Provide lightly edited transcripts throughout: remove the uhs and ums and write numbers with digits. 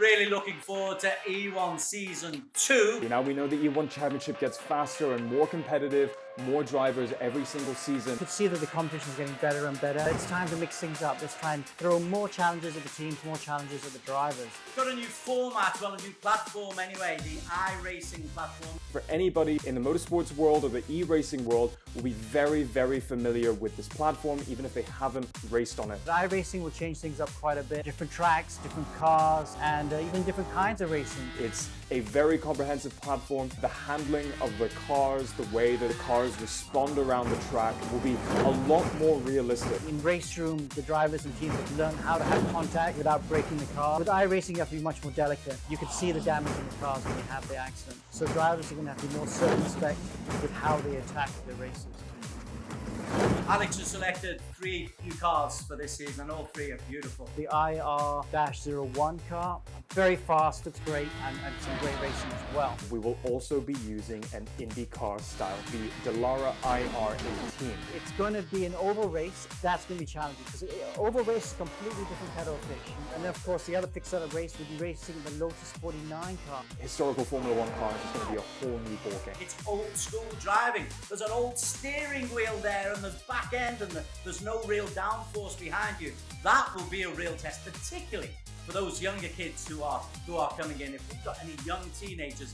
Really looking forward to E1 Season 2. Now we know the E1 Championship gets faster and more competitive, more drivers every single season. You could see that the competition is getting better and better. It's time to mix things up. It's time to throw more challenges at the teams, more challenges at the drivers. We've got a new format, well, a new platform anyway, the iRacing platform. For anybody in the motorsports world or the e-racing world will be very, very familiar with this platform, even if they haven't raced on it. The iRacing will change things up quite a bit. Different tracks, different cars, and even different kinds of racing. It's a very comprehensive platform. The handling of the cars, the way that the cars respond around the track will be a lot more realistic. In race room, the drivers and teams have learned how to have contact without breaking the car. With iRacing, you have to be much more delicate. You can see the damage in the cars when you have the accident. So drivers are going to have to be more circumspect with how they attack the races. Alex has selected 3 new cars for this season, and all 3 are beautiful. The IR-01 car, very fast, looks great, and some great racing as well. We will also be using an IndyCar style, the Dallara IR18. It's going to be an oval race. That's going to be challenging because oval race is a completely different kettle of fish. And then, of course, the other fixed race will be racing the Lotus 49 car. Historical Formula One cars is going to be a whole new ballgame. It's old school driving. There's an old steering wheel there, and there's back end, and there's no real downforce behind you. That will be a real test, particularly for those younger kids who are coming in. If we've got any young teenagers,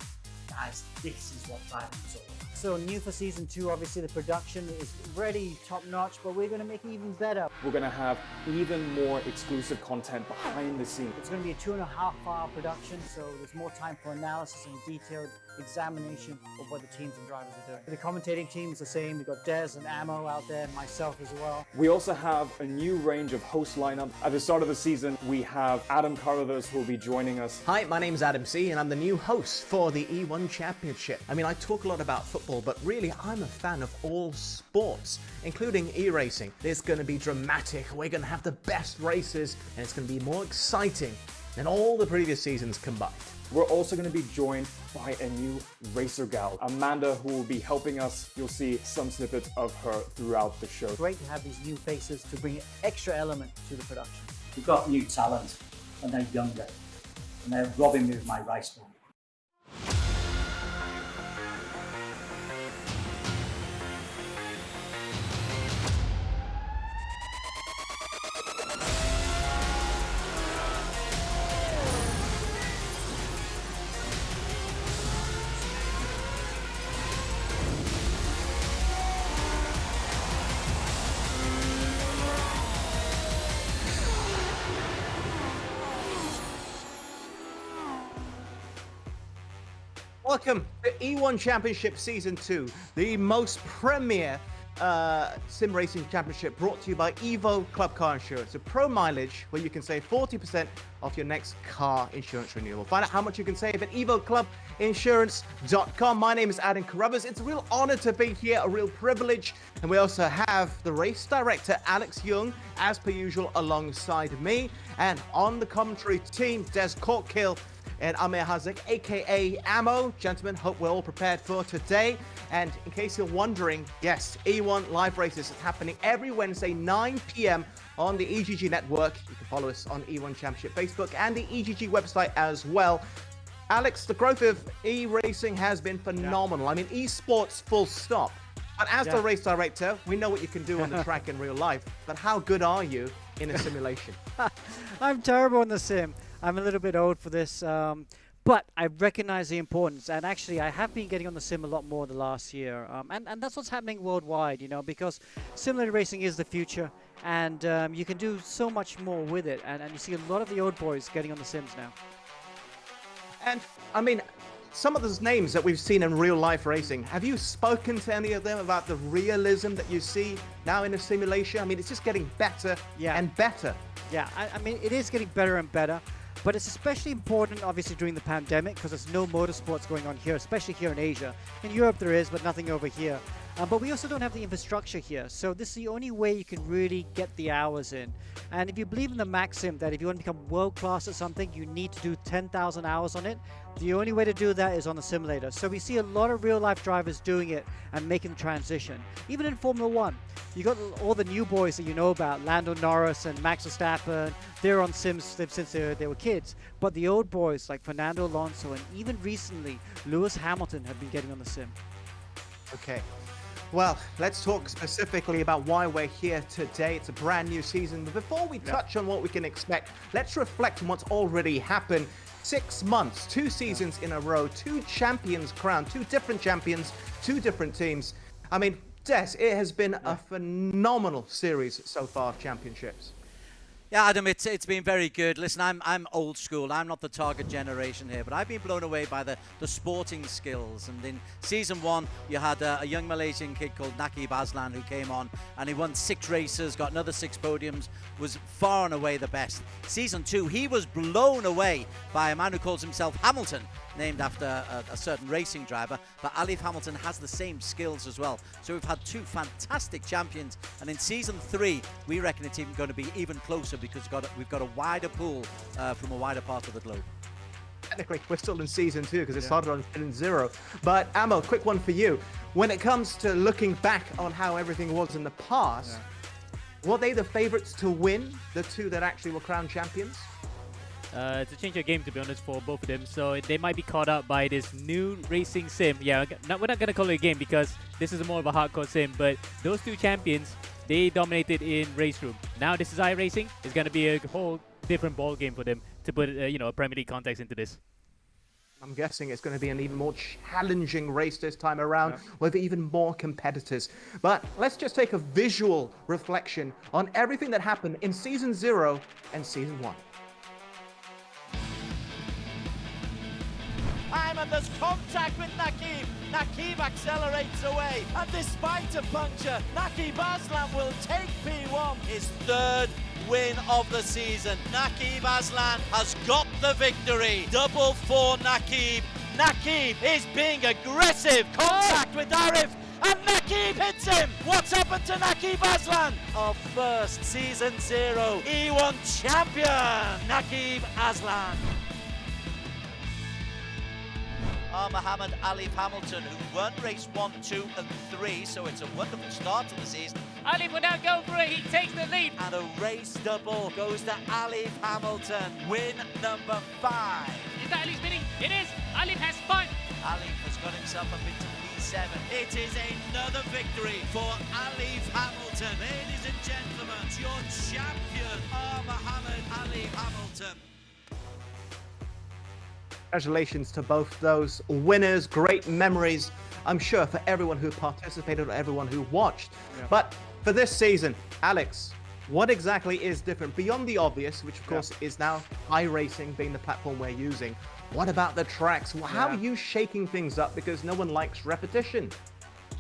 guys, this is what driving is all about. So new for season 2, obviously the production is really top notch, but we're going to make it even better. We're going to have even more exclusive content behind the scenes. It's going to be a 2.5-hour production, so there's more time for analysis and detailed examination of what the teams and drivers are doing. The commentating team is the same. We've got Des and Ammo out there, myself as well. We also have a new range of host lineup. At the start of the season, we have Adam Carruthers who will be joining us. Hi, my name's Adam C, and I'm the new host for the E1 Championship. I mean, I talk a lot about football, but really, I'm a fan of all sports, including e-racing. It's going to be dramatic. We're going to have the best races, and it's going to be more exciting than all the previous seasons combined. We're also going to be joined by a new racer gal, Amanda, who will be helping us. You'll see some snippets of her throughout the show. Great to have these new faces to bring extra element to the production. We've got new talent, and they're younger, and they're robbing me of my rice bowl. Welcome to E1 Championship Season 2, the most premier sim racing championship brought to you by Evo Club Car Insurance, a pro mileage where you can save 40% off your next car insurance renewal. Find out how much you can save at evoclubinsurance.com. My name is Adam Carruthers. It's a real honor to be here, a real privilege. And we also have the race director, Alex Young, as per usual, alongside me. And on the commentary team, Des Corkill and Amir Hazik, aka Ammo. Gentlemen, hope we're all prepared for today. And in case you're wondering, yes, E1 Live Races is happening every Wednesday, 9 p.m. on the EGG network. You can follow us on E1 Championship Facebook and the EGG website as well. Alex, the growth of e-racing has been phenomenal. Yeah. I mean, esports full stop. But as the race director, we know what you can do on the track in real life. But how good are you in a simulation? I'm terrible in the sim. I'm a little bit old for this, but I recognize the importance. And actually, I have been getting on the sim a lot more the last year. And that's what's happening worldwide, you know, because simulated racing is the future. And you can do so much more with it. And you see a lot of the old boys getting on the sims now. And, I mean, some of those names that we've seen in real life racing, have you spoken to any of them about the realism that you see now in a simulation? I mean, it's just getting better and better. Yeah, I mean, it is getting better and better. But it's especially important, obviously, during the pandemic because there's no motorsports going on here, especially here in Asia. In Europe there is, but nothing over here. But we also don't have the infrastructure here, so this is the only way you can really get the hours in. And if you believe in the maxim that if you want to become world class at something, you need to do 10,000 hours on it, the only way to do that is on the simulator. So we see a lot of real life drivers doing it and making the transition. Even in Formula 1, you got all the new boys that you know about, Lando Norris and Max Verstappen. They're on sims since they were kids. But the old boys like Fernando Alonso and even recently Lewis Hamilton have been getting on the sim. Okay. Well, let's talk specifically about why we're here today. It's a brand new season. But before we touch on what we can expect, let's reflect on what's already happened. 6 months, 2 seasons in a row, 2 champions crowned, 2 different champions, 2 different teams. I mean, Des, it has been a phenomenal series so far of championships. Yeah, Adam, it's been very good. Listen, I'm old school. I'm not the target generation here, but I've been blown away by the sporting skills. And in season 1, you had a young Malaysian kid called Nakib Aslan who came on, and he won 6 races, got another 6 podiums, was far and away the best. Season 2, he was blown away by a man who calls himself Hamilton, named after a certain racing driver, but Alif Hamilton has the same skills as well. So we've had 2 fantastic champions, and in season 3 we reckon it's even going to be even closer because we've got a wider pool from a wider part of the globe. Technically, we're still in season 2 because it started on season 0. But Amo, quick one for you. When it comes to looking back on how everything was in the past, were they the favorites to win, the 2 that actually were crowned champions? It's a change of game, to be honest, for both of them. So they might be caught up by this new racing sim. Yeah, we're not going to call it a game because this is more of a hardcore sim. But those 2 champions, they dominated in race room. Now this is iRacing. It's going to be a whole different ball game for them to put a Premier League context into this. I'm guessing it's going to be an even more challenging race this time around with even more competitors. But let's just take a visual reflection on everything that happened in season 0 and season 1. And there's contact with Nakib. Nakib accelerates away, and despite a puncture, Nakib Aslan will take P1. His 3rd win of the season. Nakib Aslan has got the victory. Double for Nakib. Nakib is being aggressive. Contact with Arif, and Nakib hits him. What's happened to Nakib Aslan? Our first season 0 E1 champion, Nakib Aslan. Mohammed Alif Hamilton, who won race 1, 2 and 3, so it's a wonderful start to the season. Alif will now go for it. He takes the lead. And a race double goes to Alif Hamilton, win number 5. Is that Alif's winning? It is. Alif has spun. Alif has got himself up into P7. It is another victory for Alif Hamilton. Ladies and gentlemen, your champion, Mohammed Alif Hamilton. Congratulations to both those winners. Great memories, I'm sure, for everyone who participated or everyone who watched. But for this season, Alex, what exactly is different beyond the obvious, which of course is now iRacing being the platform we're using? What about the tracks? How are you shaking things up? Because no one likes repetition.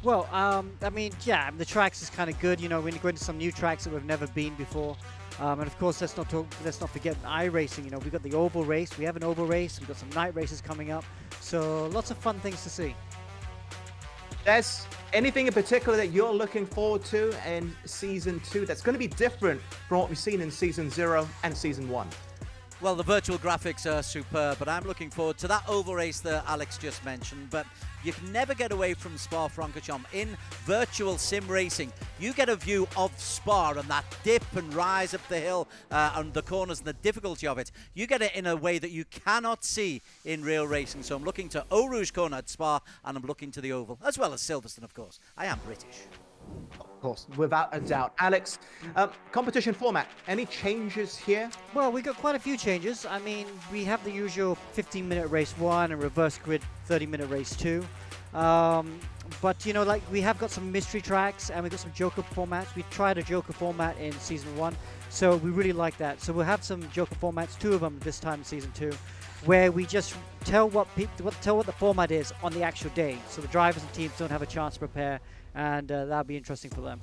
Well, I mean, the tracks is kind of good. We're going to go into some new tracks that we've never been before. And of course, let's not forget iRacing. We've got the oval race. We have an oval race. We've got some night races coming up. So lots of fun things to see. Des, anything in particular that you're looking forward to in season 2 that's going to be different from what we've seen in season 0 and season 1? Well, the virtual graphics are superb, but I'm looking forward to that oval race that Alex just mentioned. But you can never get away from Spa-Francorchamps. In virtual sim racing, you get a view of Spa and that dip and rise up the hill and the corners and the difficulty of it. You get it in a way that you cannot see in real racing. So I'm looking to Eau Rouge Corner at Spa, and I'm looking to the oval, as well as Silverstone, of course. I am British. Of course, without a doubt. Alex, competition format, any changes here? Well, we got quite a few changes. I mean, we have the usual 15-minute race 1 and reverse grid 30-minute race 2. But, we have got some mystery tracks and we've got some Joker formats. We tried a Joker format in Season 1, so we really like that. So we'll have some Joker formats, 2 of them this time in Season 2, where we just tell what the format is on the actual day. So the drivers and teams don't have a chance to prepare, and that'll be interesting for them.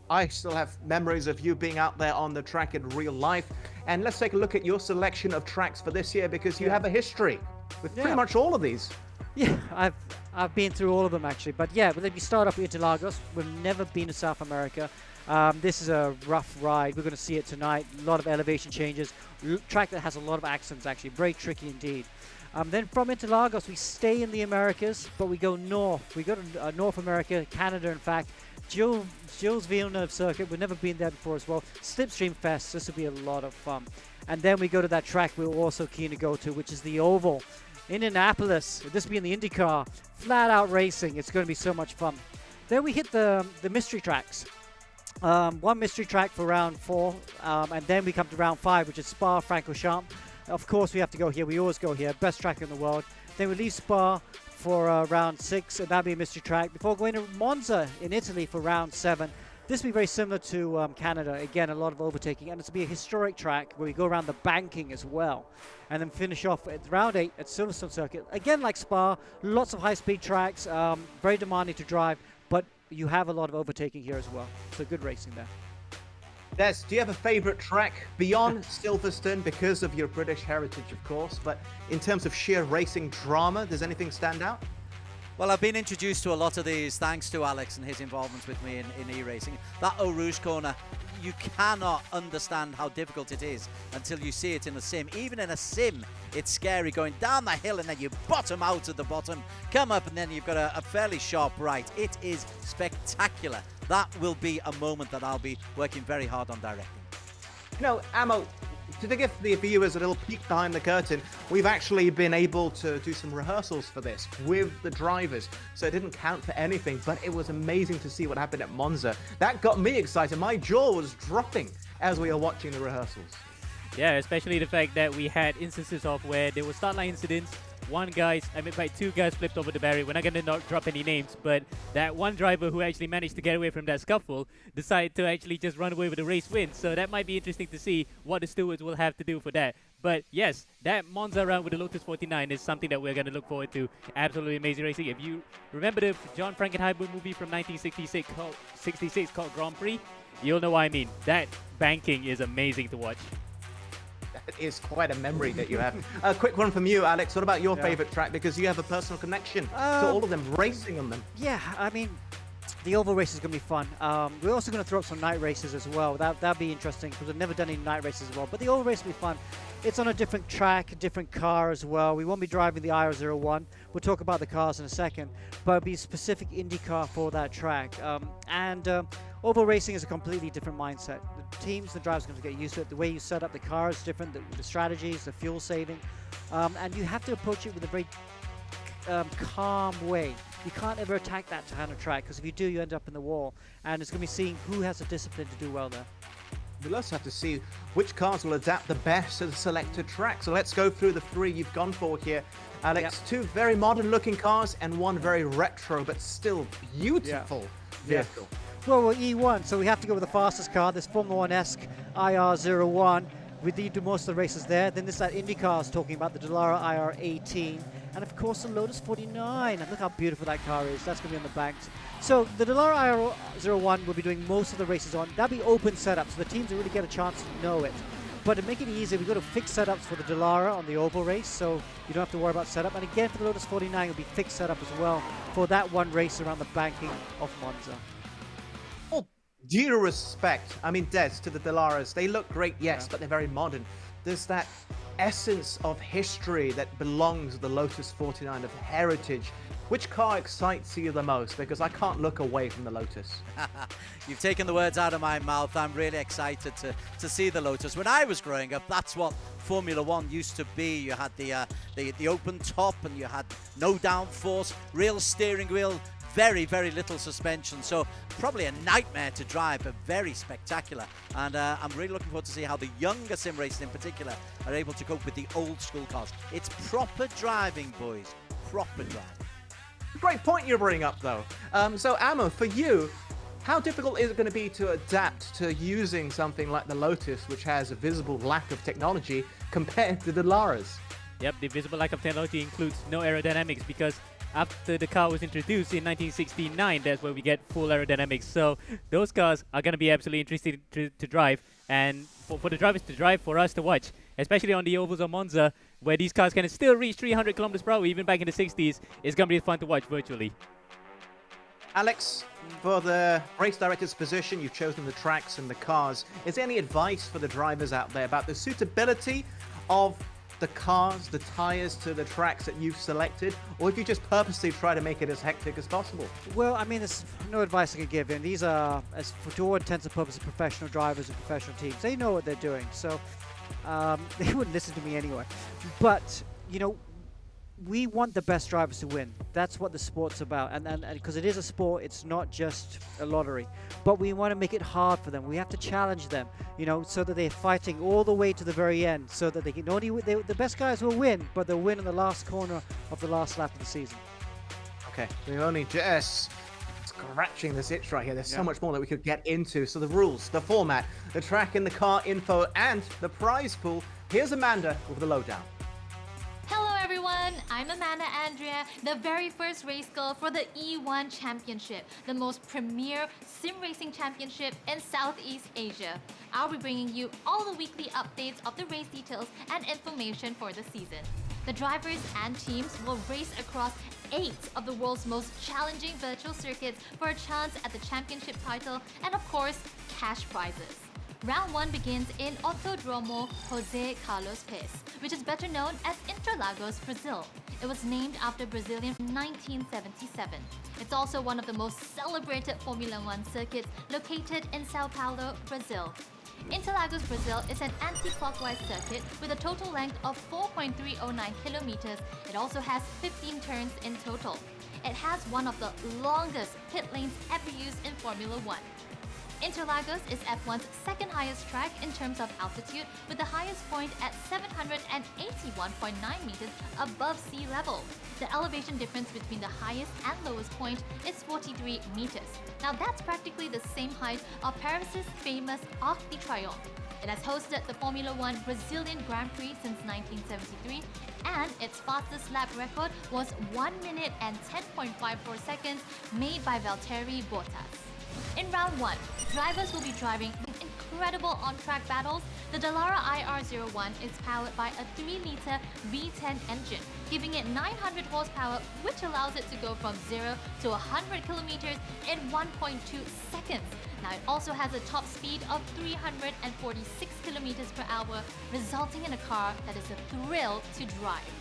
I still have memories of you being out there on the track in real life. And let's take a look at your selection of tracks for this year, because you have a history with pretty much all of these. Yeah, I've been through all of them actually, but yeah, let me start off with Interlagos. We've never been to South America. This is a rough ride. We're going to see it tonight. A lot of elevation changes. Track that has a lot of accents actually. Very tricky indeed. Then from Interlagos, we stay in the Americas, but we go north. We go to North America, Canada in fact. Gilles Villeneuve circuit. We've never been there before as well. Slipstream Fest. This will be a lot of fun. And then we go to that track we're also keen to go to, which is the Oval. Indianapolis. This will be in the IndyCar. Flat out racing. It's going to be so much fun. Then we hit the mystery tracks. One mystery track for round 4, and then we come to round 5, which is Spa-Francorchamps. Of course, we have to go here. We always go here. Best track in the world. Then we leave Spa for round 6, and that'll be a mystery track. Before going to Monza in Italy for round 7. This will be very similar to Canada. Again, a lot of overtaking, and it's will be a historic track where we go around the banking as well. And then finish off at round 8 at Silverstone Circuit. Again, like Spa, lots of high-speed tracks, very demanding to drive, but you have a lot of overtaking here as well. So good racing there. Des, do you have a favorite track beyond Silverstone because of your British heritage, of course? But in terms of sheer racing drama, does anything stand out? Well, I've been introduced to a lot of these thanks to Alex and his involvement with me in e-racing. That Eau Rouge corner, you cannot understand how difficult it is until you see it in a sim. Even in a sim, it's scary going down the hill and then you bottom out at the bottom, come up and then you've got a fairly sharp right. It is spectacular. That will be a moment that I'll be working very hard on directing. You know, Amo, to give the viewers a little peek behind the curtain, we've actually been able to do some rehearsals for this with the drivers, so it didn't count for anything, but it was amazing to see what happened at Monza. That got me excited. My jaw was dropping as we were watching the rehearsals. Yeah, especially the fact that we had instances of where there were start line incidents. Two guys flipped over the barrier. We're not going to not drop any names, but that one driver who actually managed to get away from that scuffle decided to actually just run away with the race win. So that might be interesting to see what the stewards will have to do for that. But yes, that Monza round with the Lotus 49 is something that we're going to look forward to. Absolutely amazing racing. If you remember the John Frankenheimer movie from 1966 called Grand Prix, you'll know what I mean. That banking is amazing to watch. It is quite a memory that you have. A quick one from you, Alex. What about your favorite track? Because you have a personal connection to all of them, racing on them. Yeah, I mean, the oval race is going to be fun. We're also going to throw up some night races as well. That'll be interesting because we've never done any night races as well. But the oval race will be fun. It's on a different track, a different car as well. We won't be driving the IR01. We'll talk about the cars in a second. But it'll be a specific IndyCar for that track. Oval racing is a completely different mindset. The teams, the drivers are going to get used to it. The way you set up the car is different. The strategies, the fuel saving. And you have to approach it with a very calm way. You can't ever attack that kind of track because if you do, you end up in the wall. And it's going to be seeing who has the discipline to do well there. We'll also have to see which cars will adapt the best to the selected track. So let's go through the 3 you've gone for here, Alex. Yep. 2 very modern-looking cars and 1 very retro but still beautiful vehicle. Yeah. Well, we're E1, so we have to go with the fastest car, this Formula 1-esque IR01. We need to do most of the races there. Then there's that IndyCar I was talking about, the Dallara IR18. And of course the Lotus 49. And look how beautiful that car is. That's going to be on the banks. So the Dallara IR01 will be doing most of the races on. That'll be open setup, so the teams will really get a chance to know it. But to make it easier, we've got to fix setups for the Dallara on the oval race, so you don't have to worry about setup. And again, for the Lotus 49, it'll be fixed setup as well for that one race around the banking of Monza. Due respect, I mean, Des, to the Dallaras, they look great, yes, but they're very modern. There's that essence of history that belongs to the Lotus 49 of heritage. Which car excites you the most? Because I can't look away from the Lotus. You've taken the words out of my mouth. I'm really excited to see the Lotus. When I was growing up, that's what Formula One used to be. You had the open top and you had no downforce, real steering wheel, very, very little suspension. So probably a nightmare to drive, but very spectacular. And I'm really looking forward to see how the younger sim racers in particular are able to cope with the old school cars. It's proper driving, boys. Proper driving. Great point you're bringing up, though. So, Amo, for you, how difficult is it going to be to adapt to using something like the Lotus, which has a visible lack of technology, compared to the Dallaras? Yep, the visible lack of technology includes no aerodynamics because after the car was introduced in 1969, that's where we get full aerodynamics. So those cars are going to be absolutely interesting to drive, and for the drivers to drive, for us to watch, especially on the ovals of Monza. where these cars can still reach 300 kilometers per hour, even back in the 60s, is going to be fun to watch virtually. Alex, for the race director's position, you've chosen the tracks and the cars. Is there any advice for the drivers out there about the suitability of the cars, the tires to the tracks that you've selected? Or if you just purposely try to make it as hectic as possible? Well, I mean, there's no advice I could give in. These are, to all intents and purposes, professional drivers and professional teams. They know what they're doing, so they wouldn't listen to me anyway. But, you know, we want the best drivers to win. That's what the sport's about. And because it is a sport, it's not just a lottery. But we want to make it hard for them. We have to challenge them, you know, so that they're fighting all the way to the very end, so that they can the best guys will win, but they'll win in the last corner of the last lap of the season. Okay, we're only just scratching this itch right here. There's so much more that we could get into. So the rules, the format, the track and the car info, and the prize pool. Here's Amanda with the lowdown. Hello everyone, I'm Amanda Andrea, the very first race girl for the E1 Championship, the most premier sim racing championship in Southeast Asia. I'll be bringing you all the weekly updates of the race details and information for the season. The drivers and teams will race across 8 of the world's most challenging virtual circuits for a chance at the championship title and of course, cash prizes. Round 1 begins in Autodromo José Carlos Pes, which is better known as Interlagos, Brazil. It was named after Brazilian 1977. It's also one of the most celebrated Formula 1 circuits located in Sao Paulo, Brazil. Interlagos, Brazil is an anti-clockwise circuit with a total length of 4.309 kilometers. It also has 15 turns in total. It has one of the longest pit lanes ever used in Formula 1. Interlagos is F1's second highest track in terms of altitude, with the highest point at 781.9 meters above sea level. The elevation difference between the highest and lowest point is 43 meters. Now that's practically the same height of Paris's famous Arc de Triomphe. It has hosted the Formula 1 Brazilian Grand Prix since 1973, and its fastest lap record was 1 minute and 10.54 seconds, made by Valtteri Bottas. In round 1, drivers will be driving with incredible on-track battles. The Dallara IR01 is powered by a 3-liter V10 engine, giving it 900 horsepower, which allows it to go from 0 to 100 kilometers in 1.2 seconds. Now it also has a top speed of 346 kilometers per hour, resulting in a car that is a thrill to drive.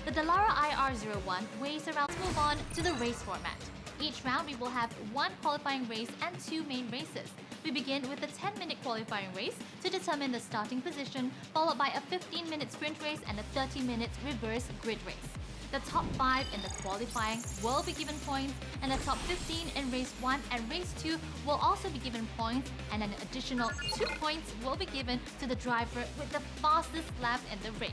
The Dallara IR01 weighs around. Let's move on to the race format. Each round we will have 1 qualifying race and 2 main races. We begin with a 10-minute qualifying race to determine the starting position, followed by a 15-minute sprint race and a 30-minute reverse grid race. The top 5 in the qualifying will be given points, and the top 15 in race 1 and race 2 will also be given points, and an additional 2 points will be given to the driver with the fastest lap in the race.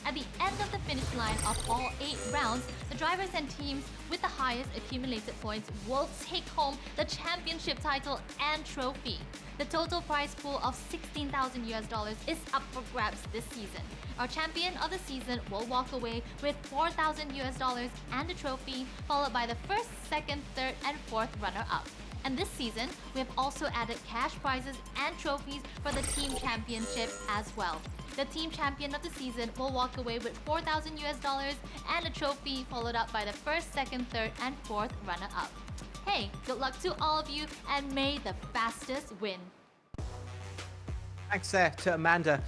At the end of the finish line of all 8 rounds, the drivers and teams with the highest accumulated points will take home the championship title and trophy. The total prize pool of $16,000 is up for grabs this season. Our champion of the season will walk away with $4,000 and a trophy, followed by the first, second, third, and fourth runner-up. And this season, we have also added cash prizes and trophies for the team championship as well. The team champion of the season will walk away with $4,000 and a trophy, followed up by the first, second, third, and fourth runner-up. Hey, good luck to all of you, and may the fastest win. Thanks there to Amanda.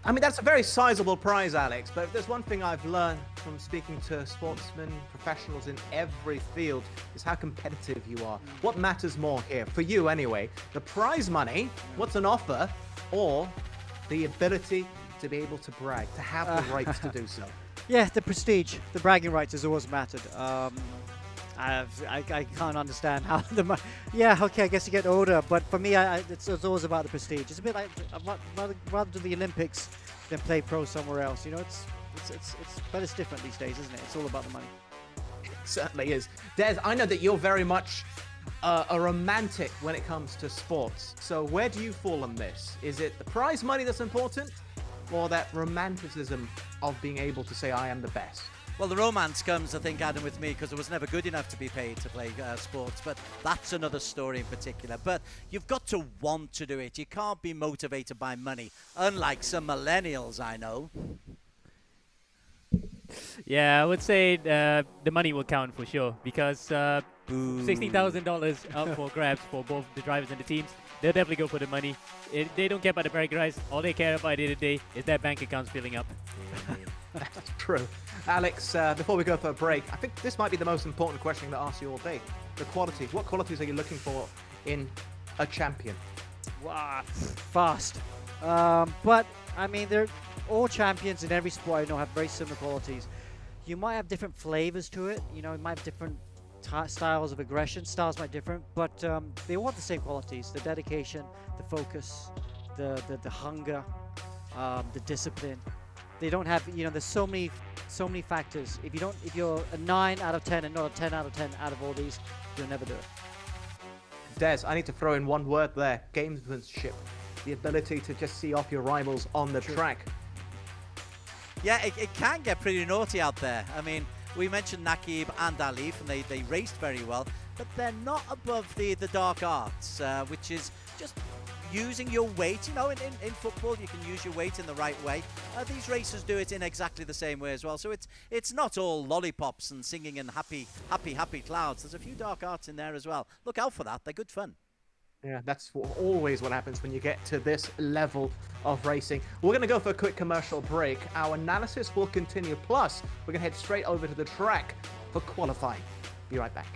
I mean, that's a very sizable prize, Alex, but if there's one thing I've learned from speaking to sportsmen, professionals in every field, is how competitive you are. What matters more here, for you anyway, the prize money, what's an offer, or the ability to be able to brag, to have the rights to do so? Yeah, the prestige, the bragging rights has always mattered. I can't understand how yeah, okay, I guess you get older, but for me, it's always about the prestige. It's a bit like I'd rather do the Olympics than play pro somewhere else. You know, but it's different these days, isn't it? It's all about the money. It certainly is. Des, I know that you're very much a romantic when it comes to sports. So where do you fall on this? Is it the prize money that's important, or that romanticism of being able to say I am the best? Well, the romance comes, I think, Adam, with me, because I was never good enough to be paid to play sports, but that's another story in particular. But you've got to want to do it. You can't be motivated by money, unlike some millennials I know. Yeah, I would say the money will count for sure because $16,000 up for grabs for both the drivers and the teams. They'll definitely go for the money. They don't care about the brake rights. All they care about at the end of the day is their bank accounts filling up. That's true. Alex, before we go for a break, I think this might be the most important question to ask you all day. The quality. What qualities are you looking for in a champion? Wow, fast. But I mean, they're all champions in every sport. I know have very similar qualities. You might have different flavors to it. You know, it might have different styles of aggression. Styles might different, but they all have the same qualities: the dedication, the focus, the hunger, the discipline. They don't have, you know, there's so many factors. If you're a 9 out of 10 and not a 10 out of 10 out of all these, you'll never do it. Des, I need to throw in one word there: gamesmanship. The ability to just see off your rivals on the track. Yeah, it can get pretty naughty out there. I mean, we mentioned Nakib and Alif, and they raced very well, but they're not above the dark arts, which is just using your weight. You know, in football, you can use your weight in the right way. These racers do it in exactly the same way as well. So it's not all lollipops and singing and happy clouds. There's a few dark arts in there as well. Look out for that. They're good fun. Yeah, that's always what happens when you get to this level of racing. We're going to go for a quick commercial break. Our analysis will continue. Plus, we're going to head straight over to the track for qualifying. Be right back.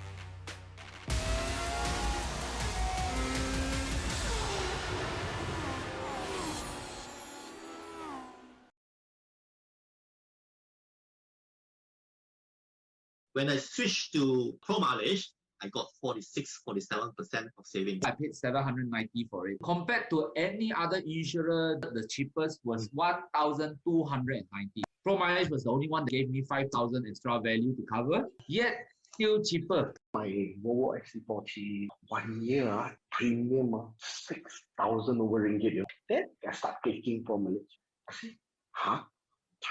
When I switched to pro mileage, I got 47% of savings. I paid $790 for it. Compared to any other insurer, the cheapest was $1,290. Pro mileage was the only one that gave me $5,000 extra value to cover, yet still cheaper. My Volvo XC40 1 year premium 6,000 over ringgit. Then I start taking pro mileage. I say, huh?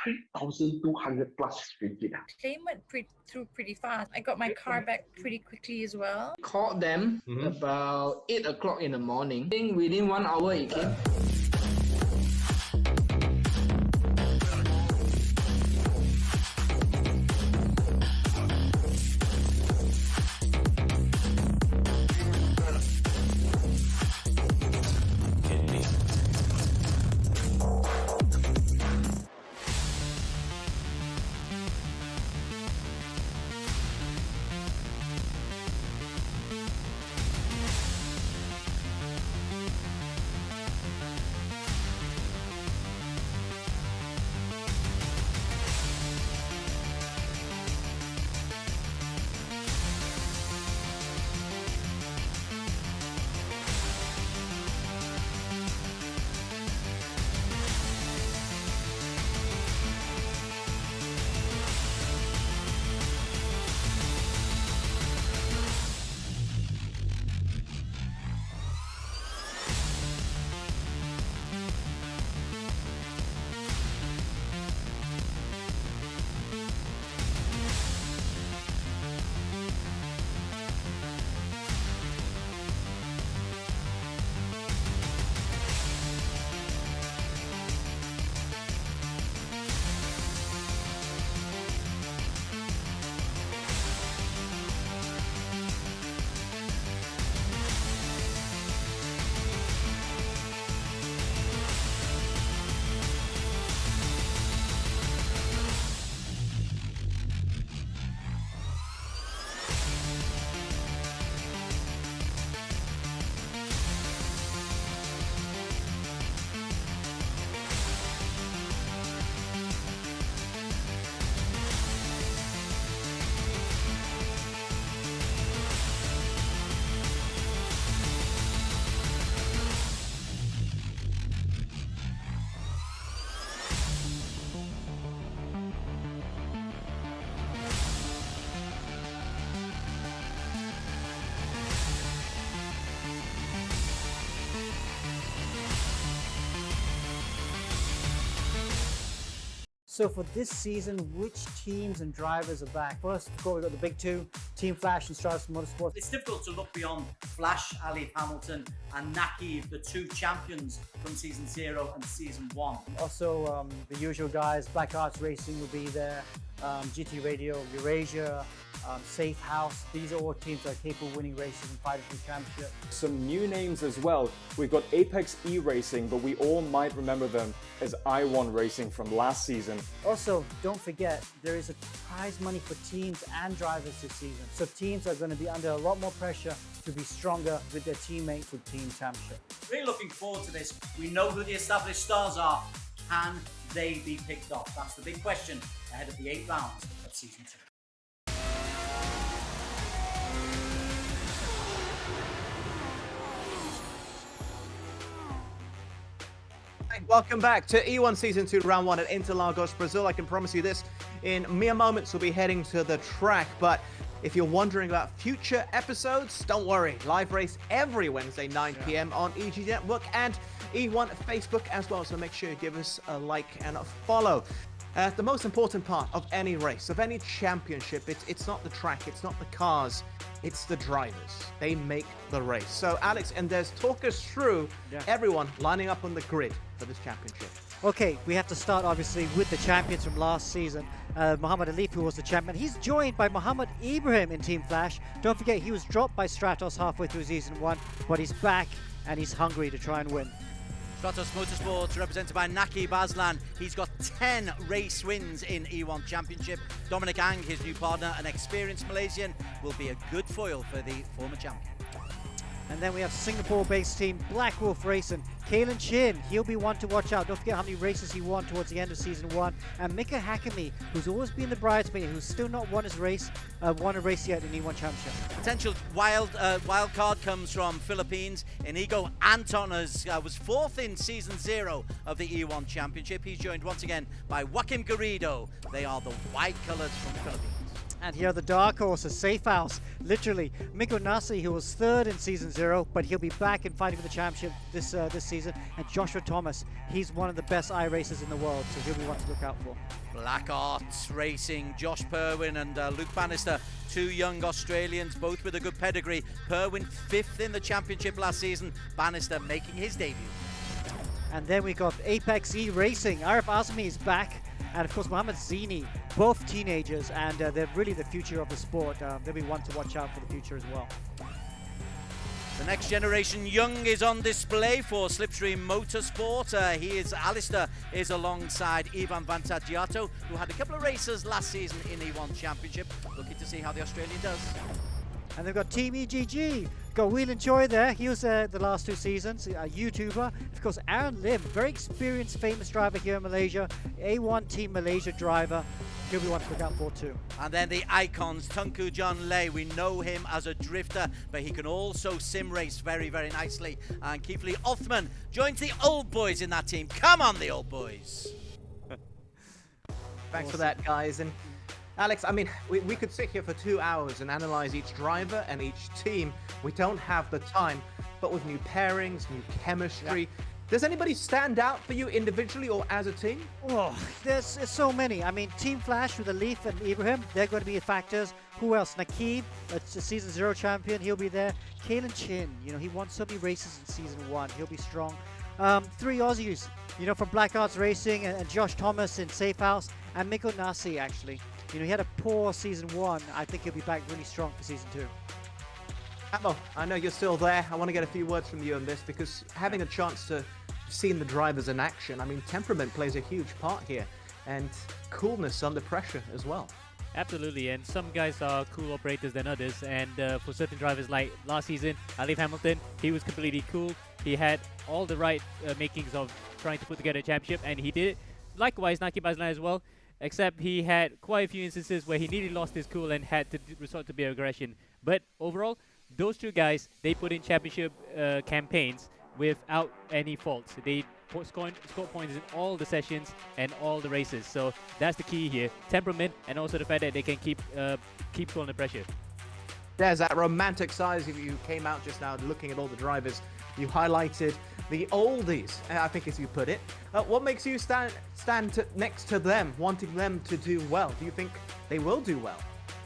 3,200 plus ringgit. Claim went through pretty fast. I got my car back pretty quickly as well. Called them about 8 o'clock in the morning. I think within 1 hour it came. So for this season, which teams and drivers are back? First, of course, we've got the big two, Team Flash and Stars Motorsport. It's difficult to look beyond Flash, Alif Hamilton and Nakib, the two champions from Season 0 and Season 1. Also, the usual guys, Black Arts Racing will be there. GT Radio, Eurasia, Safe House. These are all teams that are capable of winning races and fighting for the championship. Some new names as well. We've got Apex E-Racing, but we all might remember them as I1 Racing from last season. Also, don't forget, there is a prize money for teams and drivers this season. So teams are going to be under a lot more pressure to be stronger with their teammates for Team Championship. Really looking forward to this. We know who the established stars are. Can they be picked off? That's the big question ahead of the 8 rounds of Season 2. Welcome back to E1 Season 2, Round 1 at Interlagos, Brazil. I can promise you this, in mere moments we'll be heading to the track, but if you're wondering about future episodes, don't worry. Live race every Wednesday, 9 p.m. on EG Network and E1 Facebook as well, so make sure you give us a like and a follow. The most important part of any race, of any championship, it's not the track, it's not the cars, it's the drivers. They make the race. So Alex and Des, talk us through everyone lining up on the grid for this championship. Okay, we have to start obviously with the champions from last season. Muhammad Alif, who was the champion, he's joined by Muhammad Ibrahim in Team Flash. Don't forget, he was dropped by Stratos halfway through Season 1, but he's back and he's hungry to try and win. Stratos Motorsports, represented by Naki Baslan. He's got 10 race wins in E1 Championship. Dominic Ang, his new partner, an experienced Malaysian, will be a good foil for the former champion. And then we have Singapore-based team Black Wolf Racing. Kalen Chin, he'll be one to watch out. Don't forget how many races he won towards the end of Season 1. And Mika Hakimi, who's always been the bridesmaid, who's still not won a race yet in E1 Championship. Potential wild card comes from Philippines. Inigo Anton was 4th in Season 0 of the E1 Championship. He's joined once again by Joaquim Garrido. They are the white colours from the Philippines. And here are the dark horses, Safe House, literally. Miko Nasi, who was 3rd in Season 0, but he'll be back and fighting for the championship this season. And Joshua Thomas, he's one of the best iRacers in the world, so he'll be one to look out for. Black Arts Racing, Josh Perwin and Luke Bannister, 2 young Australians, both with a good pedigree. Perwin 5th in the championship last season, Bannister making his debut. And then we got Apex E Racing. Arif Azmi is back. And of course, Mohamed Zini, both teenagers, and they're really the future of the sport. They'll be one to watch out for the future as well. The next generation young is on display for Slipstream Motorsport. Alistair is alongside Ivan Vantagiato, who had a couple of races last season in E1 Championship. Looking to see how the Australian does. And they've got Team EGG. Got Whelan Choi there. He was there the last 2 seasons, a YouTuber. Of course, Aaron Lim, very experienced, famous driver here in Malaysia. A1 Team Malaysia driver. He'll be one to look out for too. And then the icons, Tunku John Lay. We know him as a drifter, but he can also sim race very, very nicely. And Keithley Othman joins the old boys in that team. Come on, the old boys. Thanks for that, guys. And Alex, I mean, we could sit here for 2 hours and analyze each driver and each team. We don't have the time, but with new pairings, new chemistry, does anybody stand out for you individually or as a team? Oh, there's so many. I mean, Team Flash with Alif and Ibrahim, they're going to be factors. Who else? Nakib, that's a Season 0 champion, he'll be there. Kalen Chin, you know, he won so many races in Season 1, he'll be strong. 3 Aussies, you know, from Black Arts Racing and Josh Thomas in Safe House, and Miko Nasi, actually. You know, he had a poor Season 1. I think he'll be back really strong for Season 2. Amo, I know you're still there. I want to get a few words from you on this because having a chance to see the drivers in action, I mean, temperament plays a huge part here and coolness under pressure as well. Absolutely, and some guys are cool operators than others, and for certain drivers like last season, Alif Hamilton, he was completely cool. He had all the right makings of trying to put together a championship, and he did it. Likewise, Naki Baslan as well, except he had quite a few instances where he nearly lost his cool and had to resort to bare aggression. But overall, those 2 guys, they put in championship campaigns without any faults. They scored points in all the sessions and all the races. So that's the key here. Temperament and also the fact that they can keep cool under pressure. There's that romantic side. If you came out just now looking at all the drivers, you highlighted the oldies, I think as you put it. What makes you stand next to them, wanting them to do well? Do you think they will do well?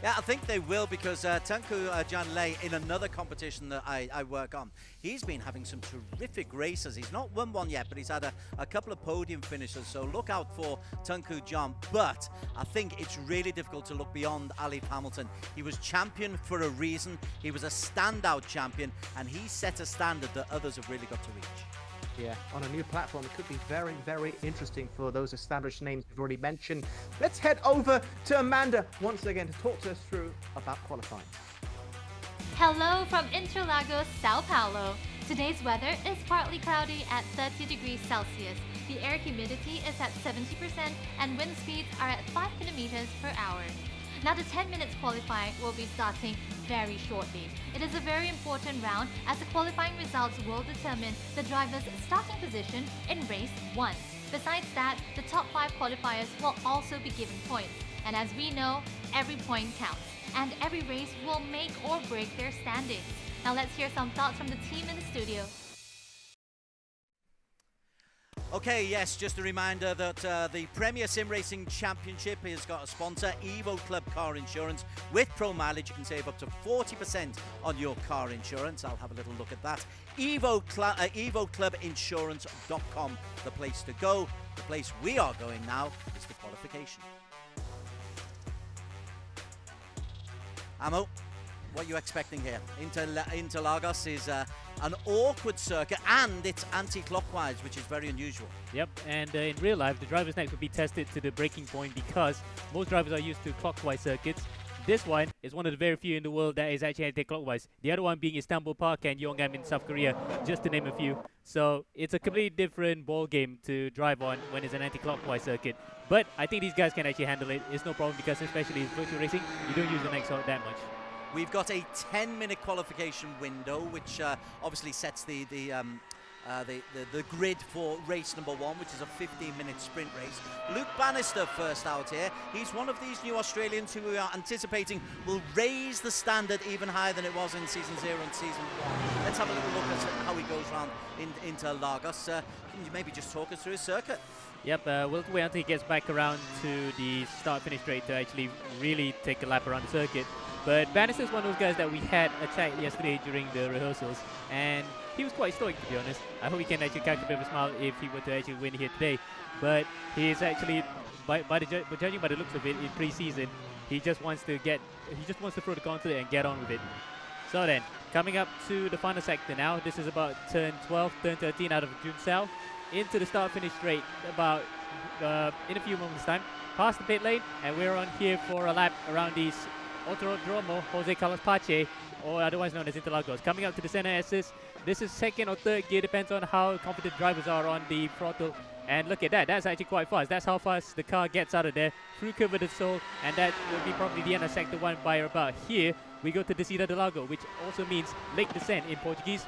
Yeah, I think they will, because Tunku Janlei, in another competition that I work on, he's been having some terrific races. He's not won one yet, but he's had a couple of podium finishes, so look out for Tunku John. But I think it's really difficult to look beyond Alif Hamilton. He was champion for a reason. He was a standout champion, and he set a standard that others have really got to reach. Yeah, on a new platform, it could be very, very interesting for those established names we've already mentioned. Let's head over to Amanda once again to talk to us through about qualifying. Hello from Interlagos, Sao Paulo. Today's weather is partly cloudy at 30 degrees Celsius. The air humidity is at 70% and wind speeds are at 5 kilometers per hour. Now the 10 minutes qualifying will be starting very shortly. It is a very important round as the qualifying results will determine the driver's starting position in race 1. Besides that, the top 5 qualifiers will also be given points. And as we know, every point counts, and every race will make or break their standings. Now let's hear some thoughts from the team in the studio. Okay, yes, just a reminder that the Premier Sim Racing Championship has got a sponsor, Evo Club Car Insurance. With Pro Mileage, you can save up to 40% on your car insurance. I'll have a little look at that. EvoClubInsurance.com, the place to go. The place we are going now is the qualification. Amo, what are you expecting here? Interlagos is an awkward circuit, and it's anti-clockwise, which is very unusual. Yep, and in real life, the driver's neck will be tested to the breaking point because most drivers are used to clockwise circuits. This one is one of the very few in the world that is actually anti-clockwise. The other one being Istanbul Park and Yongan in South Korea, just to name a few. So it's a completely different ball game to drive on when it's an anti-clockwise circuit. But I think these guys can actually handle it. It's no problem because especially in virtual racing, you don't use the neck that much. We've got a 10-minute qualification window, which obviously sets the grid for race number 1, which is a 15-minute sprint race. Luke Bannister first out here. He's one of these new Australians who we are anticipating will raise the standard even higher than it was in Season 0 and Season 1. Let's have a little look at how he goes around Interlagos. Can you maybe just talk us through his circuit? Yep, we'll wait until he gets back around to the start-finish straight to actually really take a lap around the circuit. But Bannister is one of those guys that we had attacked yesterday during the rehearsals, and he was quite stoic, to be honest. I hope he can actually catch a bit of a smile if he were to actually win here today. But he is actually, judging by the looks of it in pre-season, he just wants to throw the gauntlet and get on with it. So then, coming up to the final sector now. This is about turn 12, turn 13 out of Jun Sao, into the start-finish straight about in a few moments' time. Past the pit lane, and we're on here for a lap around these Autodromo Jose Carlos Pache, or otherwise known as Interlagos. Coming up to the center assist. This is second or third gear, depends on how confident drivers are on the throttle. And look at that, that's actually quite fast. That's how fast the car gets out of there, through Curva do Sol, and that will be probably the end of sector 1 by about here. We go to Descida do Lago, which also means Lake Descent in Portuguese.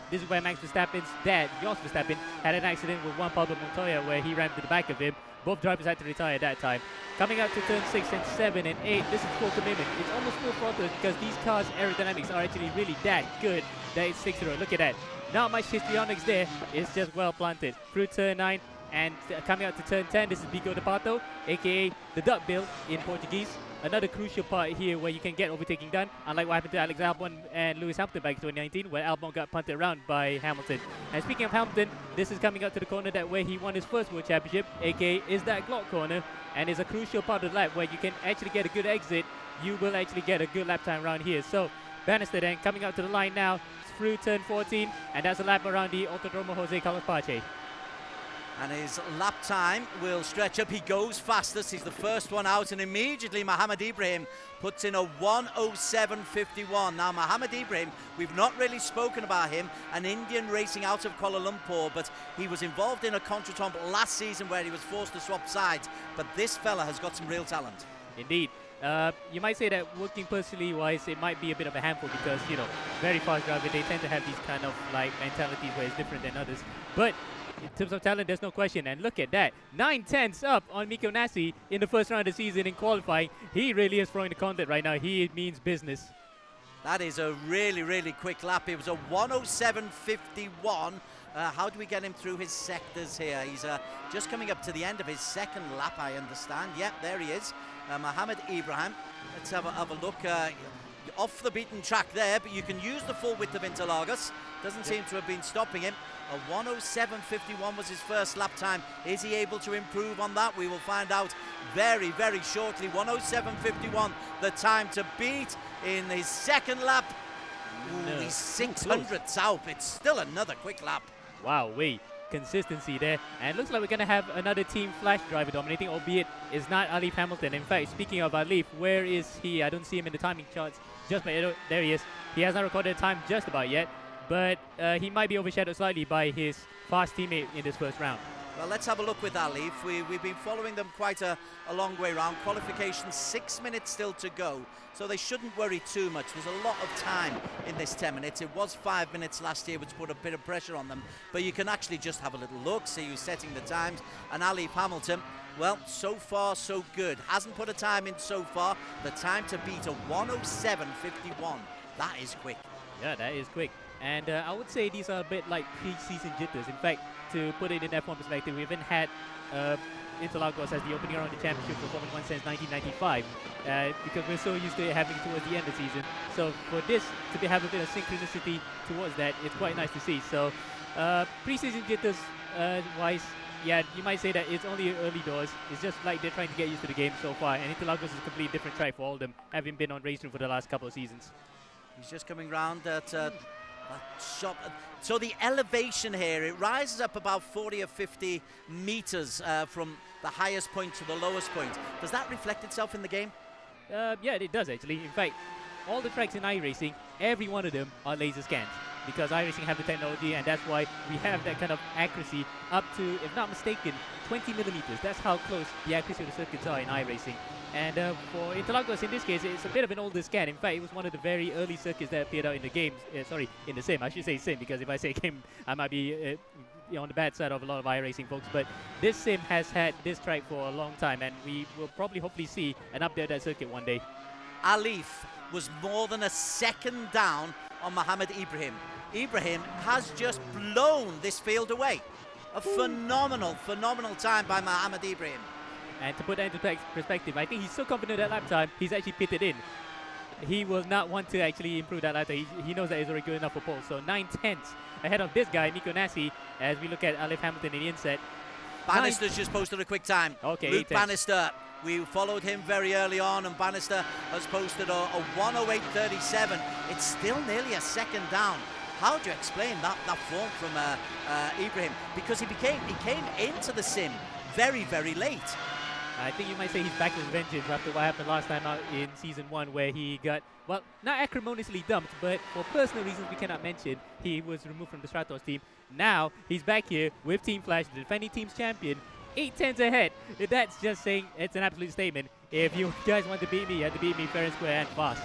This is where Max Verstappen's dad, Jos Verstappen, had an accident with Juan Pablo Montoya where he rammed to the back of him. Both drivers had to retire at that time. Coming out to turn 6 and 7 and 8, this is full commitment. It's almost full throttle because these cars' aerodynamics are actually really that good that it sticks through. Look at that. Not much histrionics there. It's just well planted. Through turn 9 and coming out to turn 10, this is Bico de Pato, aka the duck bill in Portuguese. Another crucial part here where you can get overtaking done, unlike what happened to Alex Albon and Lewis Hamilton back in 2019, where Albon got punted around by Hamilton. And speaking of Hamilton, this is coming out to the corner that where he won his first World Championship, aka is that Glock corner, and is a crucial part of the lap where you can actually get a good exit. You will actually get a good lap time around here. So Bannister then coming out to the line now through turn 14, and that's a lap around the Autodromo Jose Carlos Pache. And his lap time will stretch up. He goes fastest. He's the first one out, and immediately Mohamed Ibrahim puts in a 1:07.51. Now, Mohamed Ibrahim, we've not really spoken about him, an Indian racing out of Kuala Lumpur, but he was involved in a contretemps last season where he was forced to swap sides. But this fella has got some real talent. Indeed. You might say that working personally wise, it might be a bit of a handful because, you know, very fast driver, they tend to have these kind of like mentalities where it's different than others. But in terms of talent, there's no question. And look at that. 9/10 up on Mikko Nassi in the first round of the season in qualifying. He really is throwing the content right now. He means business. That is a really, really quick lap. It was a 1:07.51. How do we get him through his sectors here? He's just coming up to the end of his second lap, I understand. Yep, there he is. Mohammed Ibrahim. Let's have a look. Off the beaten track there, but you can use the full width of Interlagos. Doesn't seem to have been stopping him. A 1:07.51 was his first lap time. Is he able to improve on that? We will find out very, very shortly. 1:07.51, the time to beat in his second lap. Ooh, he's 600ths out. It's still another quick lap. Wow, consistency there. And it looks like we're going to have another Team Flash driver dominating, albeit it's not Alif Hamilton. In fact, speaking of Alif, where is he? I don't see him in the timing charts. There he is. He has not recorded a time just about yet, but he might be overshadowed slightly by his fast teammate in this first round. Well, let's have a look with Alif. We've been following them quite a long way round. Qualification, 6 minutes still to go, so they shouldn't worry too much. There's a lot of time in this 10 minutes. It was 5 minutes last year, which put a bit of pressure on them, but you can actually just have a little look, see who's setting the times. And Alif Hamilton, well, so far so good. Hasn't put a time in so far. The time to beat a 1:07.51. That is quick. Yeah, that is quick. And I would say these are a bit like pre-season jitters. In fact, to put it in F1 perspective, we haven't had Interlagos as the opening round of the championship for Formula 1 since 1995 because we're so used to it happening towards the end of the season. So for this to have a bit of synchronicity towards that, it's quite nice to see. So pre-season jitters wise, yeah, you might say that it's only early doors. It's just like they're trying to get used to the game so far. And Interlagos is a completely different track for all of them, having been on racing for the last couple of seasons. He's just coming round at shot. So the elevation here, it rises up about 40 or 50 meters from the highest point to the lowest point. Does that reflect itself in the game? Yeah, it does actually. In fact, all the tracks in iRacing, every one of them are laser scans because iRacing have the technology, and that's why we have that kind of accuracy up to, if not mistaken, 20 millimeters. That's how close the accuracy of the circuits are in iRacing. And for Interlagos, in this case, it's a bit of an older scan. In fact, it was one of the very early circuits that appeared out in the games. In the sim. I should say sim, because if I say game, I might be on the bad side of a lot of iRacing folks. But this sim has had this track for a long time, and we will probably hopefully see an update of that circuit one day. Alif was more than a second down on Mohammed Ibrahim. Ibrahim has just blown this field away. A phenomenal time by Mohammed Ibrahim. And to put that into perspective, I think he's so confident that lap time, he's actually pitted in. He will not want to actually improve that lap time. He knows that he's already good enough for pole. So 9/10 ahead of this guy, Nico Nassi, as we look at Alif Hamilton in the inset. Bannister's just posted a quick time. Okay, Luke Bannister, we followed him very early on, and Bannister has posted a 1:08.37. It's still nearly a second down. How do you explain that form from Ibrahim? Because he came into the sim very, very late. I think you might say he's back with vengeance after what happened last time out in Season 1, where he got, well, not acrimoniously dumped, but for personal reasons we cannot mention, he was removed from the Stratos team. Now, he's back here with Team Flash, the defending team's champion, 8/10 ahead. That's just saying, it's an absolute statement. If you guys want to beat me, you have to beat me fair and square and fast.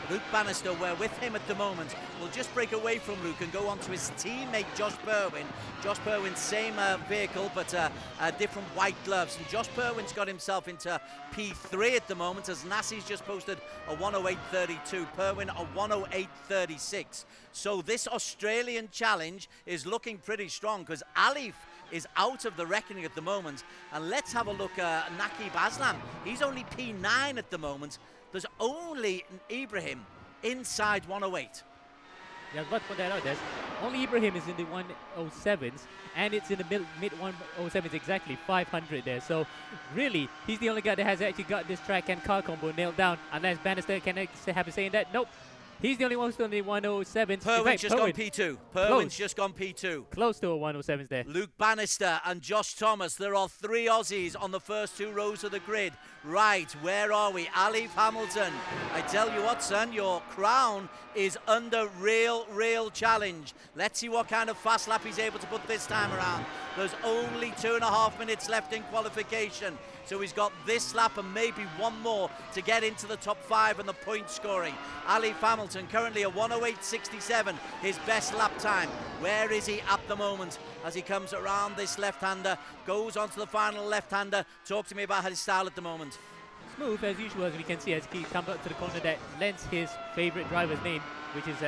Luke Bannister, we're with him at the moment, will just break away from Luke and go on to his teammate Josh Perwin. Josh Perwin, same vehicle, but different white gloves. And Josh Perwin's got himself into P3 at the moment, as Nassi's just posted a 1:08.32. Perwin a 1:08.36. So this Australian challenge is looking pretty strong, because Alif is out of the reckoning at the moment. And let's have a look at Naqib Aslam. He's only P9 at the moment. There's only Ibrahim inside 108. Yeah, I was about to put that out there. Only Ibrahim is in the 107s, and it's in the mid 107s exactly, 500 there. So really, he's the only guy that has actually got this track and car combo nailed down. Unless Bannister can have a say in that. Nope. He's the only one who's still in the 107s. Perwin's just gone P2. Perwin's just gone P2. Close to a 107s there. Luke Bannister and Josh Thomas. There are 3 Aussies on the first 2 rows of the grid. Right, where are we? Alif Hamilton. I tell you what, son, your crown is under real challenge. Let's see what kind of fast lap he's able to put this time around. There's only 2.5 minutes left in qualification. So he's got this lap and maybe one more to get into the top 5 and the point scoring. Alif Hamilton currently a 1:08.67, his best lap time. Where is he at the moment as he comes around this left-hander, goes on to the final left-hander? Talk to me about his style at the moment. Smooth as usual, as we can see as he comes up to the corner that lends his favorite driver's name, which is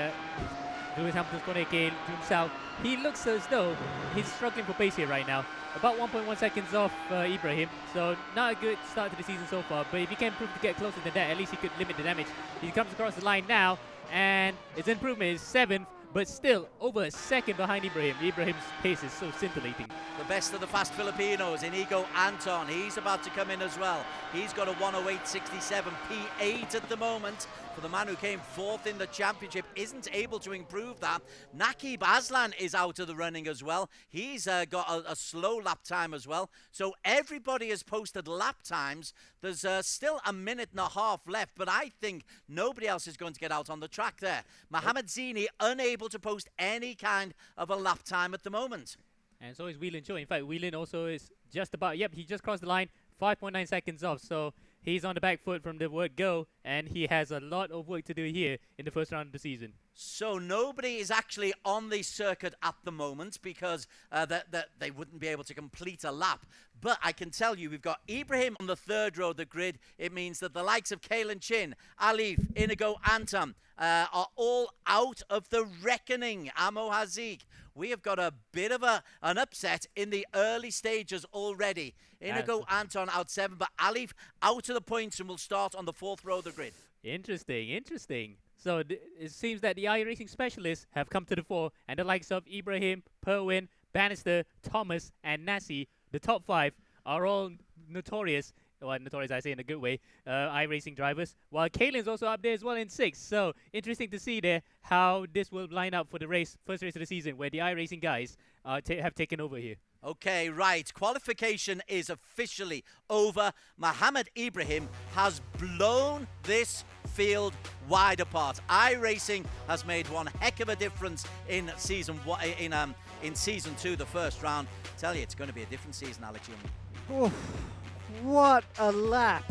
Lewis Hamilton's Koneke himself, he looks as though he's struggling for pace here right now. About 1.1 seconds off Ibrahim, so not a good start to the season so far. But if he can improve to get closer than that, at least he could limit the damage. He comes across the line now, and his improvement is 7th, but still over a second behind Ibrahim. Ibrahim's pace is so scintillating. The best of the fast Filipinos, Inigo Anton, he's about to come in as well. He's got a 108.67, P8 at the moment. For the man who came 4th in the championship, isn't able to improve that. Nakib Aslan is out of the running as well. He's got a slow lap time as well. So everybody has posted lap times. There's still a minute and a half left, but I think nobody else is going to get out on the track there. Mohamed Zini unable to post any kind of a lap time at the moment. And so is Whelan Cho. In fact, Whelan also is just about, he just crossed the line, 5.9 seconds off. So he's on the back foot from the word go, and he has a lot of work to do here in the first round of the season. So nobody is actually on the circuit at the moment because they wouldn't be able to complete a lap. But I can tell you, we've got Ibrahim on the 3rd row of the grid. It means that the likes of Kalen Chin, Alif, Inigo Antam are all out of the reckoning. Amo Hazik. We have got a bit of an upset in the early stages already. Inigo Anton out 7, but Alif out of the points and will start on the 4th row of the grid. Interesting. So it seems that the iRacing specialists have come to the fore, and the likes of Ibrahim, Perwin, Bannister, Thomas, and Nasi, the top 5, are all notorious. Well, notorious I say in a good way, iRacing drivers, while Kalen's also up there as well in 6th. So interesting to see there how this will line up for the first race of the season, where the iRacing guys have taken over here. Okay, right. Qualification is officially over. Mohamed Ibrahim has blown this field wide apart. iRacing has made one heck of a difference in season 2, the first round. Tell you, it's going to be a different season, Alex Young. What a lap.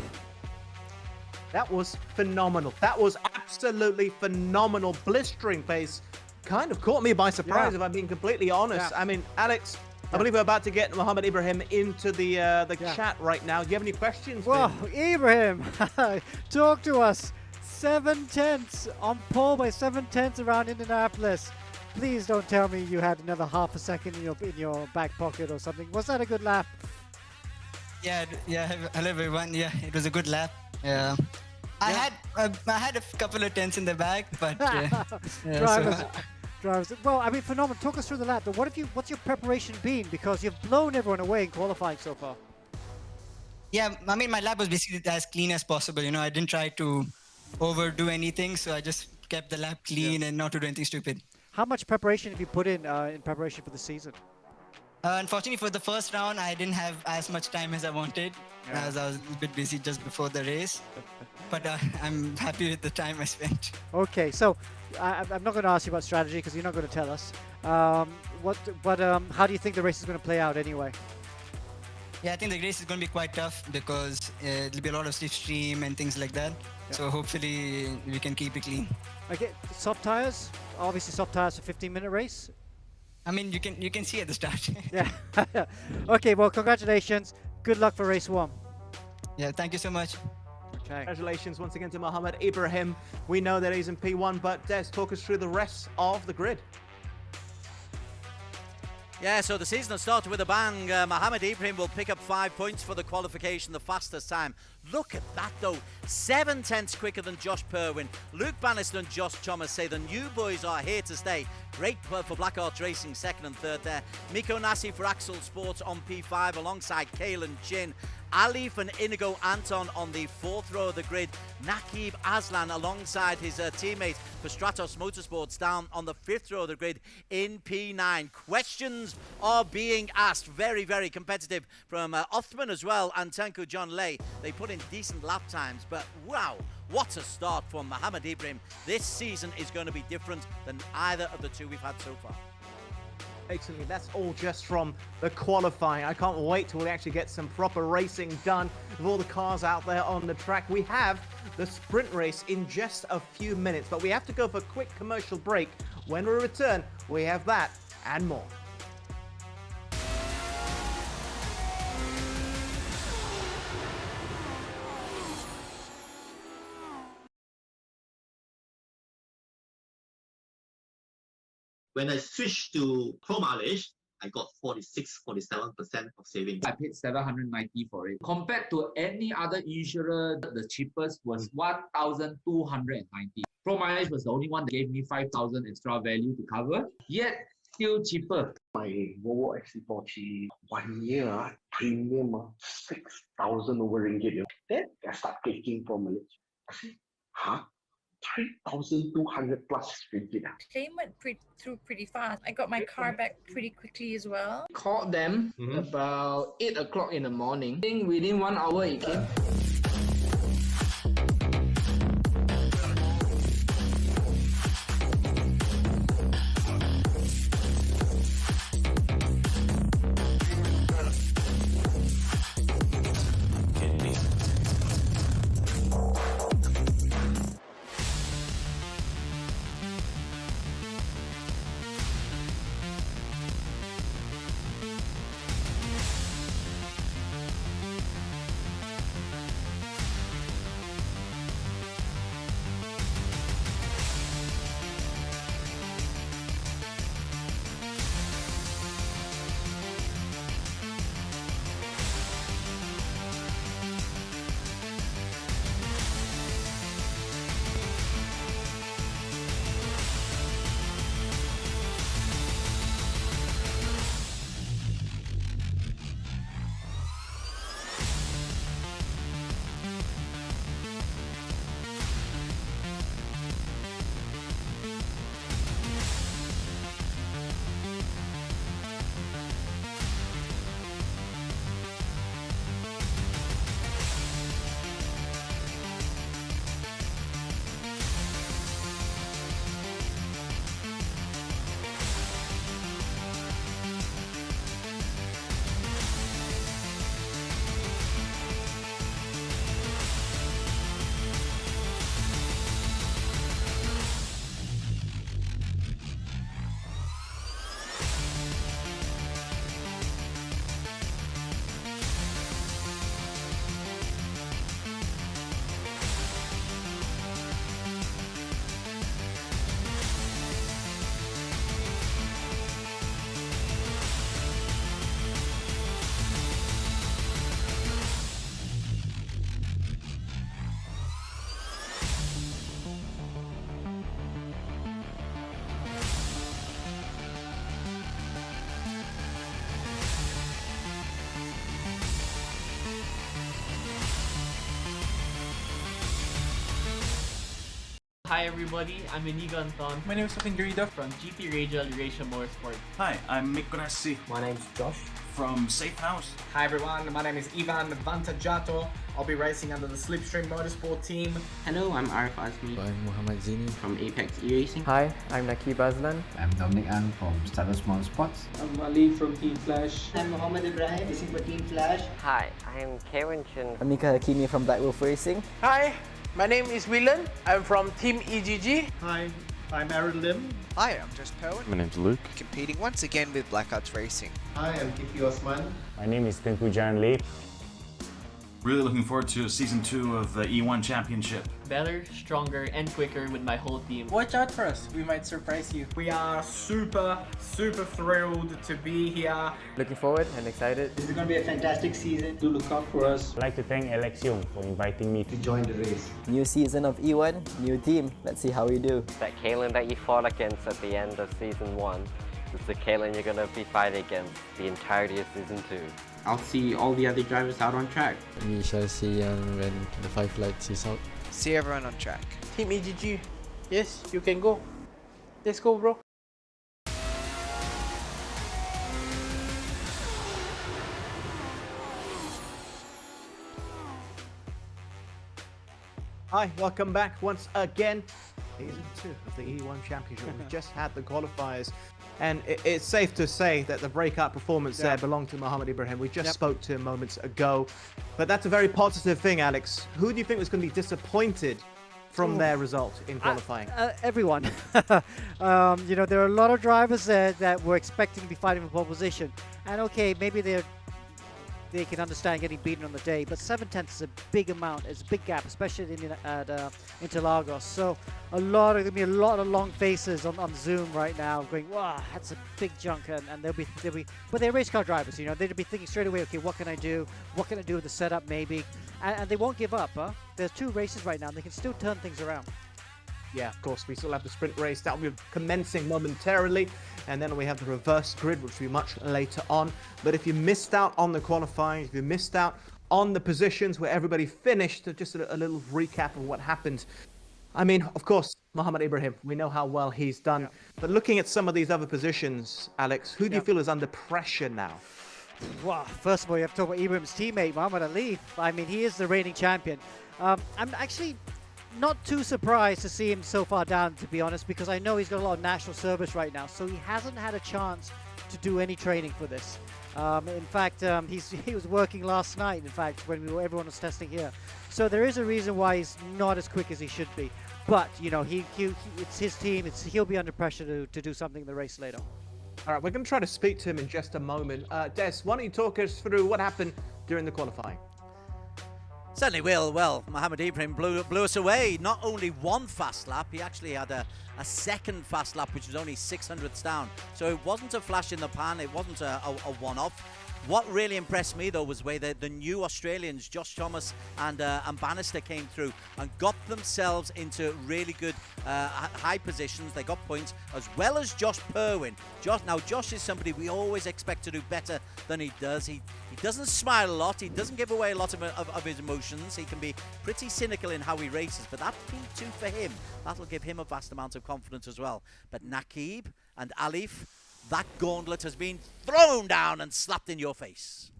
That was phenomenal. That was absolutely phenomenal. Blistering pace. Kind of caught me by surprise, if I'm being completely honest. I mean, Alex, I believe we're about to get Mohamed Ibrahim into the chat right now. Do you have any questions? Well, Ibrahim, talk to us. 7/10 on pole by 7/10 around Indianapolis. Please don't tell me you had another half a second in your back pocket or something. Was that a good lap? Yeah. Hello everyone. Yeah, it was a good lap. I had a couple of tenths in the back, but drivers. Well, I mean, phenomenal. Talk us through the lap. But what's your preparation been? Because you've blown everyone away in qualifying so far. Yeah, I mean, my lap was basically as clean as possible. I didn't try to overdo anything, so I just kept the lap clean and not to do anything stupid. How much preparation have you put in preparation for the season? Unfortunately, for the first round, I didn't have as much time as I wanted, as I was a bit busy just before the race. But I'm happy with the time I spent. Okay, so I'm not going to ask you about strategy because you're not going to tell us. How do you think the race is going to play out anyway? Yeah, I think the race is going to be quite tough because it'll be a lot of slipstream and things like that. Yeah. So hopefully we can keep it clean. Okay, soft tires. Obviously, soft tires for 15-minute race. I mean, you can see at the start. Yeah. Okay. Well, congratulations. Good luck for race 1. Yeah. Thank you so much. Okay. Congratulations once again to Mohamed Ibrahim. We know that he's in P1, but Des, talk us through the rest of the grid. Yeah, so the season has started with a bang. Mohamed Ibrahim will pick up 5 points for the qualification, the fastest time. Look at that, though. 7/10 quicker than Josh Perwin. Luke Bannister and Josh Thomas say the new boys are here to stay. Great for Black Arts Racing, 2nd and 3rd there. Miko Nasi for Axel Sports on P5 alongside Kalen Chin. Alif and Inigo Anton on the 4th row of the grid. Nakib Aslan alongside his teammate for Stratos Motorsports down on the 5th row of the grid in P9. Questions are being asked. Very, very competitive from Othman as well and Tanku John Lay. They put in decent lap times, but wow, what a start from Mohamed Ibrahim. This season is going to be different than either of the two we've had so far. Excellent. That's all just from the qualifying. I can't wait till we actually get some proper racing done with all the cars out there on the track. We have the sprint race in just a few minutes, but we have to go for a quick commercial break. When we return, we have that and more. When I switched to pro mileage, I got 47% of savings. I paid 790 for it. Compared to any other insurer, the cheapest was 1,290. Pro mileage was the only one that gave me 5,000 extra value to cover, yet still cheaper. My Volvo XC40 1 year premium 6,000 over ringgit. Then I start taking for mileage. I say, huh? 3,200 plus ringgit. Claim went through pretty fast. I got my car back pretty quickly as well. Called them about 8 o'clock in the morning. I think within 1 hour it came. Hi everybody, I'm Inigo Anton. My name is Garida from GP Radio Eurasia Motorsport. Hi, I'm Mick Grassi. My name's Josh. From Safe House. Hi everyone, my name is Ivan Vantajato. I'll be racing under the Slipstream Motorsport team. Hello, I'm Arif Azmi. I'm Muhammad Zini from Apex E-Racing. Hi, I'm Nakib Azlan. I'm Dominic Ang from Stardust Motorsports. I'm Ali from Team Flash. I'm Mohammed Ibrahim, racing for Team Flash. Hi, I'm Kevin Chen. I'm Mika Hakimi from Black Wolf Racing. Hi, my name is Willen. I'm from Team EGG. Hi, I'm Aaron Lim. Hi, I'm Jess Powen. My name's Luke. Competing once again with Blackouts Racing. Hi, I'm Kipi Osman. My name is Tengku Jan Lee. Really looking forward to season 2 of the E1 Championship. Better, stronger, and quicker with my whole team. Watch out for us, we might surprise you. We are super thrilled to be here. Looking forward and excited. This is going to be a fantastic season. Do look out for us. I'd like to thank Alex Young for inviting me to join the race. New season of E1, new team. Let's see how we do. That Kalen that you fought against at the end of season 1 is the Kalen you're going to be fighting against the entirety of season 2. I'll see all the other drivers out on track. We shall see when the 5 lights is out. See everyone on track. Team EGG. Yes, you can go. Let's go, bro. Hi, welcome back once again. Season 2 of the E1 Championship. We've just had the qualifiers, and it's safe to say that the breakout performance there belonged to Mohammed Ibrahim. We just spoke to him moments ago, but that's a very positive thing, Alex. Who do you think was going to be disappointed from their result in qualifying? Everyone. You know, there are a lot of drivers there that were expecting to be fighting for pole position, and okay, maybe they're they can understand getting beaten on the day. But 7/10 is a big amount. It's a big gap, especially at Interlagos. So there'll be a lot of long faces on Zoom right now, going, "Wow, that's a big chunk," and they'll be, but they're race car drivers, you know. They'll be thinking straight away, okay, what can I do? What can I do with the setup, maybe? And they won't give up. There's 2 races right now, and they can still turn things around. Yeah, of course, we still have the sprint race. That will be commencing momentarily. And then we have the reverse grid, which will be much later on. But if you missed out on the qualifying, if you missed out on the positions where everybody finished, just a little recap of what happened. I mean, of course, Mohamed Ibrahim, we know how well he's done. Yeah. But looking at some of these other positions, Alex, who do you feel is under pressure now? Wow, first of all, you have to talk about Ibrahim's teammate, Mohamed Ali. I mean, he is the reigning champion. I'm actually not too surprised to see him so far down, to be honest, because I know he's got a lot of national service right now, so he hasn't had a chance to do any training for this. In fact, he was working last night, in fact, when everyone was testing here. So there is a reason why he's not as quick as he should be. But, you know, it's his team. He'll be under pressure to do something in the race later. All right, we're going to try to speak to him in just a moment. Des, why don't you talk us through what happened during the qualifying? Certainly will. Well, Mohamed Ibrahim blew us away. Not only one fast lap, he actually had a second fast lap, which was only 600ths down. So it wasn't a flash in the pan. It wasn't a one-off. What really impressed me, though, was where the new Australians, Josh Thomas and Bannister, came through and got themselves into really good high positions. They got points, as well as Josh Perwin. Josh is somebody we always expect to do better than he does. He doesn't smile a lot. He doesn't give away a lot of his emotions. He can be pretty cynical in how he races, but that P2 for him, that'll give him a vast amount of confidence as well. But Nakib and Alif, that gauntlet has been thrown down and slapped in your face.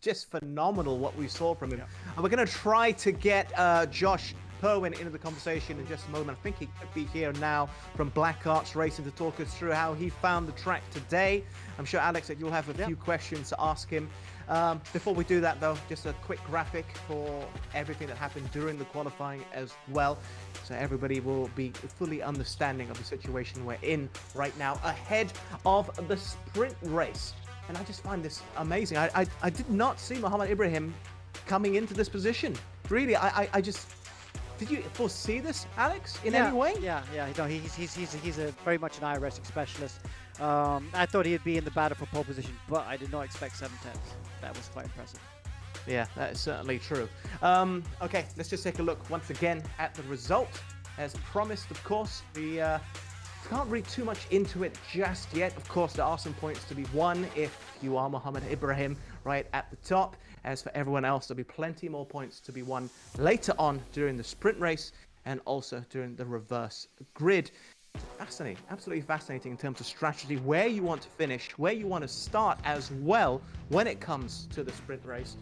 Just phenomenal what we saw from him. And we're going to try to get Josh Perwin into the conversation in just a moment. I think he could be here now from Black Arts Racing to talk us through how he found the track today. I'm sure, Alex, that you'll have a few questions to ask him. Before we do that, though, just a quick graphic for everything that happened during the qualifying as well, so everybody will be fully understanding of the situation we're in right now ahead of the sprint race. And I just find this amazing. I did not see Mohamed Ibrahim coming into this position. Really, I just... Did you foresee this, Alex, in any way? Yeah. No, he's a very much an iRacing specialist. I thought he'd be in the battle for pole position, but I did not expect 7/10. That was quite impressive. Yeah, that is certainly true. Okay, let's just take a look once again at the result. As promised, of course, we can't read too much into it just yet. Of course, there are some points to be won if you are Mohamed Ibrahim right at the top. As for everyone else, there'll be plenty more points to be won later on during the sprint race and also during the reverse grid. Fascinating, absolutely fascinating in terms of strategy, where you want to finish, where you want to start as well when it comes to the sprint race.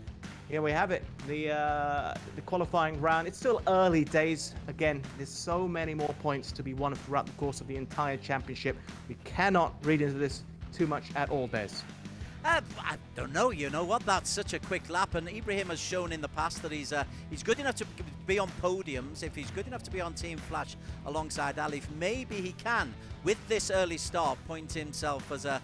Here we have it, the qualifying round. It's still early days. Again, there's so many more points to be won throughout the course of the entire championship. We cannot read into this too much at all, Des. I don't know. You know what? That's such a quick lap, and Ibrahim has shown in the past that he's good enough to be on podiums. If he's good enough to be on Team Flash alongside Alif, maybe he can, with this early start, point himself as a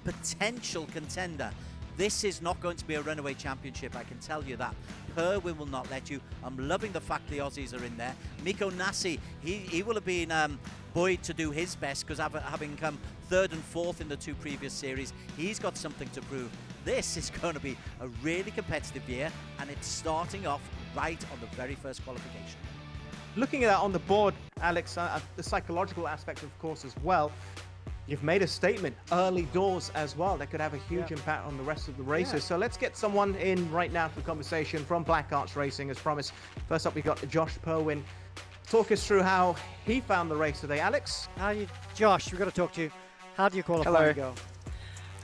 potential contender. This is not going to be a runaway championship, I can tell you that. Perwin will not let you. I'm loving the fact the Aussies are in there. Miko Nasi, he will have been buoyed to do his best, because having come 3rd and 4th in the 2 previous series, he's got something to prove. This is going to be a really competitive year, and it's starting off right on the very first qualification. Looking at that on the board, Alex, the psychological aspect, of course, as well. You've made a statement early doors as well that could have a huge impact on the rest of the races. Yeah. So let's get someone in right now for the conversation from Black Arts Racing, as promised. First up, we've got Josh Perwin. Talk us through how he found the race today, Alex. Josh, we've got to talk to you. How do you qualify go?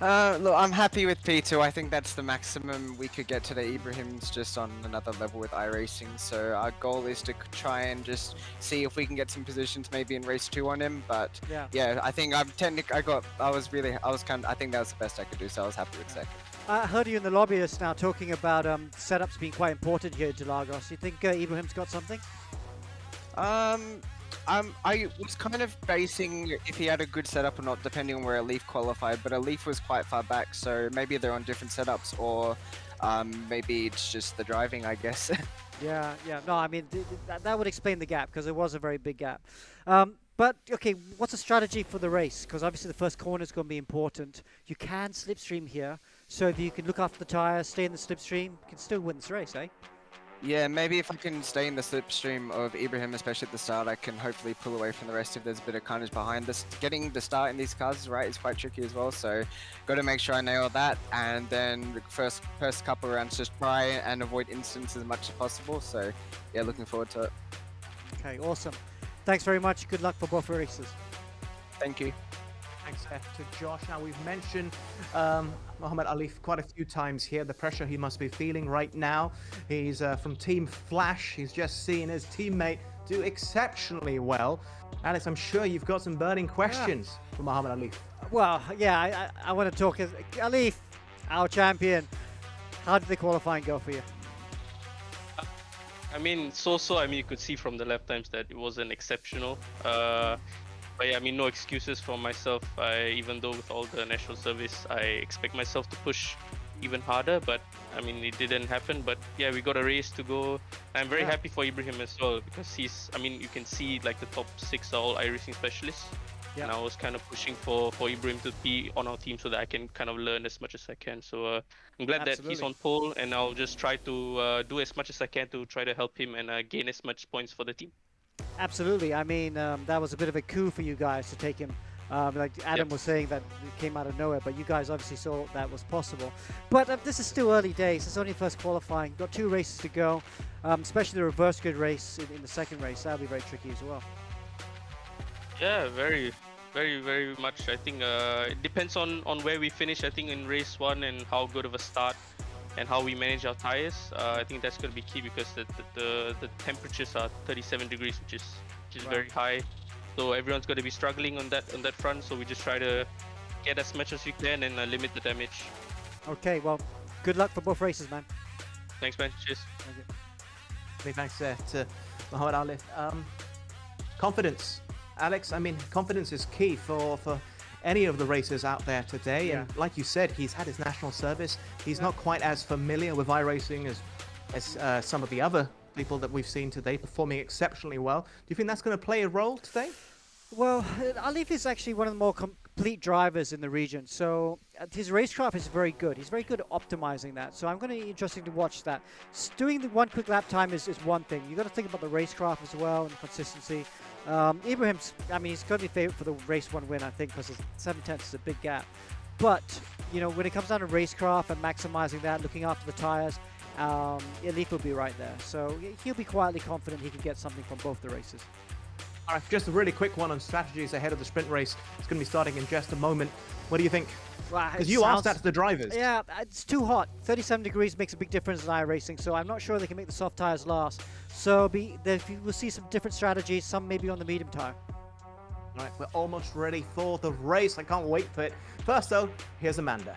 Look, I'm happy with P2. I think that's the maximum we could get today. Ibrahim's just on another level with iRacing, so our goal is to try and just see if we can get some positions maybe in race 2 on him. But yeah, I think I think that was the best I could do, so I was happy with second. I heard you in the lobby just now talking about setups being quite important here at Interlagos. You think Ibrahim's got something? I was kind of basing if he had a good setup or not, depending on where Alif qualified, but Alif was quite far back, so maybe they're on different setups, or Maybe it's just the driving, I guess. Yeah, yeah. No, I mean, that would explain the gap because it was a very big gap. But, okay, what's the strategy for the race? Because obviously the first corner is going to be important. You can slipstream here, so if you can look after the tires, stay in the slipstream, you can still win this race, eh? Yeah, maybe if I can stay in the slipstream of Ibrahim, especially at the start, I can hopefully pull away from the rest if there's a bit of carnage behind this. Getting the start in these cars right is quite tricky as well, so got to make sure I nail that, and then the first couple rounds just try and avoid incidents as much as possible. So yeah, looking forward to it. Okay, awesome. Thanks very much. Good luck for both races. Thanks to Josh. Now, we've mentioned Muhammad Ali quite a few times here, the pressure he must be feeling right now. He's from Team Flash. He's just seen his teammate do exceptionally well. Alex, I'm sure you've got some burning questions for Muhammad Ali. Well, yeah, I want to talk. Ali, our champion, how did the qualifying go for you? I mean, I mean, you could see from the lap times that it wasn't exceptional. But yeah, I mean, no excuses for myself. Even though with all the national service, I expect myself to push even harder. But I mean, it didn't happen. But yeah, we got a race to go. I'm very happy for Ibrahim as well because I mean, you can see like the top 6 are all iRacing specialists. Yeah. And I was kind of pushing for Ibrahim to be on our team so that I can kind of learn as much as I can. So I'm glad that he's on pole, and I'll just try to do as much as I can to try to help him and gain as much points for the team. Absolutely. I mean, that was a bit of a coup for you guys to take him. Like Adam was saying, that it came out of nowhere, but you guys obviously saw that was possible. But this is still early days. It's only first qualifying. Got 2 races to go, especially the reverse grid race in the second race. That'll be very tricky as well. Yeah, very much. I think it depends on where we finish. I think in race 1 and how good of a start and how we manage our tires. I think that's going to be key because the temperatures are 37 degrees, which is very high. So everyone's going to be struggling on that front. So we just try to get as much as we can and limit the damage. Okay, well, good luck for both races, man. Thanks, man. Cheers. Big thanks to Muhammad Ali. Confidence. Alex, I mean, confidence is key for any of the racers out there today. And like you said, he's had his national service. He's not quite as familiar with iRacing as some of the other people that we've seen today performing exceptionally well. Do you think that's going to play a role today? Well, Alif is actually one of the more complete drivers in the region, so his racecraft is very good. He's very good at optimizing that, so I'm going to be interesting to watch that. Doing the one quick lap time is one thing. You've got to think about the racecraft as well and the consistency. Ibrahim's, I mean, he's going to be favorite for the race 1 win, I think, because 7/10 is a big gap. But, you know, when it comes down to racecraft and maximizing that, looking after the tires, Alif will be right there. So he'll be quietly confident he can get something from both the races. All right, just a really quick one on strategies ahead of the sprint race. It's going to be starting in just a moment. What do you think? Because you asked that to the drivers. Yeah, it's too hot. 37 degrees makes a big difference in iRacing, so I'm not sure they can make the soft tires last. So we'll see some different strategies, some maybe on the medium tire. All right, we're almost ready for the race. I can't wait for it. First, though, here's Amanda.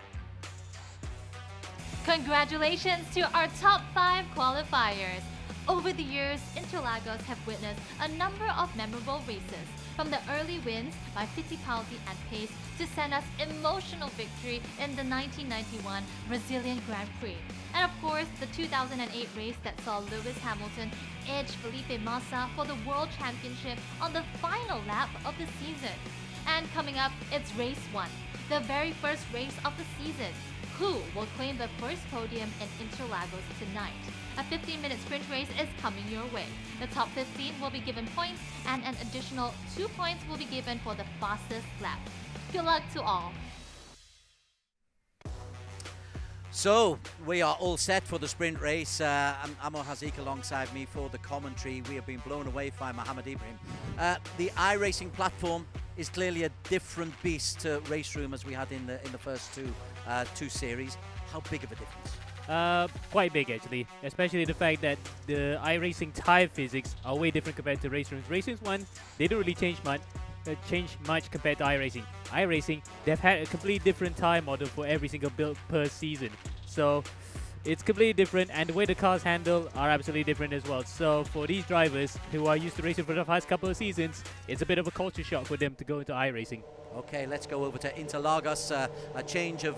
Congratulations to our top 5 qualifiers. Over the years, Interlagos have witnessed a number of memorable races, from the early wins by Fittipaldi and Pace to Senna's emotional victory in the 1991 Brazilian Grand Prix. And of course, the 2008 race that saw Lewis Hamilton edge Felipe Massa for the World Championship on the final lap of the season. And coming up, it's race 1, the very first race of the season. Who will claim the first podium in Interlagos tonight? A 15-minute sprint race is coming your way. The top 15 will be given points, and an additional 2 points will be given for the fastest lap. Good luck to all. So we are all set for the sprint race. Amo Hazik alongside me for the commentary. We have been blown away by Muhammad Ibrahim. The iRacing platform is clearly a different beast to Race Room as we had in the first two series. How big of a difference? Quite big actually, especially the fact that the iRacing tire physics are way different compared to Race Room's. Race Room's one, they don't really change much compared to iRacing. iRacing, they've had a completely different tire model for every single build per season. So it's completely different, and the way the cars handle are absolutely different as well. So for these drivers who are used to racing for the past couple of seasons, it's a bit of a culture shock for them to go into iRacing. Okay, let's go over to Interlagos. A change of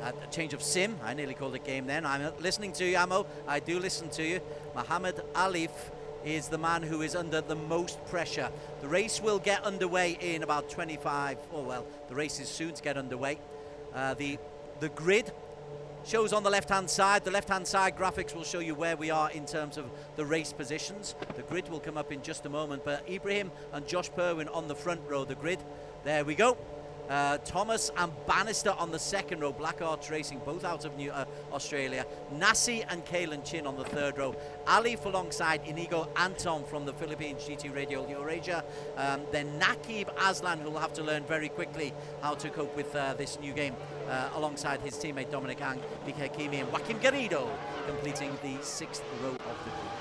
A change of sim. I nearly called it game then. I'm listening to you, Ammo. I do listen to you. Mohammed Alif is the man who is under the most pressure. The race will get underway in about 25. Oh, well, the race is soon to get underway. The grid shows on the left-hand side. The left-hand side graphics will show you where we are in terms of the race positions. The grid will come up in just a moment, but Ibrahim and Josh Perwin on the front row, the grid. There we go. Thomas and Bannister on the second row. Black Arch Racing, both out of Australia. Nasi and Kalen Chin on the third row. Alif alongside Inigo Anton from the Philippines GT Radio Eurasia. Then Nakib Aslan, who will have to learn very quickly how to cope with this new game, alongside his teammate Dominic Ang, Mika Hakimi and Joaquim Garrido, completing the 6th row of the group.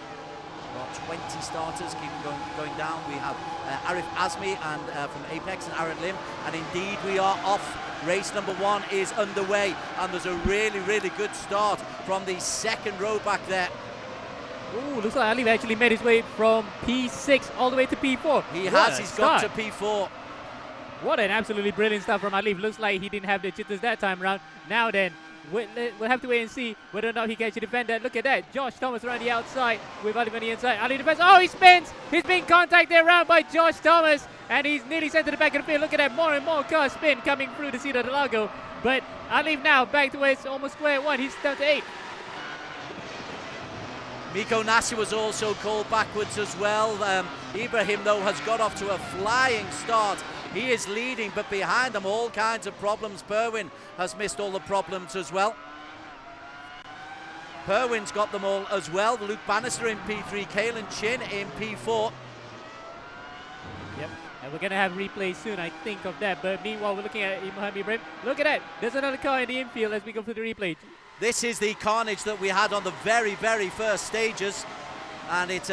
About 20 starters keep going down. We have Arif Azmi and from Apex and Aaron Lim, and indeed we are off. Race number 1 is underway, and there's a really good start from the second row back there. Ooh, looks like Ali actually made his way from P6 all the way to P4. He has, he's got to P4. What an absolutely brilliant start from Ali. Looks like he didn't have the jitters that time around. Now then, we'll have to wait and see whether or not he can actually defend that. Look at that. Josh Thomas around the outside with Ali on the inside. Ali defends. Oh, he spins. He's being contacted around by Josh Thomas. And he's nearly sent to the back of the field. Look at that. More and more car spin coming through the seat of the Lago. But Ali now back to where it's almost square one. He's down to 8. Miko Nasi was also called backwards as well. Ibrahim, though, has got off to a flying start. He is leading, but behind them all kinds of problems. Perwin has missed all the problems as well. Perwin's got them all as well. Luke Bannister in P3, Kalen Chin in P4. Yep, and we're going to have replays soon, I think, of that. But meanwhile, we're looking at Mohammed Ibrahim. Look at that. There's another car in the infield as we go through the replay. This is the carnage that we had on the very first stages. And it's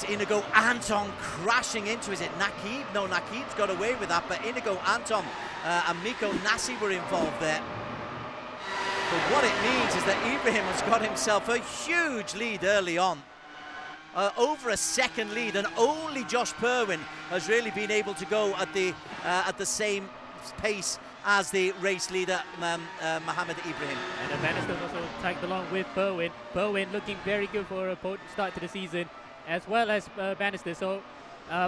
Inigo Anton crashing into, is it Nakib? No, Nakib's got away with that, but Inigo Anton and Miko Nasi were involved there. But what it means is that Ibrahim has got himself a huge lead early on. Over a second lead, and only Josh Perwin has really been able to go at the same pace as the race leader, Mohammed Ibrahim. And the Bannister also tagged along with Perwin. Perwin looking very good for a start to the season, as well as Bannister. So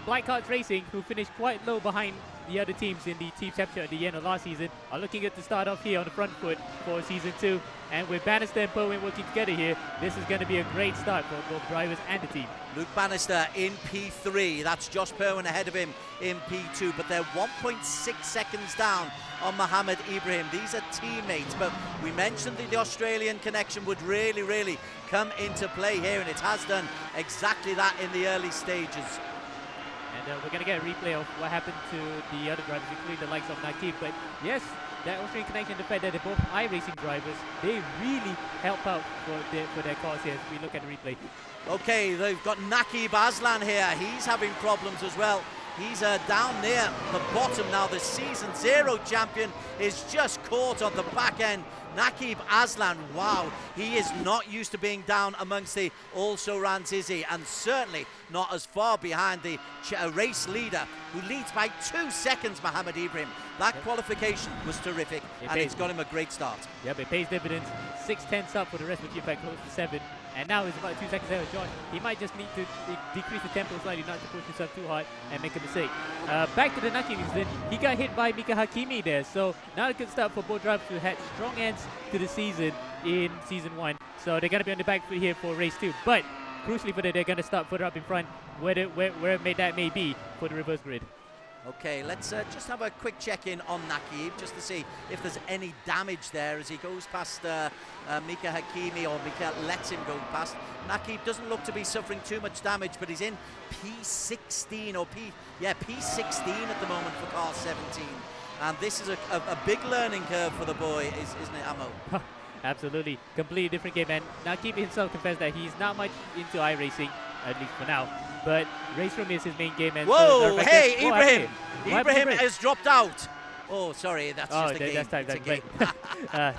Black Arch Racing, who finished quite low behind the other teams in the team championship at the end of last season, are looking good to start off here on the front foot for season 2. And with Bannister and Perwin working together here, this is going to be a great start for both drivers and the team. Luke Bannister in P3. That's Josh Perwin ahead of him in P2, but they're 1.6 seconds down on Mohammed Ibrahim. These are teammates, but we mentioned that the Australian connection would really come into play here, and it has done exactly that in the early stages. And we're going to get a replay of what happened to the other drivers, including the likes of Nakib. But yes, that Australian connection, the fact that they're both iRacing drivers, they really help out for their cars here as we look at the replay. Okay, they've got Nakib Aslan here. He's having problems as well. He's down near the bottom now. The season 0 champion is just caught on the back end. Nakib Aslan, wow, he is not used to being down amongst the also Rans, is he? And certainly not as far behind the race leader, who leads by 2 seconds, Mohammed Ibrahim. That qualification was terrific, and it's got him a great start. Yep, it pays dividends. 6/10 up for the rest of the team, close to 7. And now he's about 2 seconds ahead of Josh. He might just need to decrease the tempo slightly, not to push himself too hard and make a mistake. Back to the Nakib incident, he got hit by Mika Hakimi there. So now a good start for both drivers who had strong ends to the season in Season 1. So they're going to be on the back foot here for Race 2. But crucially for that, they're going to start further up in front, where that may be for the reverse grid. Okay, let's just have a quick check-in on Nakib, just to see if there's any damage there as he goes past Mika Hakimi, or Mika lets him go past. Nakib doesn't look to be suffering too much damage, but he's in P16 or P16 at the moment for car 17. And this is a big learning curve for the boy, isn't it, Ammo? Absolutely, completely different game. And Nakib himself confessed that he's not much into iRacing, at least for now. But Race Room is his main game. And whoa, so hey, Ibrahim! Ibrahim has dropped out. Oh, sorry, that's just a game. That's time.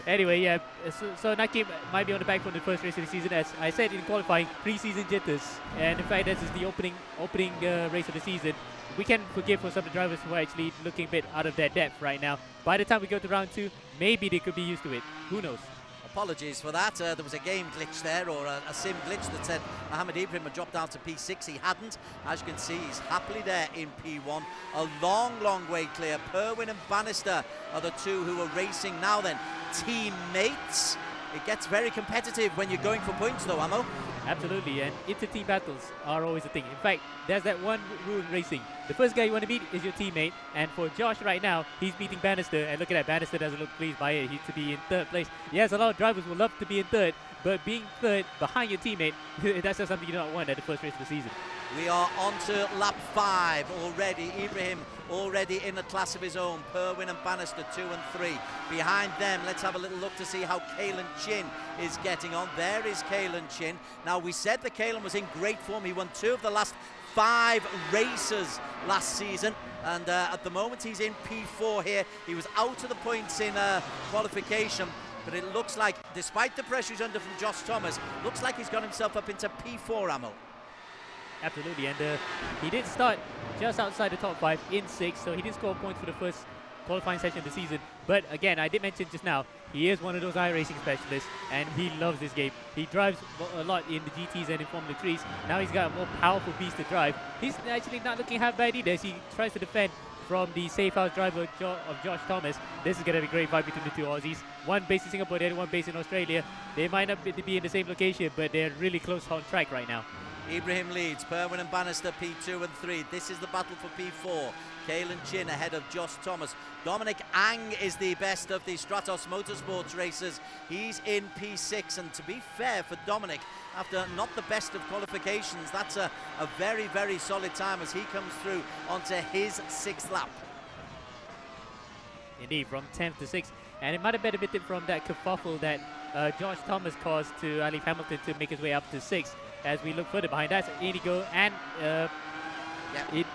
Anyway, yeah, so Nakib might be on the back from the first race of the season. As I said in qualifying, pre-season jitters. And in fact, this is the opening race of the season. we can forgive for some of the drivers who are actually looking a bit out of their depth right now. By the time we go to round 2, maybe they could be used to it. Who knows? Apologies for that. There was a game glitch there, or a sim glitch that said Mohammed Ibrahim had dropped down to P6. He hadn't. As you can see, he's happily there in P1. A long, long way clear. Perwin and Bannister are the two who are racing now then. Teammates. It gets very competitive when you're going for points though, Amo. Absolutely, and inter-team battles are always a thing. In fact, there's that one rule in racing. The first guy you want to beat is your teammate, and for Josh right now, he's beating Bannister, and look at that, Bannister doesn't look pleased by it. He's to be in 3rd place. Yes, a lot of drivers would love to be in 3rd, but being 3rd behind your teammate, that's just something you don't want at the first race of the season. We are on to lap 5 already. Ibrahim already in a class of his own. Perwin and Bannister 2 and 3. Behind them, let's have a little look to see how Kalen Chin is getting on. There is Kalen Chin. Now, we said that Kalen was in great form. He won 2 of the last 5 races last season, and at the moment he's in P4 here. He was out of the points in qualification, but it looks like, despite the pressure he's under from Josh Thomas, looks like he's got himself up into P4 ammo. Absolutely, and he did start just outside the top 5 in 6th, so he did score points for the first qualifying session of the season. But again, I did mention just now, he is one of those iRacing specialists, and he loves this game. He drives a lot in the GTs and in Formula 3s. Now he's got a more powerful beast to drive. He's actually not looking half bad either as he tries to defend from the safe house driver of Josh Thomas. This is going to be a great fight between the two Aussies. One based in Singapore, the other one based in Australia. They might not be in the same location, but they're really close on track right now. Ibrahim leads, Perwin and Bannister P2 and 3. This is the battle for P4. Kalen Chin ahead of Josh Thomas. Dominic Ang is the best of the Stratos Motorsports racers. He's in P6, and to be fair for Dominic, after not the best of qualifications, that's a very, very solid time as he comes through onto his 6th lap. Indeed, from 10th to 6th. And it might have benefited from that kerfuffle that Josh Thomas caused to Alif Hamilton to make his way up to 6th. As we look further behind, that's Inigo and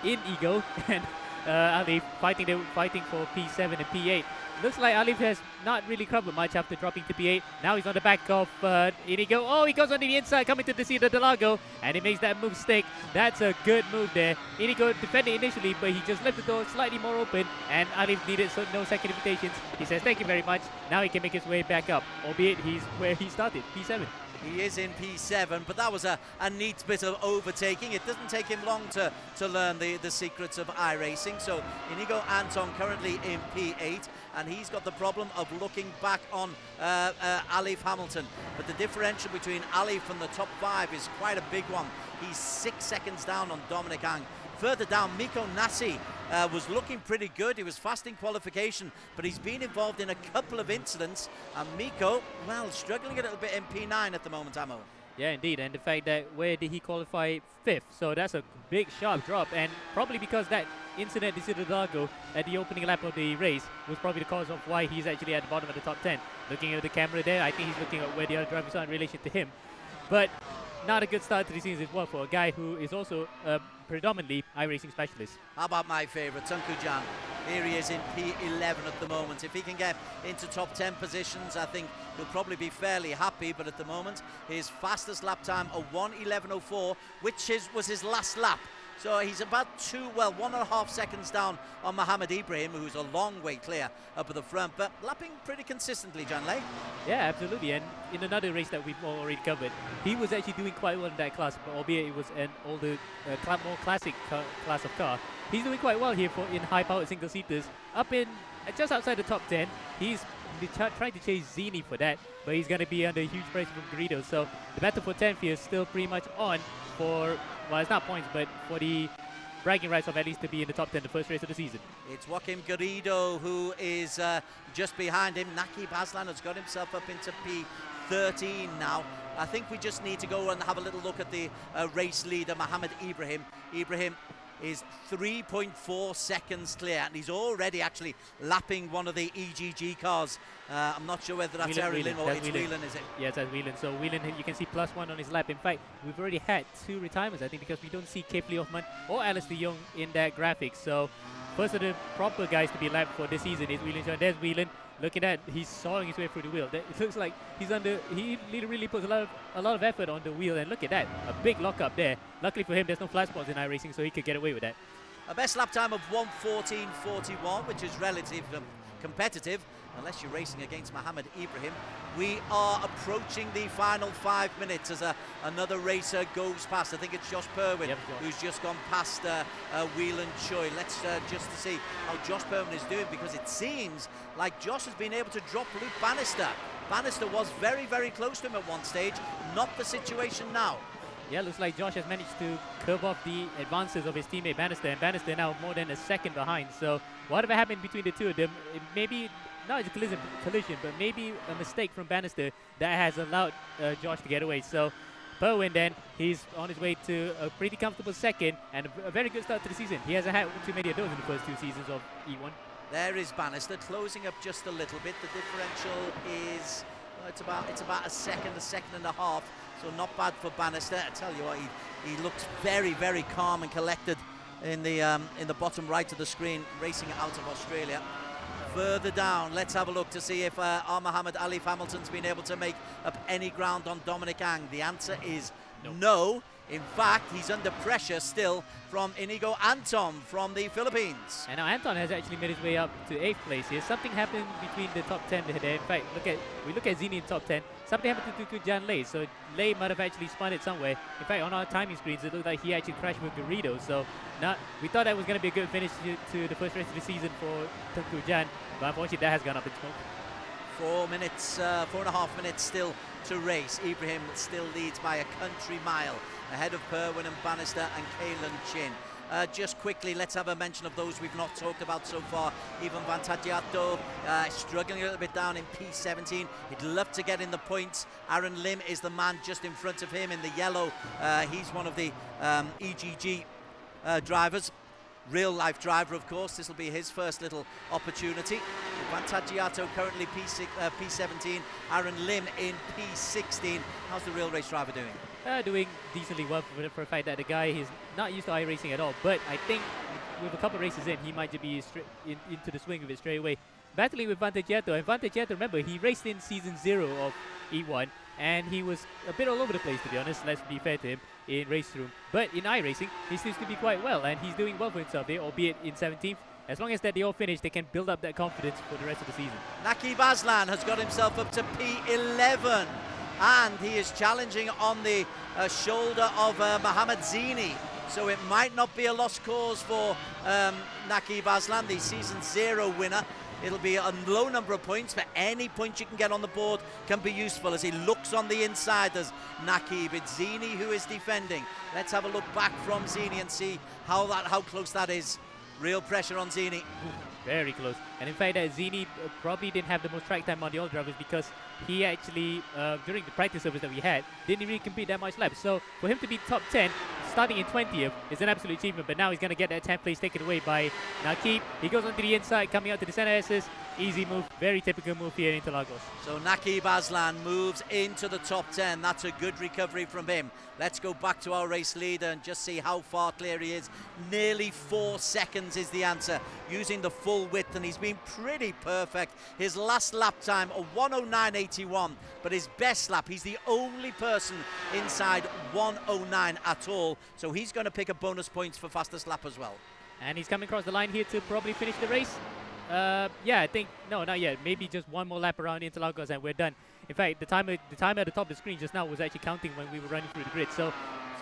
Inigo and Alif fighting for P7 and P8. Looks like Alif has not really covered much after dropping to P8. Now he's on the back of Inigo. Oh, he goes on the inside, coming to the Interlagos, and he makes that move stick. That's a good move there. Inigo defended initially, but he just left the door slightly more open, and Alif needed no second invitations. He says, thank you very much. Now he can make his way back up, albeit he's where he started, P7. He is in P7, but that was a neat bit of overtaking. It doesn't take him long to learn the secrets of iRacing. So Inigo Anton currently in P8, and he's got the problem of looking back on Alif Hamilton. But the differential between Alif and the top 5 is quite a big one. He's 6 seconds down on Dominic Ang. Further down, Miko Nasi was looking pretty good. He was fast in qualification, but he's been involved in a couple of incidents. And Miko, well, struggling a little bit in P9 at the moment, Amo. Yeah, indeed. And the fact that where did he qualify 5th? So that's a big, sharp drop. And probably because that incident in Interlagos at the opening lap of the race was probably the cause of why he's actually at the bottom of the top 10. Looking at the camera there, I think he's looking at where the other drivers are in relation to him. But not a good start to the season as well for a guy who is also predominantly iRacing specialist. How about my favourite, Tunku Jan? Here he is in P11 at the moment. If he can get into top 10 positions, I think he'll probably be fairly happy. But at the moment, his fastest lap time, a 1:11.04, which was his last lap. So he's about 1.5 seconds down on Mohammed Ibrahim, who's a long way clear up at the front, but lapping pretty consistently, John Lay. Yeah, absolutely. And in another race that we've already covered, he was actually doing quite well in that class, but albeit it was an older, more classic class of car. He's doing quite well here in high-powered single-seaters. Up in just outside the top 10, he's trying to chase Zini for that, but he's going to be under huge pressure from Garrido. So the battle for 10th here is still pretty much on for, well, it's not points, but for the bragging rights of at least to be in the top 10 the first race of the season. It's Joaquim Garrido who is just behind him. Naki Baslan has got himself up into P13 now. I think we just need to go and have a little look at the race leader, Mohammed Ibrahim. Ibrahim is 3.4 seconds clear, and he's already actually lapping one of the EGG cars. I'm not sure whether that's Harry Lynn or it's Whelan, is it? Yes, that's Whelan. So Whelan, you can see +1 on his lap. In fact, we've already had 2 retirements, I think, because we don't see Kefli Hoffman or Alistair Young in that graphic. So first of the proper guys to be lapped for this season is Whelan. So there's Whelan. Looking at, he's sawing his way through the wheel. It looks like he really puts a lot of effort on the wheel, and look at that, a big lockup there. Luckily for him, there's no flat spots in iRacing, so he could get away with that. A best lap time of 1:14.41, which is relatively competitive, unless you're racing against Mohammed Ibrahim. We are approaching the final 5 minutes as another racer goes past. I think it's Josh Perwin who's just gone past Whelan Choi. Let's just to see how Josh Perwin is doing, because it seems like Josh has been able to drop Luke Bannister. Bannister was very, very close to him at one stage. Not the situation now. Yeah, looks like Josh has managed to curb off the advances of his teammate Bannister, and Bannister now more than a second behind. So whatever happened between the two of them, maybe not a collision, but maybe a mistake from Bannister that has allowed Josh to get away. So Perwin then, he's on his way to a pretty comfortable second and a very good start to the season. He hasn't had too many of those in the first 2 seasons of E1. There is Bannister closing up just a little bit. The differential is it's about a second and a half. So not bad for Bannister. I tell you what, he looks very, very calm and collected in the bottom right of the screen, racing out of Australia. Further down, let's have a look to see if our Muhammad Ali Hamilton's been able to make up any ground on Dominic Ang. The answer is no. In fact, he's under pressure still from Inigo Anton from the Philippines. And now Anton has actually made his way up to 8th place here. Something happened between the top 10 there. In fact, we look at Zini in top 10. Something happened to Jan Lei, so Lei might have actually spun it somewhere. In fact, on our timing screens, it looked like he actually crashed with Garrido. So we thought that was going to be a good finish to the first race of the season for Tengku Jan, but unfortunately that has gone up in smoke. 4.5 minutes still to race. Ibrahim still leads by a country mile ahead of Perwin and Bannister and Kalen Chin. Just quickly, let's have a mention of those we've not talked about so far. Ivan Vantagiato struggling a little bit down in P17. He'd love to get in the points. Aaron Lim is the man just in front of him in the yellow. He's one of the EGG drivers. Real life driver, of course. This will be his first little opportunity. Vantagiato currently P17, Aaron Lim in P16. How's the real race driver doing? Doing decently well for a fact that the guy is not used to iRacing at all, but I think with a couple races in, he might just be into the swing of it straight away. Battling with Vantagiato, and Vantagiato, remember, he raced in season 0 of E1, and he was a bit all over the place, to be honest, let's be fair to him, in race room. But in iRacing, he seems to be quite well, and he's doing well for himself there, albeit in 17th. As long as that they all finish, they can build up that confidence for the rest of the season. Naqib Aslan has got himself up to P11, and he is challenging on the shoulder of Mohamed Zini. So it might not be a lost cause for Naqib Aslan, the season 0 winner. It'll be a low number of points, but any points you can get on the board can be useful as he looks on the inside as Naqib. It's Zini who is defending. Let's have a look back from Zini and see how close that is. Real pressure on Zini. Very close. And in fact, Zini probably didn't have the most track time on the old drivers because he actually, during the practice service that we had, didn't really compete that much laps. So for him to be top 10, starting in 20th, is an absolute achievement. But now he's going to get that 10th place taken away by Naqib. He goes onto the inside, coming out to the center S's. Easy move, very typical move here in Interlagos. So Naqib Aslan moves into the top 10. That's a good recovery from him. Let's go back to our race leader and just see how far clear he is. Nearly 4 seconds is the answer, using the full width, and he's been pretty perfect. His last lap time of 1:09.81, but his best lap, he's the only person inside 1:09 at all, so he's going to pick up bonus points for fastest lap as well. And he's coming across the line here to probably finish the race. Yeah, I think, no, not yet. Maybe just one more lap around Interlagos and we're done. In fact, the timer at the top of the screen just now was actually counting when we were running through the grid. So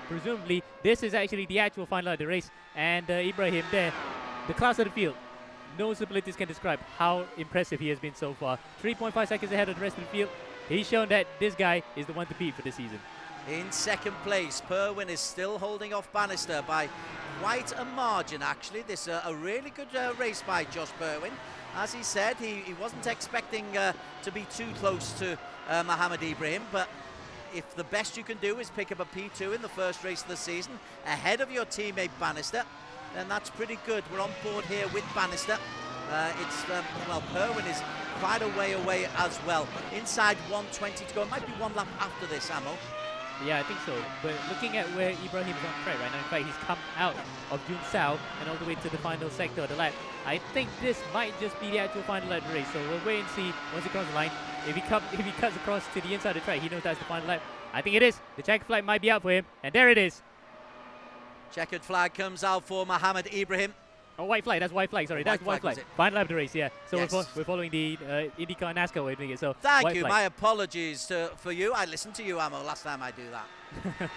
presumably, this is actually the actual final of the race. And Ibrahim there, the class of the field. No superlatives can describe how impressive he has been so far. 3.5 seconds ahead of the rest of the field. He's shown that this guy is the one to beat for the season. In second place, Perwin is still holding off Bannister by quite a margin, actually. This is a really good race by Josh Perwin. As he said, he wasn't expecting to be too close to Mohamed Ibrahim, but if the best you can do is pick up a P2 in the first race of the season, ahead of your teammate Bannister, then that's pretty good. We're on board here with Bannister. Well, Perwin is quite a way away as well. Inside 1:20 to go. It might be one lap after this, Ammo. Yeah, I think so. But looking at where Ibrahim is on track right now, in fact, he's come out of Jun Sao and all the way to the final sector of the lap. I think this might just be the actual final lap of the race. So we'll wait and see once he crosses the line. If he cuts across to the inside of the track, he knows that's the final lap. I think it is. The check flight might be out for him. And there it is. Checkered flag comes out for Mohammed Ibrahim. Oh, white flag. That's white flag. Sorry, that's white flag. Final lap of the race. Yeah. So Yes. we're following the IndyCar and NASCAR way of doing it. So Thank white you. flag. My apologies for you. I listened to you, Amo, last time I do that.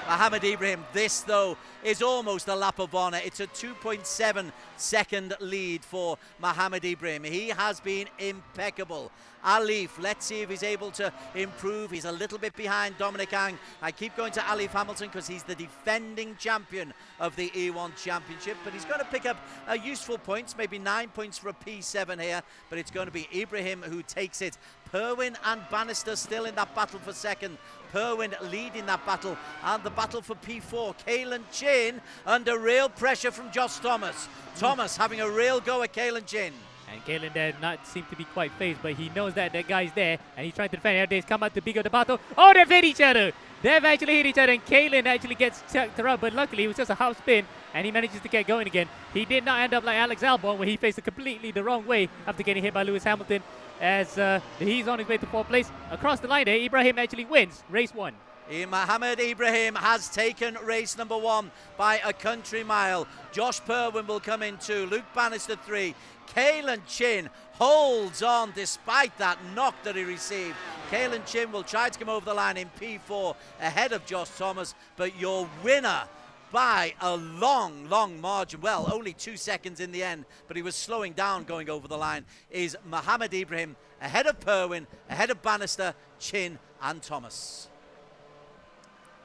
Mohammed Ibrahim, this though is almost a lap of honour. It's a 2.7 second lead for Mohammed Ibrahim. He has been impeccable. Alif, let's see if he's able to improve. He's a little bit behind Dominic Ang. I keep going to Alif Hamilton because he's the defending champion of the E1 Championship, but he's going to pick up useful points, maybe 9 points for a P7 here, but it's going to be Ibrahim who takes it. Perwin and Bannister still in that battle for second. Perwin leading that battle, and the battle for P4. Kalen Chin under real pressure from Josh Thomas. Thomas having a real go at Kalen Chin. And Kalen there not seem to be quite phased, but he knows that that guy's there, and he's trying to defend. Here they come out to big of the battle. Oh, they've hit each other. They've actually hit each other, and Kalen actually gets tucked around, but luckily it was just a half spin, and he manages to get going again. He did not end up like Alex Albon, where he faced it completely the wrong way after getting hit by Lewis Hamilton, as he's on his way to 4th place. Across the line there, Ibrahim actually wins race 1. Mohammed Ibrahim has taken race number 1 by a country mile. Josh Perwin will come in 2. Luke Bannister 3. Kalen Chin holds on despite that knock that he received. Kalen Chin will try to come over the line in P4 ahead of Josh Thomas, but your winner by a long, long margin, well, only 2 seconds in the end, but he was slowing down going over the line, is Mohammed Ibrahim ahead of Perwin, ahead of Bannister, Chin and Thomas.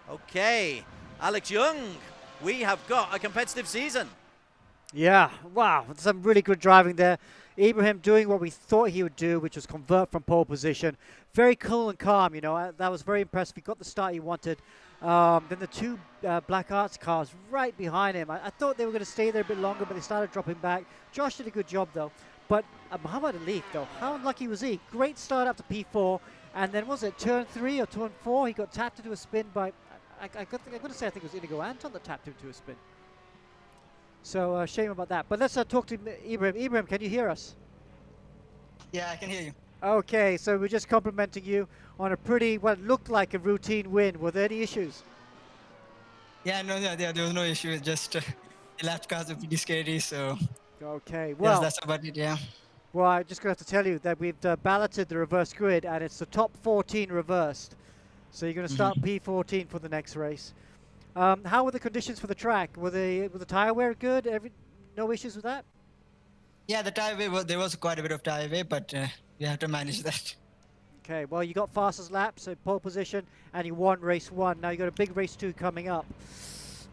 Okay, Alex Young, we have got a competitive season. Yeah, wow, some really good driving there. Ibrahim doing what we thought he would do, which was convert from pole position. Very cool and calm, you know, that was very impressive. He got the start he wanted. Then the 2 Black Arts cars right behind him. I thought they were going to stay there a bit longer, but they started dropping back. Josh did a good job, though. But Muhammad Ali, though, how unlucky was he? Great start up to P4, and then was it turn 3 or turn 4? He got tapped into a spin by, I'm going to say I think it was Inigo Anton that tapped him into a spin. So shame about that. But let's talk to Ibrahim. Ibrahim, can you hear us? Yeah, I can hear you. Okay, so we're just complimenting you on a pretty, what looked like a routine win. Were there any issues? Yeah, no, there was no issue. Just the lap cars were pretty scary, so. Okay, well. Yes, that's about it, yeah. Well, I'm just going to have to tell you that we've balloted the reverse grid, and it's the top 14 reversed. So you're going to start P14 for the next race. How were the conditions for the track? Was the tire wear good? No issues with that? Yeah, the tire wear, there was quite a bit of tire wear, but we have to manage that. Okay, well, you got fastest lap, so pole position, and you won race 1. Now you got a big race 2 coming up.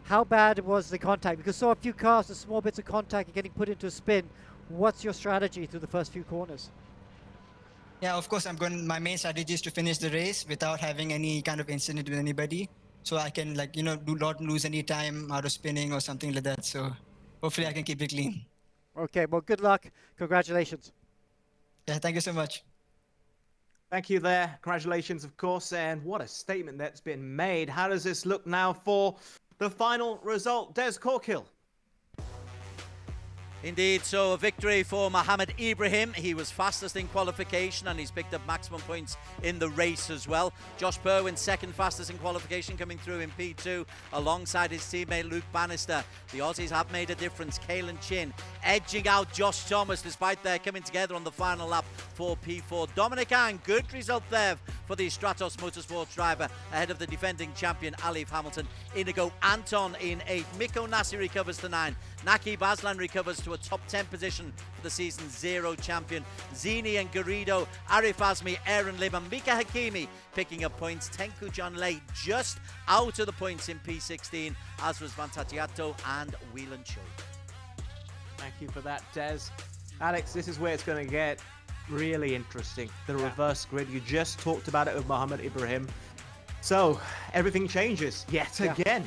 How bad was the contact? Because saw a few cars, the small bits of contact are getting put into a spin. What's your strategy through the first few corners? Yeah, of course, my main strategy is to finish the race without having any kind of incident with anybody. So I can, like, you know, do not lose any time out of spinning or something like that. So hopefully I can keep it clean. Okay, well, good luck. Congratulations. Yeah, thank you so much. Thank you there. Congratulations, of course. And what a statement that's been made. How does this look now for the final result? Des Corkill. Indeed, so a victory for Mohammed Ibrahim. He was fastest in qualification and he's picked up maximum points in the race as well. Josh Perwin, second fastest in qualification, coming through in P2 alongside his teammate Luke Bannister. The Aussies have made a difference. Kalen Chin edging out Josh Thomas despite their coming together on the final lap for P4. Dominic Ang, good result there for the Stratos Motorsports driver ahead of the defending champion Alif Hamilton. Inigo Anton in 8th. Mikko Nassi recovers to 9. Naki Baslan recovers to a top 10 position for the season 0 champion. Zini and Garrido, Arif Azmi, Aaron Lim and Mika Hakimi picking up points. Tenku John Lay just out of the points in P16, as was Vantattiato and Whelan Cho. Thank you for that, Des. Alex, this is where it's going to get really interesting. The reverse grid, you just talked about it with Mohammed Ibrahim. So everything changes yet again.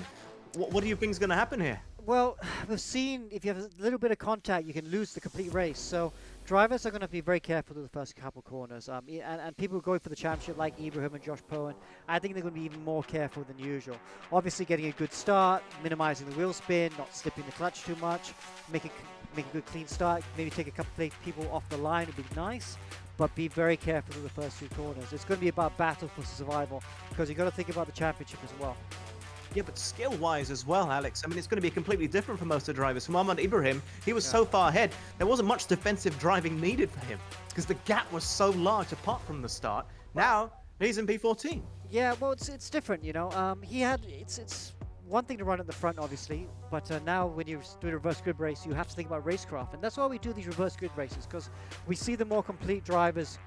What do you think is going to happen here? Well, we've seen if you have a little bit of contact, you can lose the complete race. So drivers are going to be very careful through the first couple corners. And people going for the championship like Ibrahim and Josh Perwin, I think they're going to be even more careful than usual. Obviously getting a good start, minimizing the wheel spin, not slipping the clutch too much, make a good clean start, maybe take a couple of people off the line would be nice. But be very careful through the first 2 corners. It's going to be about battle for survival because you've got to think about the championship as well. Yeah, but skill-wise as well, Alex. I mean, it's going to be completely different for most of the drivers. For Mohamed Ibrahim, he was so far ahead, there wasn't much defensive driving needed for him because the gap was so large apart from the start. Now, he's in P14. Yeah, well, it's different, you know. It's one thing to run at the front, obviously, but now when you're doing a reverse grid race, you have to think about racecraft, and that's why we do these reverse grid races, because we see the more complete drivers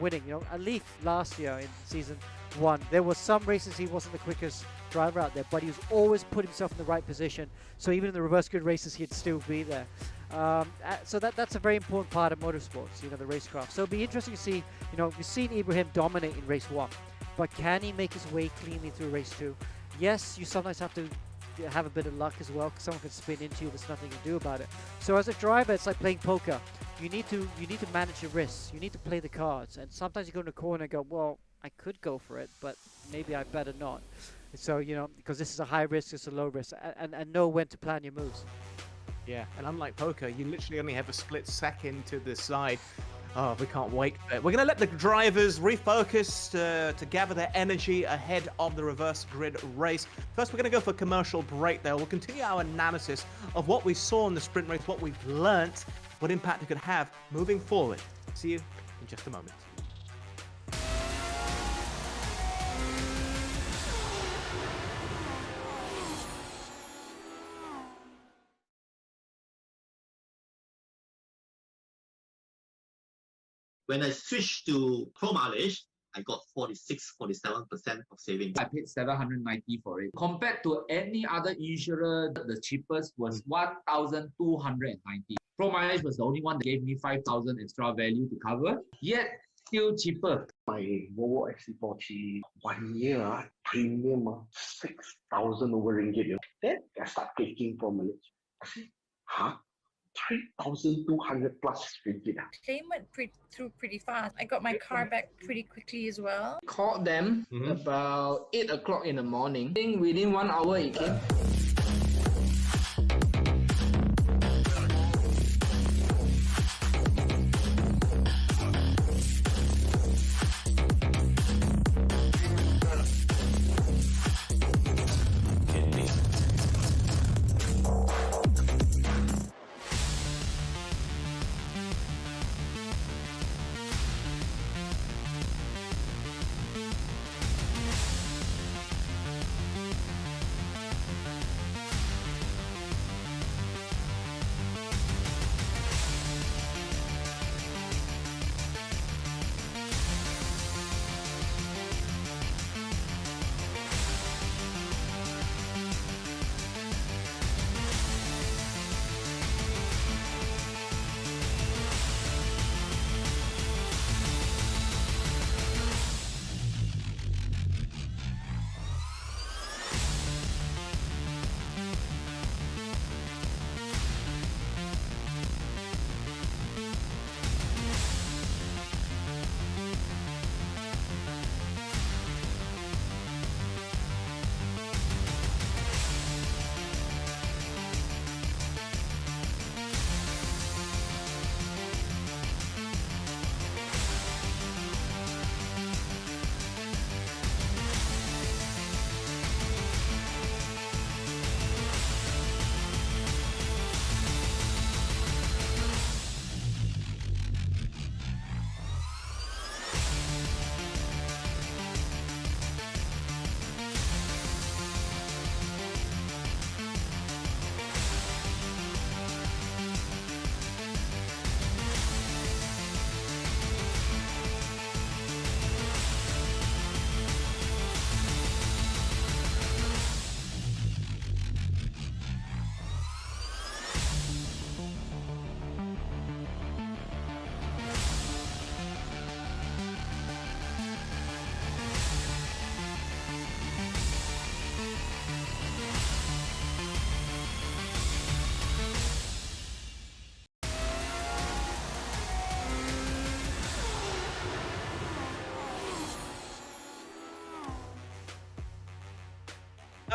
winning. You know, Alif last year in season 1, there were some races he wasn't the quickest driver out there, but he was always put himself in the right position, so even in the reverse grid races, he'd still be there. So that's a very important part of motorsports, you know, the racecraft. So it'll be interesting to see, you know, we've seen Ibrahim dominate in race 1, but can he make his way cleanly through race 2? Yes, you sometimes have to have a bit of luck as well, because someone can spin into you. There's nothing you can do about it. So as a driver, it's like playing poker. You need to manage your risks. You need to play the cards. And sometimes you go in a corner and go, well, I could go for it, but maybe I better not. So, you know, because this is a high risk, it's a low risk, and know when to plan your moves. Yeah, and unlike poker, you literally only have a split second to decide. Oh, we can't wait. We're going to let the drivers refocus to gather their energy ahead of the reverse grid race. First, we're going to go for a commercial break there. We'll continue our analysis of what we saw in the sprint race, what we've learnt, what impact it could have moving forward. See you in just a moment. When I switched to Pro Mileage, I got 46-47% of savings. I paid $790 for it. Compared to any other insurer, the cheapest was $1,290. Pro Mileage was the only one that gave me $5,000 extra value to cover, yet still cheaper. My Volvo XC40 1 year premium 6,000 over ringgit. Then I start taking Pro Mileage. I say, huh? 3,200 plus ringgit. Claim went through pretty fast. I got my car back pretty quickly as well. Called them about 8 o'clock in the morning. I think within 1 hour it came.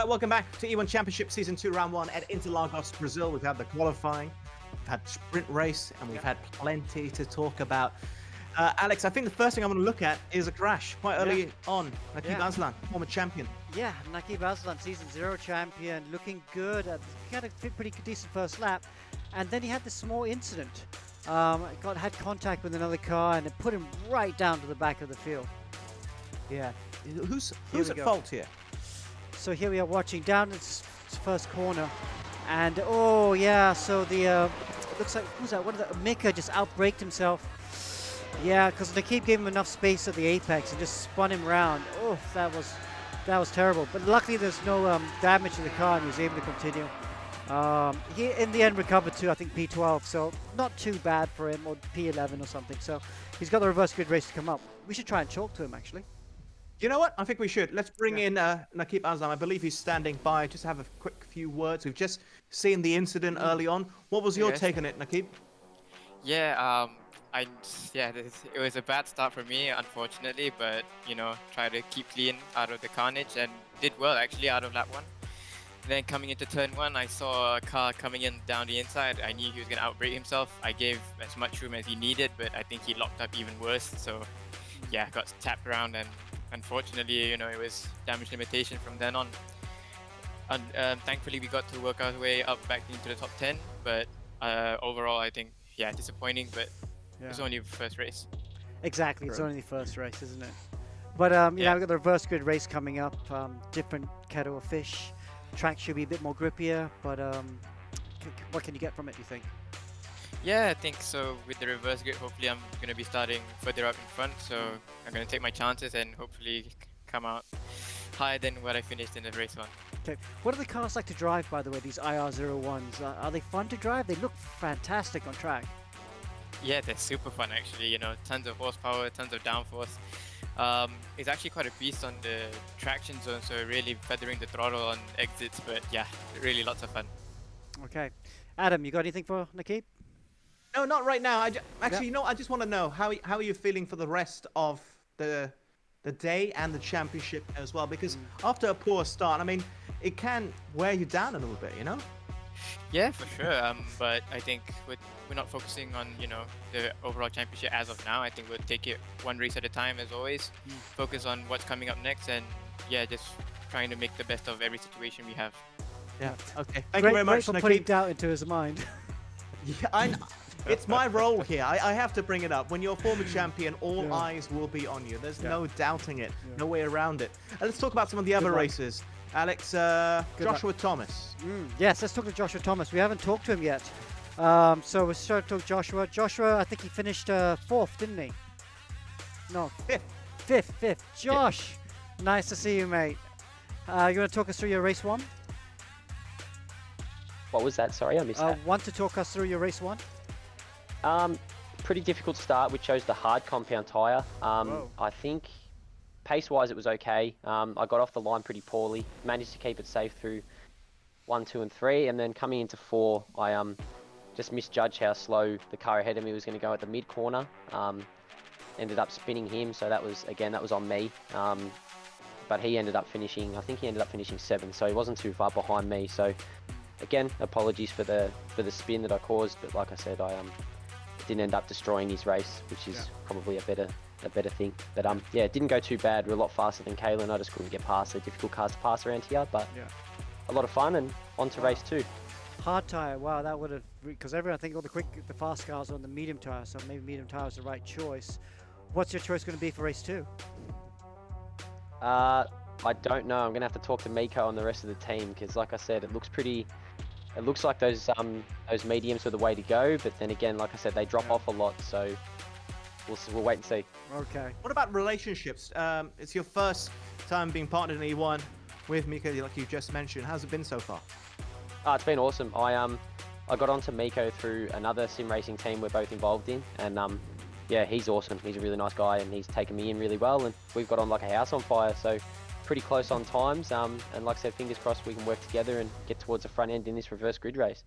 Welcome back to E1 Championship Season 2, Round 1 at Interlagos, Brazil. We've had the qualifying, we've had sprint race, and we've had plenty to talk about. Alex, I think the first thing I'm going to look at is a crash quite early on. Nakib Aslan, former champion. Yeah, Nakib Aslan, season 0 champion, looking good. He had a pretty decent first lap, and then he had this small incident. Had contact with another car, and it put him right down to the back of the field. Yeah, who's at fault here? So here we are watching down this first corner, and oh yeah, so the looks like who's that? One of the Mika just outbraked himself. Yeah, because Nakib gave him enough space at the apex and just spun him around. Oh, that was terrible. But luckily, there's no damage to the car, and he was able to continue. He in the end recovered to I think P12, so not too bad for him, or P11 or something. So he's got the reverse grid race to come up. We should try and chalk to him actually. You know what? I think we should. Let's bring in Nakib Aslan. I believe he's standing by. Just have a quick few words. We've just seen the incident early on. What was your take on it, Nakib? Yeah, it was a bad start for me, unfortunately, but try to keep clean out of the carnage and did well actually out of lap 1. Then coming into turn 1, I saw a car coming in down the inside. I knew he was going to outbrake himself. I gave as much room as he needed, but I think he locked up even worse. So yeah, got tapped around, and unfortunately, it was damage limitation from then on. And thankfully, we got to work our way up back into the top 10. But overall, I think disappointing. But it was only the first race. Exactly, it's only the first race, isn't it? But we've got the reverse grid race coming up. Different kettle of fish. Track should be a bit more grippier, but what can you get from it, do you think? Yeah, I think so. With the reverse grid, hopefully I'm going to be starting further up in front, so I'm going to take my chances and hopefully come out higher than what I finished in the race 1. Okay. What do the cars like to drive, by the way, these IR01s? Are they fun to drive? They look fantastic on track. Yeah, they're super fun actually, tons of horsepower, tons of downforce. It's actually quite a beast on the traction zone, so really feathering the throttle on exits, but yeah, really lots of fun. Okay. Adam, you got anything for Nakib? No, not right now. I just want to know how are you feeling for the rest of the day and the championship as well, because after a poor start, I mean, it can wear you down a little bit, Yeah, for sure. But I think we're not focusing on the overall championship as of now. I think we'll take it one race at a time as always. Focus on what's coming up next, and just trying to make the best of every situation we have. Yeah. Okay. Thank you very much, for Nakib. putting doubt into his mind. Yeah, it's my role here. I have to bring it up. When you're former champion, all eyes will be on you. There's no doubting it. No way around it. Let's talk about some of the other races. Alex, Joshua Thomas. Yes, let's talk to Joshua Thomas. We haven't talked to him yet. So we'll start to talk Joshua. Joshua, I think he finished 4th, didn't he? No. 5th. Josh, nice to see you, mate. You want to talk us through your race 1? What was that? Sorry, I missed that. Want to talk us through your race 1? Pretty difficult start. We chose the hard compound tyre. I think pace-wise it was okay. I got off the line pretty poorly. Managed to keep it safe through 1, 2, and 3, and then coming into 4, I just misjudged how slow the car ahead of me was going to go at the mid corner. Ended up spinning him, so that was on me. But he ended up finishing. I think he ended up finishing 7th, so he wasn't too far behind me. So again, apologies for the spin that I caused, but like I said, I didn't end up destroying his race, which is probably a better thing. But yeah, it didn't go too bad. We're a lot faster than Kalen. I just couldn't get past the difficult cars to pass around here, but a lot of fun, and on to race 2. Hard tyre, wow, that would have, because everyone, I think all the fast cars are on the medium tyre, so maybe medium tyre is the right choice. What's your choice going to be for race 2? I don't know. I'm going to have to talk to Miko and the rest of the team, because like I said, it looks like those mediums are the way to go, but then again, like I said, they drop off a lot, so we'll wait and see. Okay. What about relationships? It's your first time being partnered in E1 with Miko, like you just mentioned. How's it been so far? It's been awesome. I got onto Miko through another sim racing team we're both involved in, and yeah, he's awesome. He's a really nice guy, and he's taken me in really well, and we've got on like a house on fire, so pretty close on times. And like I said, fingers crossed we can work together and get towards the front end in this reverse grid race.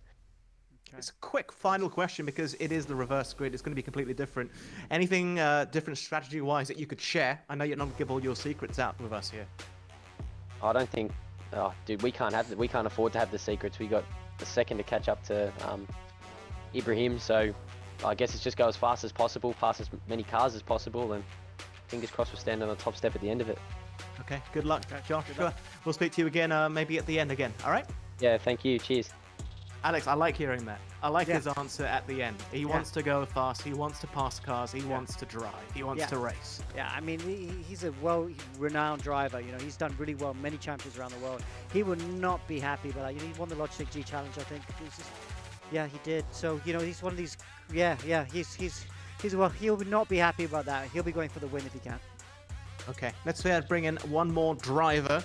Okay. It's a quick final question, because it is the reverse grid. It's going to be completely different. Anything different strategy-wise that you could share? I know you're not going to give all your secrets out with us here. I don't think, dude, we can't afford to have the secrets. We got a second to catch up to Ibrahim, so I guess it's just go as fast as possible, pass as many cars as possible, and fingers crossed we'll stand on the top step at the end of it. Okay, good luck, Josh. We'll speak to you again, maybe at the end again. All right? Yeah, thank you. Cheers. Alex, I like hearing that. I like his answer at the end. He Yeah. wants to go fast. He wants to pass cars. He wants to drive. He wants to race. Yeah, I mean, he's a well-renowned driver. You know, he's done really well, many champions around the world. He would not be happy about that. You know, he won the Logitech G Challenge, I think. Yeah, he did. So, you know, he's one of these. Yeah, well, he'll not be happy about that. He'll be going for the win if he can. Okay, let's bring in one more driver.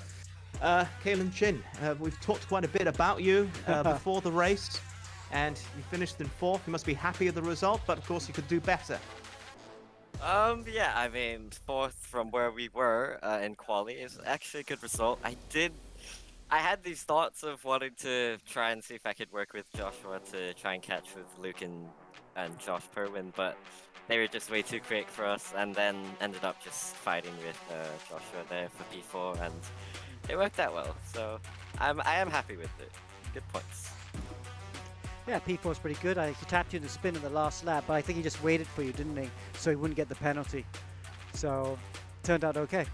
Kalen Chin, we've talked quite a bit about you before the race, and you finished in 4th. You must be happy with the result, but of course you could do better. Yeah, I mean, 4th from where we were in quali is actually a good result. I had these thoughts of wanting to try and see if I could work with Joshua to try and catch with Luke and Josh Perwin, but they were just way too quick for us, and then ended up just fighting with Joshua there for P4, and it worked out well. So I am happy with it. Good points. Yeah, P4 is pretty good. He tapped you in the spin in the last lap, but I think he just waited for you, didn't he? So he wouldn't get the penalty. So turned out okay.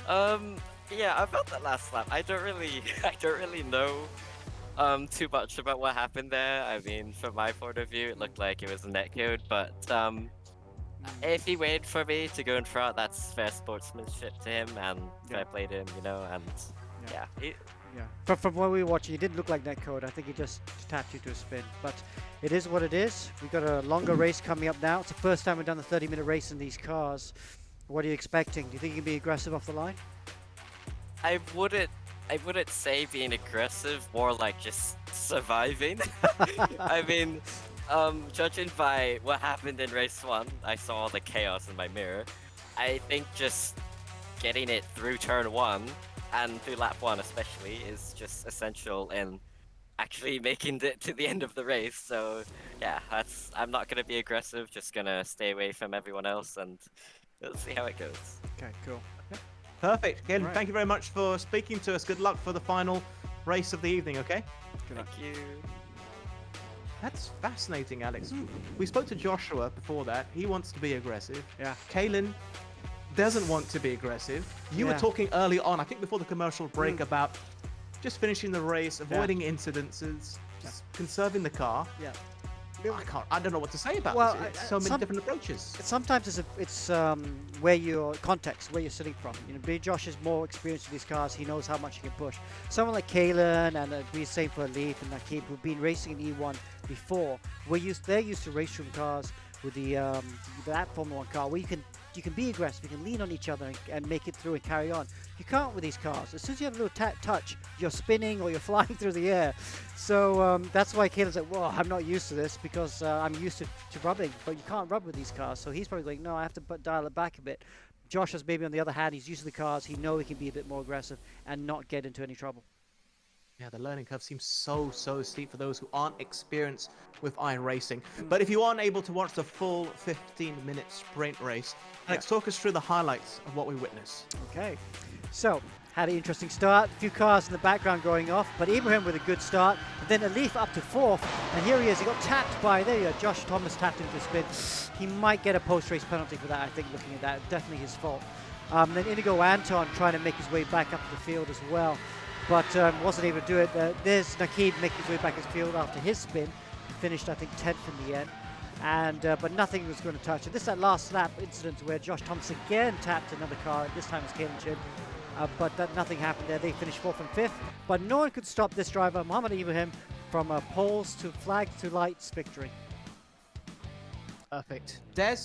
Yeah, about that last lap, I don't really know too much about what happened there. I mean, from my point of view, it looked like it was a netcode, but if he waited for me to go in front, that's fair sportsmanship to him, and fair play to him, you know, and yeah. From what we were watching, it didn't look like netcode. I think he just tapped you to a spin. But it is what it is. We've got a longer race coming up now. It's the first time we've done the 30-minute race in these cars. What are you expecting? Do you think you can be aggressive off the line? I wouldn't say being aggressive, more like just surviving. I mean, judging by what happened in race 1, I saw the chaos in my mirror. I think just getting it through turn 1 and through lap 1 especially is just essential in actually making it to the end of the race. So yeah, I'm not gonna be aggressive, just gonna stay away from everyone else, and we'll see how it goes. Okay, cool. Perfect. Again, thank you very much for speaking to us. Good luck for the final race of the evening, okay? Thank you. That's fascinating, Alex. We spoke to Joshua before that. He wants to be aggressive. Yeah. Kalen doesn't want to be aggressive. You were talking early on, I think before the commercial break, about just finishing the race, avoiding incidences, just conserving the car. Yeah. I don't know what to say about this. It's so many different approaches. Sometimes it's where your context, where you're sitting from. You know, Josh is more experienced with these cars. He knows how much he can push. Someone like Kalen and we're saying for Leaf and Nakib, who've been racing in E1 before, they're used to race room cars with that Formula 1 car where you can be aggressive, you can lean on each other and make it through and carry on. You can't with these cars. As soon as you have a little touch, you're spinning or you're flying through the air. So that's why Kalen's like, well, I'm not used to this because I'm used to rubbing, but you can't rub with these cars. So he's probably going, no, I have to dial it back a bit. Josh has maybe on the other hand, he's used to the cars. He knows he can be a bit more aggressive and not get into any trouble. Yeah, the learning curve seems so steep for those who aren't experienced with iRacing. But if you aren't able to watch the full 15-minute sprint race, Alex, talk us through the highlights of what we witnessed. Okay, so had an interesting start. A few cars in the background going off, but Ibrahim with a good start. And then Alif up to 4th, and here he is. He got tapped by, there you go, Josh Thomas tapped into spin. He might get a post-race penalty for that, I think, looking at that. Definitely his fault. Then Inigo Anton trying to make his way back up to the field as well, but wasn't able to do it. There's Nakib making his way back his field after his spin. He finished, I think, 10th in the end. And but nothing was going to touch it. This is that last lap incident where Josh Thomas again tapped another car. This time it's Kalen Chin. But nothing happened there. They finished 4th and 5th. But no one could stop this driver, Mohammed Ibrahim, from poles to flags to lights victory. Perfect. Des,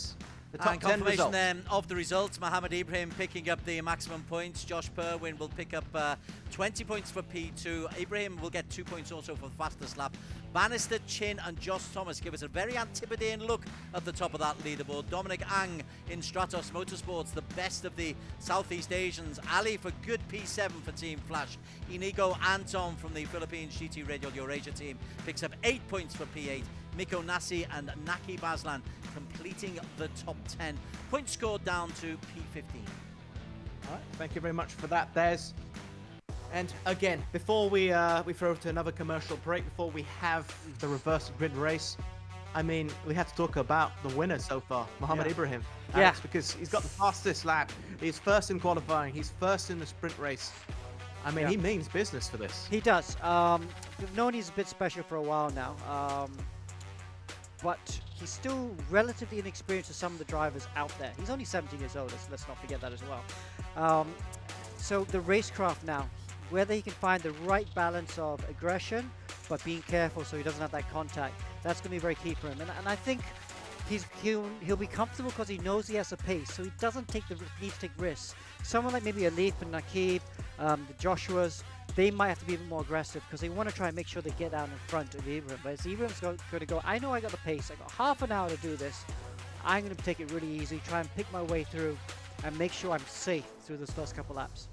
the top 10 confirmation results. then of the results. Mohammed Ibrahim picking up the maximum points. Josh Perwin will pick up 20 points for P2. Ibrahim will get 2 points also for the fastest lap. Bannister, Chin and Josh Thomas give us a very Antipodean look at the top of that leaderboard. Dominic Ang in Stratos Motorsports, the best of the Southeast Asians. Ali for good P7 for Team Flash. Inigo Anton from the Philippines GT Radial Eurasia team picks up 8 points for P8. Miko Nasi and Naki Baslan completing the top 10. Points scored down to P15. All right, thank you very much for that, Des. And again, before we throw to another commercial break, before we have the reverse grid race, I mean, we have to talk about the winner so far, Mohammed Yeah. Ibrahim. Yeah. Alex, because he's got the fastest lap. He's first in qualifying. He's first in the sprint race. I mean, Yeah. he means business for this. He does. We've known he's a bit special for a while now, but he's still relatively inexperienced to some of the drivers out there. He's only 17 years old. Let's not forget that as well. So the racecraft now, whether he can find the right balance of aggression, but being careful so he doesn't have that contact, that's going to be very key for him. And I think he'll be comfortable because he knows he has a pace, so he doesn't need to take risks. Someone like maybe Alif and Nakib, the Joshuas, they might have to be a bit more aggressive because they want to try and make sure they get out in front of Ibrahim. But as Ibrahim's going to go, I know I got the pace. I got half an hour to do this. I'm going to take it really easy, try and pick my way through, and make sure I'm safe through those first couple laps.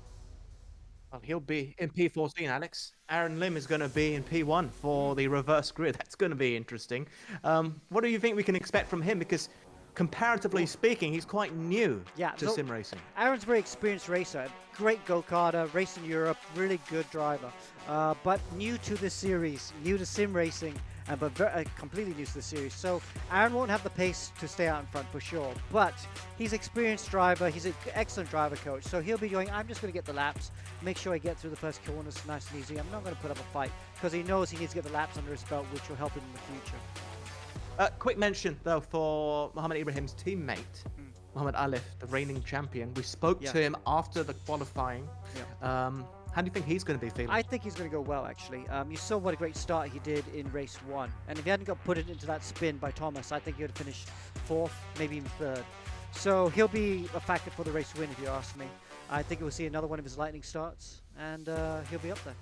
Well, he'll be in P14, Alex. Aaron Lim is going to be in P1 for the reverse grid. That's going to be interesting. What do you think we can expect from him? Because comparatively speaking, he's quite new to so sim racing. Aaron's a very experienced racer, great go-karter, raced in Europe, really good driver, but new to this series, new to sim racing, but completely new to the series. So Aaron won't have the pace to stay out in front for sure, but he's an experienced driver, he's an excellent driver coach, so he'll be going, I'm just going to get the laps, make sure I get through the first corners nice and easy. I'm not going to put up a fight, because he knows he needs to get the laps under his belt, which will help him in the future. Quick mention, though, for Mohammed Ibrahim's teammate, Mohammed Alif, the reigning champion. We spoke to him after the qualifying. How do you think he's going to be feeling? I think he's going to go well, actually. You saw what a great start he did in race 1. And if he hadn't got put into that spin by Thomas, I think he would have finished 4th, maybe even 3rd. So he'll be a factor for the race win, if you ask me. I think we'll see another one of his lightning starts, and he'll be up there.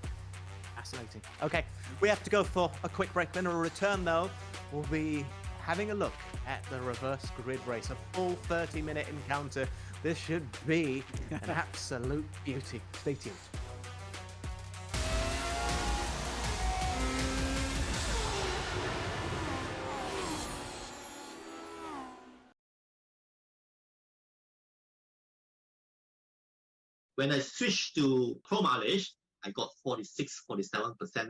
Fascinating. Okay, we have to go for a quick break. When we return, though, we'll be having a look at the reverse grid race, a full 30-minute encounter. This should be an absolute beauty. Stay tuned. When I switched to Pro Mileage, I got 47%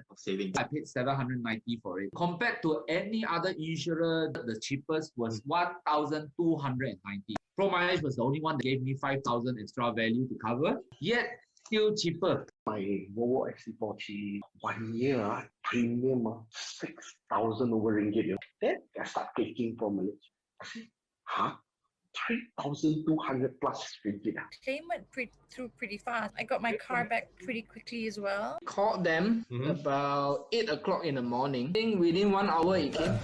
of savings. I paid 790 for it. Compared to any other insurer, the cheapest was 1,290. Pro Mileage was the only one that gave me 5,000 extra value to cover, yet still cheaper. My Volvo XC40 1 year premium 6,000 over ringgit. Then I start taking Pro Mileage. I say, huh? 3,200 plus ringgit. Claim went through pretty fast. I got my car back pretty quickly as well. Called them about 8 o'clock in the morning. I think within 1 hour it came.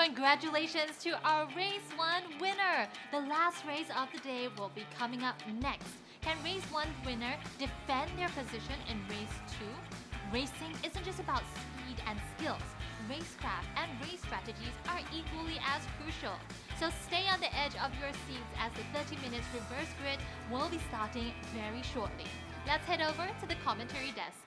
Congratulations to our Race 1 winner! The last race of the day will be coming up next. Can Race 1 winner defend their position in Race 2? Racing isn't just about speed and skills. Racecraft and race strategies are equally as crucial. So stay on the edge of your seats as the 30 minutes reverse grid will be starting very shortly. Let's head over to the commentary desk.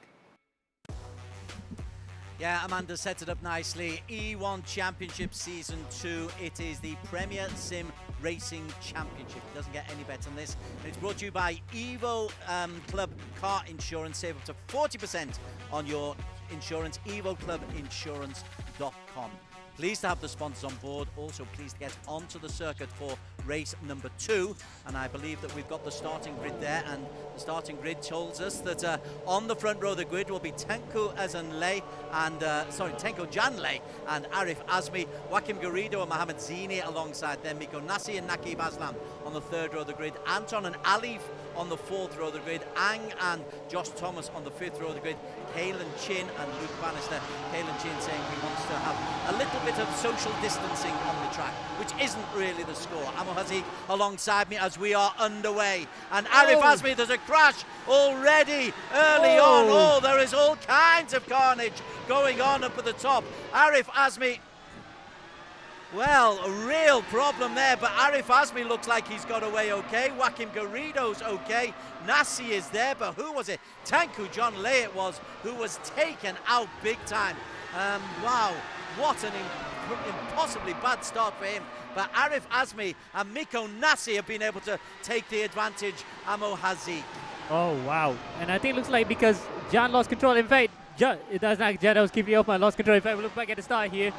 Yeah, Amanda set it up nicely. E1 Championship Season 2. It is the Premier Sim Racing Championship. It doesn't get any better than this. It's brought to you by Evo Club Car Insurance. Save up to 40% on your insurance. EvoClubInsurance.com. Pleased to have the sponsors on board. Also pleased to get onto the circuit for race number 2, and I believe that we've got the starting grid there, and the starting grid tells us that on the front row of the grid will be Tenko Janley and Arif Azmi, Joaquim Garrido and Mohamed Zini alongside them, Miko Nassi and Naqib Aslam on the third row of the grid, Anton and Alif on the fourth row of the grid, Ang and Josh Thomas on the fifth row of the grid, Kalen Chin and Luke Bannister. Kalen Chin saying he wants to have a little bit of social distancing on the track, which isn't really the score. Amo Haziq alongside me as we are underway, and Arif Azmi, there's a crash already early on. Oh, there is all kinds of carnage going on up at the top. Arif Azmi, well, a real problem there, but Arif Azmi looks like he's got away okay. Joaquim Garrido's okay. Nassi is there, but who was it? Tanku John Lay it was, who was taken out big time. Wow, what an impossibly bad start for him. But Arif Azmi and Miko Nassi have been able to take the advantage. Amo Haziq. Oh, wow. And I think it looks like because John lost control. In fact, it does not John was keeping off my lost control. In fact, we look back at the start here.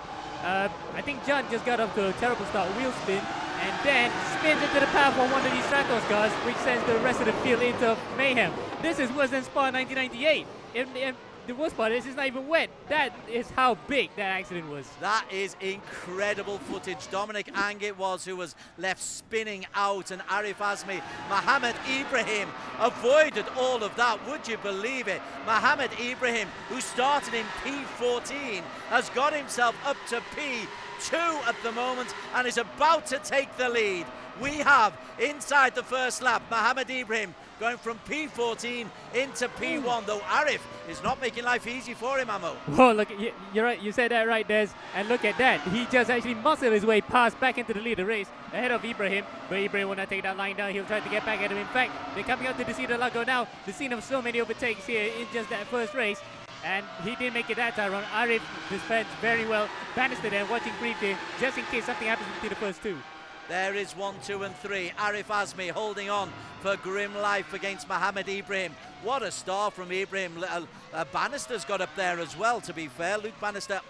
I think John just got off to a terrible start, wheel spin, and then spins into the path of one of these Stratos cars, which sends the rest of the field into mayhem. This is worse than Spa 1998. And the worst part is it's not even wet. That is how big that accident was. That is incredible footage. Dominic Ang it was who was left spinning out, and Arif Azmi, Mohamed Ibrahim avoided all of that. Would you believe it? Mohamed Ibrahim, who started in P14, has got himself up to P2 at the moment and is about to take the lead. We have inside the first lap Mohamed Ibrahim going from P14 into P1, though Arif is not making life easy for him, Amo. Whoa, look, you're right, you said that right, Des, and look at that. He just actually muscled his way past back into the lead of the race ahead of Ibrahim, but Ibrahim will not take that line down. He'll try to get back at him. In fact, they're coming out to the Interlagos now, the scene of so many overtakes here in just that first race. And he didn't make it that time around. Arif dispensed very well. Bannister there watching briefly, just in case something happens to the first two. There is 1, 2 and 3. Arif Azmi holding on for grim life against Mohamed Ibrahim. What a start from Ibrahim. Bannister's got up there as well, to be fair. Luke Bannister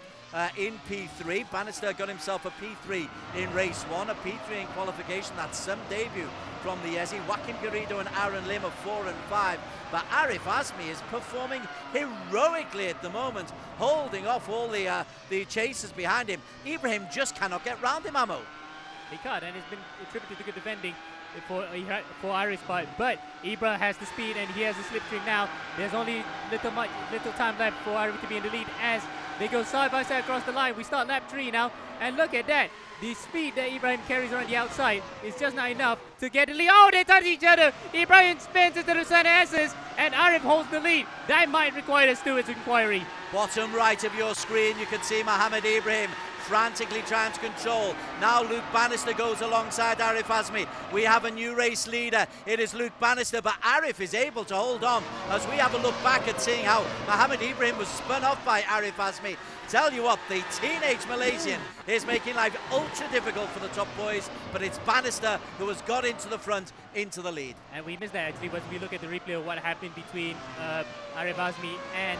in P3. Bannister got himself a P3 in race 1, a P3 in qualification. That's some debut from the Yezi. Joaquim Garrido and Aaron Lim are 4 and 5. But Arif Azmi is performing heroically at the moment, holding off all the chasers behind him. Ibrahim just cannot get round him, Amo. He can't, and it's been attributed to good defending for Arif's part. But Ibra has the speed and he has the slipstream now. There's only little time left for Arif to be in the lead as they go side by side across the line. We start lap 3 now, and look at that. The speed that Ibrahim carries around the outside is just not enough to get the lead. Oh, they touch each other. Ibrahim spins into the center S's, and Arif holds the lead. That might require a steward's inquiry. Bottom right of your screen, you can see Mohamed Ibrahim frantically trying to control. Now Luke Bannister goes alongside Arif Azmi. We have a new race leader. It is Luke Bannister, but Arif is able to hold on as we have a look back at seeing how Mohamed Ibrahim was spun off by Arif Azmi. Tell you what, the teenage Malaysian is making life ultra difficult for the top boys, but it's Bannister who has got into the front, into the lead. And we missed that actually when we look at the replay of what happened between Arif Azmi and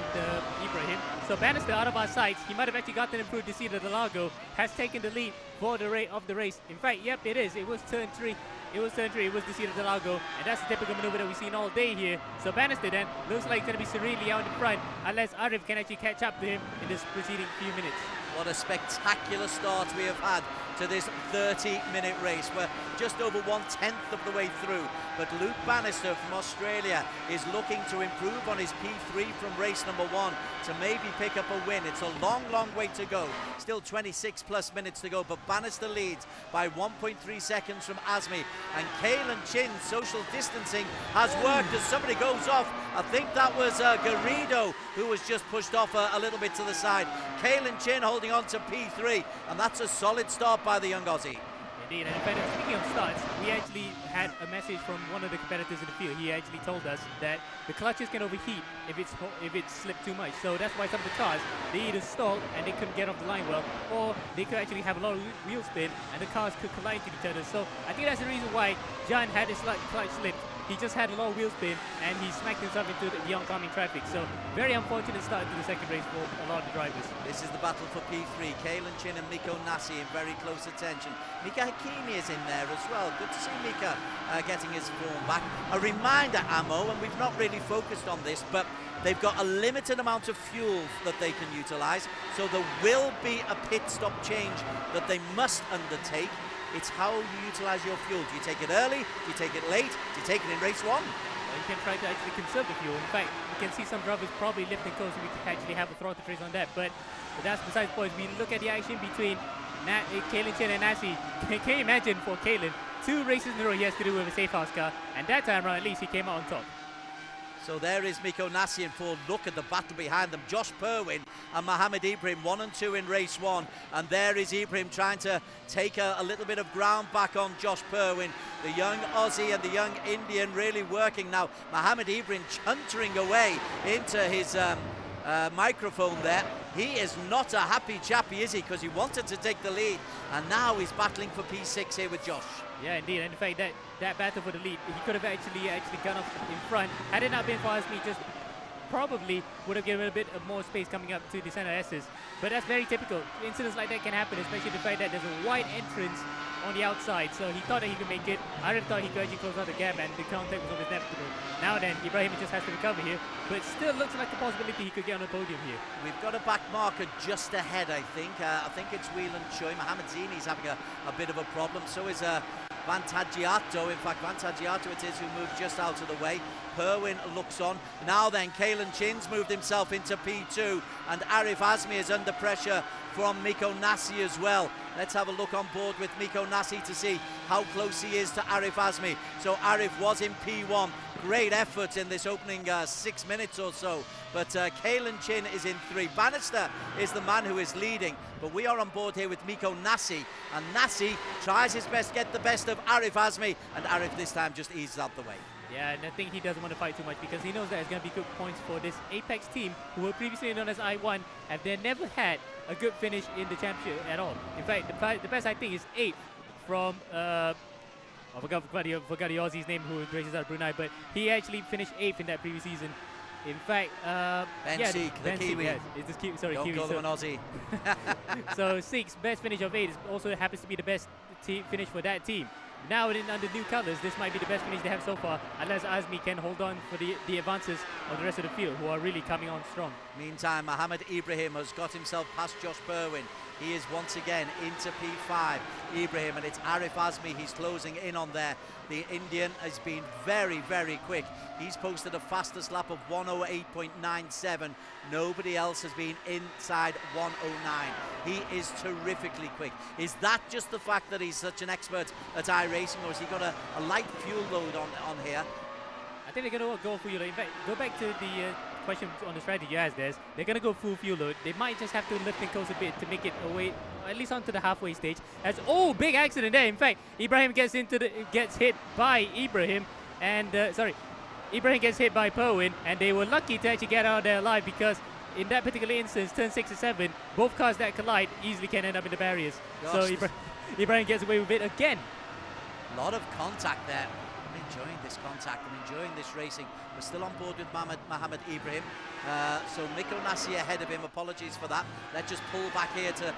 Ibrahim. So Bannister out of our sights, he might have actually gotten him through the seat of the Lago, has taken the lead for the rate of the race. In fact, yep, it is. It was turn 3. It was turn 3, it was the seat of the Lago, and that's the typical maneuver that we've seen all day here. So Bannister then looks like he's going to be serenely out in front unless Arif can actually catch up to him in this preceding few minutes. What a spectacular start we have had to this 30-minute race. We're just over 1/10 of the way through, but Luke Bannister from Australia is looking to improve on his P3 from race number 1 to maybe pick up a win. It's a long, long way to go. Still 26 plus minutes to go, but Bannister leads by 1.3 seconds from Azmi. And Kalen Chin's social distancing has worked as somebody goes off. I think that was Garrido who was just pushed off a little bit to the side. Kalen Chin holding on to P3, and that's a solid start by the young Aussie. Indeed, and in fact, speaking of starts, we actually had a message from one of the competitors in the field. He actually told us that the clutches can overheat if it's slipped too much. So that's why some of the cars, they either stalled and they couldn't get off the line well, or they could actually have a lot of wheel spin and the cars could collide to each other. So I think that's the reason why John had his clutch slipped. He just had a lot of wheel spin and he smacked himself into the oncoming traffic. So very unfortunate start to the second race for a lot of the drivers. This is the battle for P3. Kalen Chin and Miko Nasi in very close attention. Mika Hakimi is in there as well. Good to see Mika getting his form back. A reminder, Ammo, and we've not really focused on this, but they've got a limited amount of fuel that they can utilize. So there will be a pit stop change that they must undertake. It's how you utilize your fuel. Do you take it early? Do you take it late? Do you take it in race 1? Well, you can try to actually conserve the fuel. In fact, you can see some drivers probably lifting close, so we can actually have a throttle trace on that. But that's besides the point. We look at the action between Kalen Chin and Nasi. Can you imagine for Kalen, 2 races in a row he has to do with a safe house car, and that time around at least he came out on top. So there is Miko Nasi in full. Look at the battle behind them. Josh Perwin and Mohamed Ibrahim, 1 and 2 in race 1. And there is Ibrahim trying to take a little bit of ground back on Josh Perwin. The young Aussie and the young Indian really working now. Mohamed Ibrahim chuntering away into his microphone there. He is not a happy chappy, is he? Because he wanted to take the lead. And now he's battling for P6 here with Josh. Yeah, indeed. And in fact, that battle for the lead, he could have actually gone off in front. Had it not been for Azmi, just probably would have given a bit of more space coming up to the center S's. But that's very typical. Incidents like that can happen, especially the fact that there's a wide entrance on the outside. So he thought that he could make it. I thought he could actually close out the gap, and the contact was almost inevitable. Now then, Ibrahim just has to recover here, but still looks like a possibility he could get on the podium here. We've got a back marker just ahead, I think. I think it's Whelan Choi. Mohamed Zini's having a bit of a problem. So is Vantagiato. In fact, Vantagiato it is who moved just out of the way. Perwin looks on. Now then, Kalen Chin's moved himself into P2, and Arif Azmi is under pressure from Miko Nasi as well. Let's have a look on board with Miko Nasi to see how close he is to Arif Azmi. So Arif was in P1. Great effort in this opening 6 minutes or so. But Kalen Chin is in 3. Bannister is the man who is leading. But we are on board here with Miko Nasi. And Nasi tries his best to get the best of Arif Azmi. And Arif this time just eases out the way. Yeah, and I think he doesn't want to fight too much because he knows that it's going to be good points for this Apex team, who were previously known as I1, and they never had a good finish in the championship at all. In fact, the best I think is 8th from I forgot the Aussie's name who races out of Brunei, but he actually finished 8th in that previous season. In fact, Ben Seek, the Kiwi. Yes, it's just Kiwi. Sorry, Don't Kiwi. call him an Aussie. So Seek's best finish of 8 also happens to be the best finish for that team. Now under new colours, this might be the best finish they have so far, unless Azmi can hold on for the advances of the rest of the field, who are really coming on strong. Meantime, Mohamed Ibrahim has got himself past Josh Perwin. He is once again into P5. Ibrahim, and it's Arif Azmi he's closing in on there. The Indian has been very, very quick. He's posted a fastest lap of 108.97. Nobody else has been inside 109. He is terrifically quick. Is that just the fact that he's such an expert at iRacing, or has he got a light fuel load on here? I think they're going to go full load. In fact, go back to the question on the strategy you asked, Des. They're going to go full fuel load. They might just have to lift and close a bit to make it away, at least onto the halfway stage. As big accident there. In fact, Ibrahim gets hit by Ibrahim, and Ibrahim gets hit by Perwin, and they were lucky to actually get out of there alive because in that particular instance, turn 6 and 7, both cars that collide easily can end up in the barriers. Gosh. So Ibrahim gets away with it again. A lot of contact there. I'm enjoying this last contact. I'm enjoying this racing. We're still on board with Mohammed Ibrahim. So Miko Nassi ahead of him. Apologies for that. Let's just pull back here to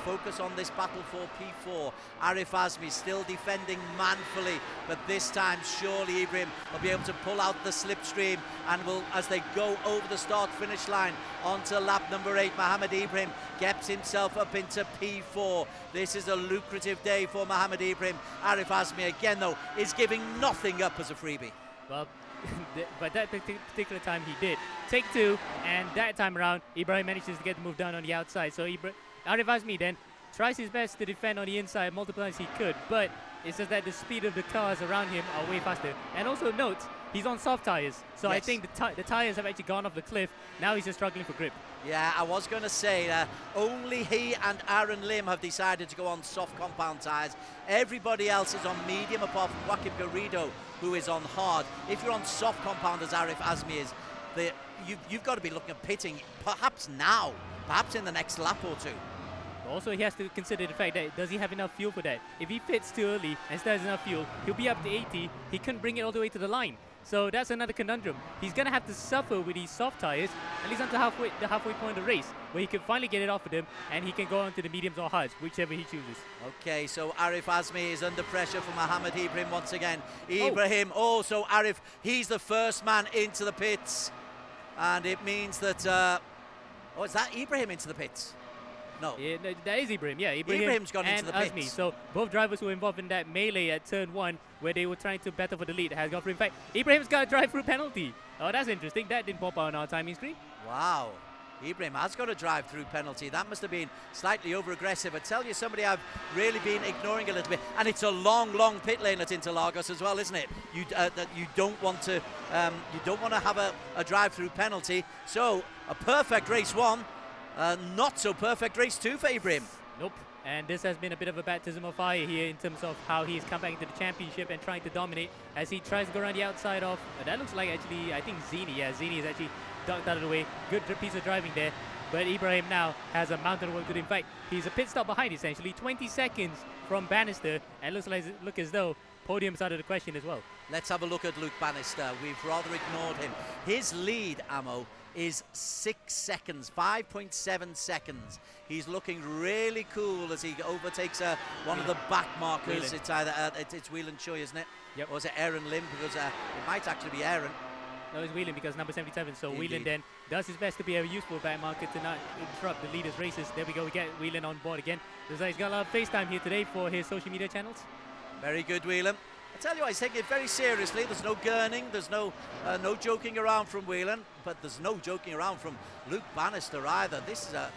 focus on this battle for P4. Arif Azmi still defending manfully, but this time surely Ibrahim will be able to pull out the slipstream and will, as they go over the start-finish line onto lap number 8, Mohammed Ibrahim gets himself up into P4. This is a lucrative day for Mohammed Ibrahim. Arif Azmi again though is giving nothing up as a freebie. Well, but that particular time he did. Take 2, and that time around, Ibrahim manages to get the move done on the outside. So Arif Azmi then tries his best to defend on the inside multiple times he could, but it's just that the speed of the cars around him are way faster. And also note, he's on soft tires, so Yes. I think the tires have actually gone off the cliff. Now he's just struggling for grip. Yeah, I was going to say only he and Aaron Lim have decided to go on soft compound tyres. Everybody else is on medium, apart from Joaquim Garrido, who is on hard. If you're on soft compound, as Arif Azmi is, you've got to be looking at pitting perhaps now, perhaps in the next lap or two. Also, he has to consider the fact that does he have enough fuel for that? If he pits too early and still has enough fuel, he'll be up to 80. He couldn't bring it all the way to the line. So that's another conundrum. He's going to have to suffer with these soft tires, at least until the halfway point of the race, where he can finally get it off of them and he can go on to the mediums or hards, whichever he chooses. Okay, so Arif Azmi is under pressure from Mohammed Ibrahim once again. Ibrahim, so Arif, he's the first man into the pits. And it means that, is that Ibrahim into the pits? No. Yeah, no, that is Ibrahim, yeah. Ibrahim's gone into the pits. Azmi. So both drivers who were involved in that melee at turn 1, where they were trying to battle for the lead, has gone through. In fact, Ibrahim's got a drive-through penalty. Oh, that's interesting. That didn't pop out on our timing screen. Wow. Ibrahim has got a drive-through penalty. That must have been slightly over-aggressive. I tell you, somebody I've really been ignoring a little bit. And it's a long, long pit lane at Interlagos as well, isn't it? You don't want to have a drive-through penalty. So a perfect race 1. Not so perfect race 2 for Ibrahim. Nope. And this has been a bit of a baptism of fire here in terms of how he's come back into the championship and trying to dominate as he tries to go around the outside of, that looks like actually, I think Zini. Yeah, Zini is actually ducked out of the way. Good piece of driving there. But Ibrahim now has a mountain of work to do. In fact, he's a pit stop behind essentially, 20 seconds from Bannister, and look as though podium's out of the question as well. Let's have a look at Luke Bannister. We've rather ignored him. His lead, Ammo, is 6 seconds, 5.7 seconds. He's looking really cool as he overtakes one of the back markers. Whelan. It's either it's Whelan Choi, isn't it? Yep. Or is it Aaron Lim? Because it might actually be Aaron. No, it's Whelan because number 77. So Indeed. Whelan then does his best to be a useful back marker to not interrupt the leaders' races. There we go. We get Whelan on board again. He's got a lot of FaceTime here today for his social media channels. Very good, Whelan. I tell you what, he's taking it very seriously. There's no gurning, there's no joking around from Whelan, but there's no joking around from Luke Bannister either. This is a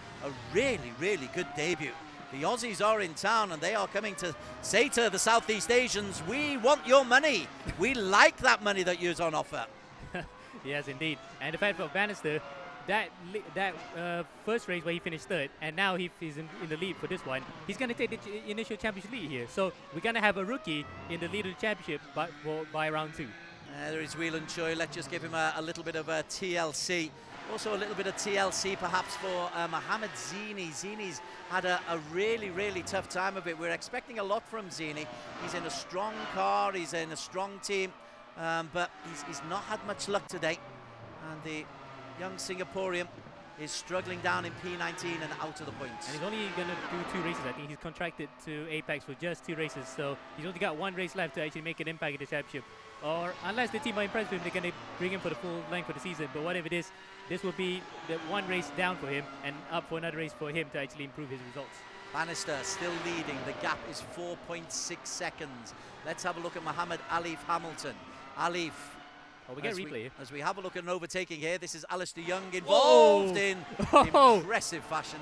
really, really good debut. The Aussies are in town and they are coming to say to the Southeast Asians, we want your money. We like that money that you're on offer. Yes, indeed. And the fact for Bannister, that first race where he finished third, and now he's in the lead for this one, he's going to take the initial championship lead here. So we're going to have a rookie in the lead of the championship by round 2. There is Whelan Choi. Let's just give him a little bit of a TLC. Also a little bit of TLC perhaps for Mohamed Zini. Zini's had a really, really tough time of it. We're expecting a lot from Zini. He's in a strong car, he's in a strong team, but he's not had much luck today. And the young Singaporean is struggling down in P19 and out of the points. And he's only going to do 2 races. I think he's contracted to Apex for just 2 races. So he's only got 1 race left to actually make an impact in the championship. Or unless the team are impressed with him, they're going to bring him for the full length for the season. But whatever it is, this will be the 1 race down for him and up for another race for him to actually improve his results. Bannister still leading. The gap is 4.6 seconds. Let's have a look at Mohammed Alif Hamilton. Alif. Oh, we get a replay here. As we have a look at an overtaking here, this is Alistair Young involved in impressive fashion.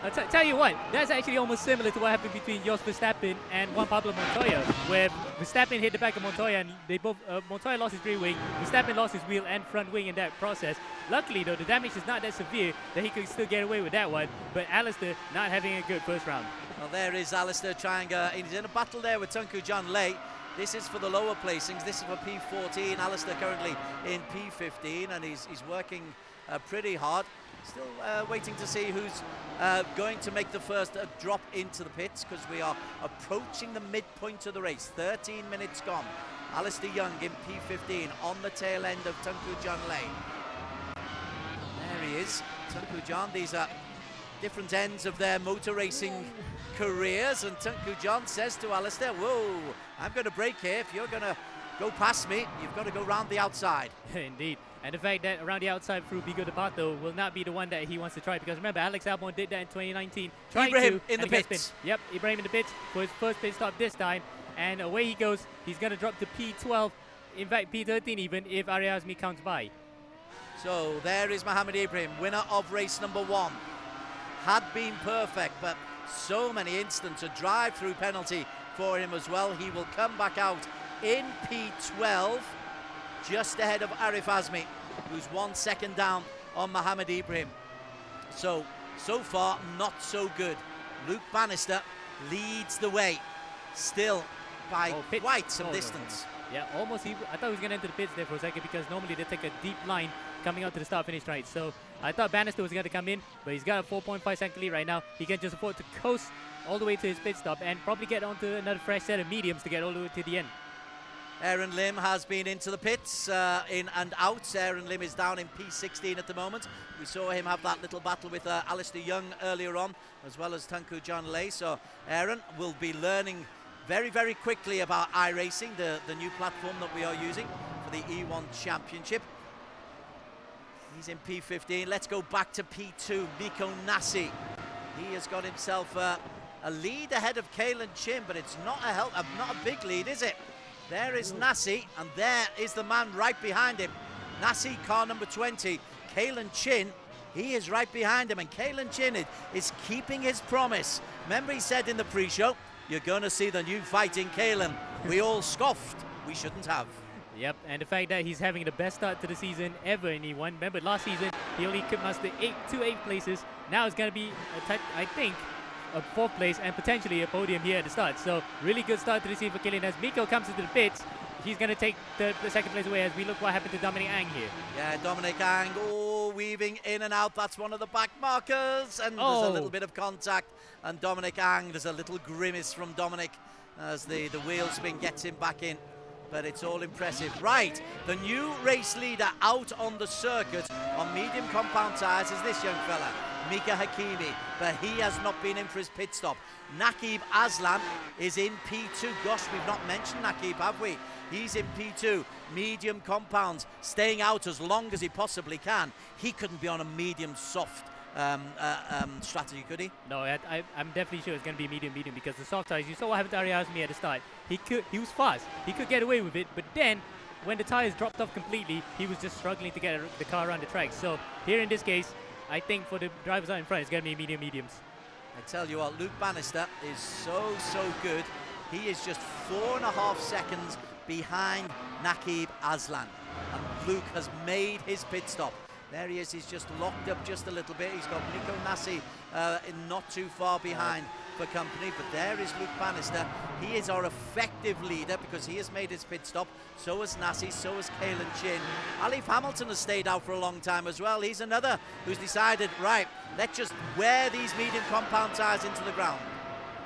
I'll tell you what, that's actually almost similar to what happened between Jos Verstappen and Juan Pablo Montoya, where Verstappen hit the back of Montoya and they both Montoya lost his rear wing, Verstappen lost his wheel and front wing in that process. Luckily though, the damage is not that severe that he could still get away with that one, but Alistair not having a good first round. Well, there is Alistair trying, he's in a battle there with Tunku John Lay. This is for the lower placings. This is for P14. Alistair currently in P15, and he's working pretty hard. Still waiting to see who's going to make the first drop into the pits, because we are approaching the midpoint of the race. 13 minutes gone. Alistair Young in P15 on the tail end of Tunku John Lay. There he is, Tunku John. These are different ends of their motor racing careers, and Tunku John says to Alistair, whoa, I'm going to brake here. If you're going to go past me, you've got to go round the outside. Indeed. And the fact that around the outside through Bigo de Pato will not be the one that he wants to try, because remember, Alex Albon did that in 2019. Ibrahim in the pits. Yep, Ibrahim in the pits for his first pit stop this time. And away he goes. He's going to drop to P12, in fact P13 even, if Ariasmi comes by. So there is Mohammed Ibrahim, winner of race number 1. Had been perfect, but so many incidents, a drive-through penalty for him as well. He will come back out in P12, just ahead of Arif Azmi, who's 1 second down on Mohammed Ibrahim. So far, not so good. Luke Bannister leads the way, still by quite some distance. No. Yeah, almost. I thought he was going to enter the pits there for a second, because normally they take a deep line coming out to the start-finish straight. So I thought Bannister was going to come in, but he's got a 4.5 second lead right now. He can just afford to coast all the way to his pit stop and probably get onto another fresh set of mediums to get all the way to the end. Aaron Lim has been into the pits, in and out. Aaron Lim is down in P16 at the moment. We saw him have that little battle with Alistair Young earlier on, as well as Tunku John Lay. So Aaron will be learning very, very quickly about iRacing, the new platform that we are using for the E1 Championship. He's in P15. Let's go back to P2. Miko Nassi. He has got himself a lead ahead of Kalen Chin, but it's not a big lead, is it? There is Nassi, and there is the man right behind him. Nassi, car number 20. Kalen Chin, he is right behind him, and Kalen Chin is keeping his promise. Remember, he said in the pre-show, you're going to see the new fighting Kalen. We all scoffed. We shouldn't have. Yep, and the fact that he's having the best start to the season ever in E1. Remember, last season, he only could muster 8 places. Now it's going to be, I think, a 4th place and potentially a podium here at the start. So really good start to the season for Kilian. As Miko comes into the pits, he's going to take the 2nd place away, as we look what happened to Dominic Ang here. Yeah, Dominic Ang, weaving in and out. That's one of the back markers, and there's a little bit of contact. And Dominic Ang, there's a little grimace from Dominic as the wheel spin gets him back in. But it's all impressive. Right, the new race leader out on the circuit on medium compound tyres is this young fella, Mika Hakimi, but he has not been in for his pit stop. Nakib Aslan is in P2. Gosh, we've not mentioned Nakib, have we? He's in P2, medium compounds, staying out as long as he possibly can. He couldn't be on a medium soft strategy, could he? No, I'm definitely sure it's going to be medium, because the soft tires, you saw what happened to Ariasmi at the start. He was fast, he could get away with it, but then when the tires dropped off completely, he was just struggling to get the car around the track. So here in this case, I think for the drivers out in front, it's going to be mediums. I tell you what, Luke Bannister is so good. He is just 4.5 seconds behind Nakib Aslan, and Luke has made his pit stop. There he is, he's just locked up just a little bit. He's got Miko Nassi not too far behind for company, but there is Luke Bannister. He is our effective leader because he has made his pit stop. So has Nassi, so has Kalen Chin. Alif Hamilton has stayed out for a long time as well. He's another who's decided, right, let's just wear these medium compound tyres into the ground.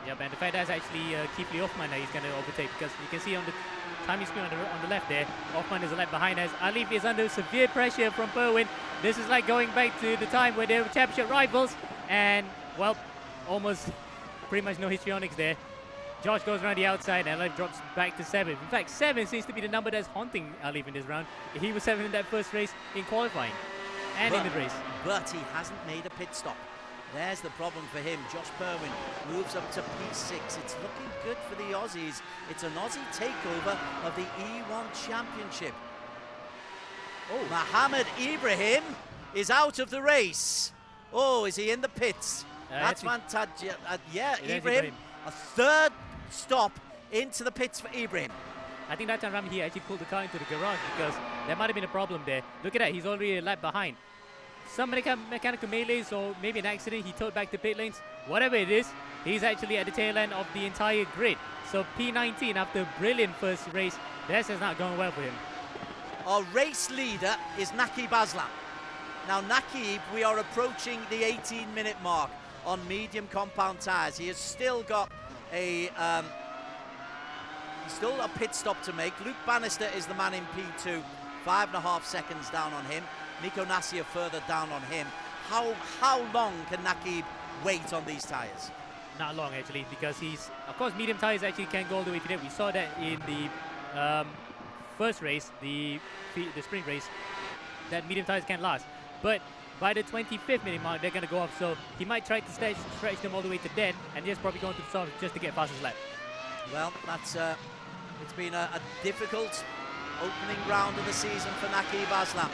Yeah, and the fact that it's actually Keithley Hoffman that he's going to overtake, because you can see on the timing screen on the left there, Hoffman is a lap behind us. Alif is under severe pressure from Berwin. This is like going back to the time where they were championship rivals, and, well, almost pretty much no histrionics there. Josh goes around the outside, and Alif drops back to 7. In fact, 7 seems to be the number that's haunting Alif in this round. He was 7 in that first race in qualifying and in the race. But he hasn't made a pit stop. There's the problem for him. Josh Berwin moves up to P6. It's looking good for the Aussies. It's an Aussie takeover of the E1 Championship. Mohammed Ibrahim is out of the race. Oh, is he in the pits? That's fantastic. Yeah, Ibrahim, a 3rd stop into the pits for Ibrahim. I think that time around he actually pulled the car into the garage, because there might have been a problem there. Look at that, he's already a lap behind. Some mechanical melees or maybe an accident, he towed back to pit lanes. Whatever it is, he's actually at the tail end of the entire grid. So P19 after a brilliant first race, this is not going well for him. Our race leader is Nakib Aslan. Now Nakib, we are approaching the 18-minute mark on medium compound tyres. He has still got a Still a pit stop to make. Luke Bannister is the man in P2, 5.5 seconds down on him. Miko Nasi further down on him. How long can Nakib wait on these tyres? Not long actually, because he's, of course, medium tires actually can go all the way to there. We saw that in the first race, the sprint race, that medium tires can last. But by the 25th minute mark, they're going to go up, so he might try to stretch them all the way to then, and just probably going to the soft just to get fastest lap. Well, that's it's been a difficult opening round of the season for Nakib Aslam.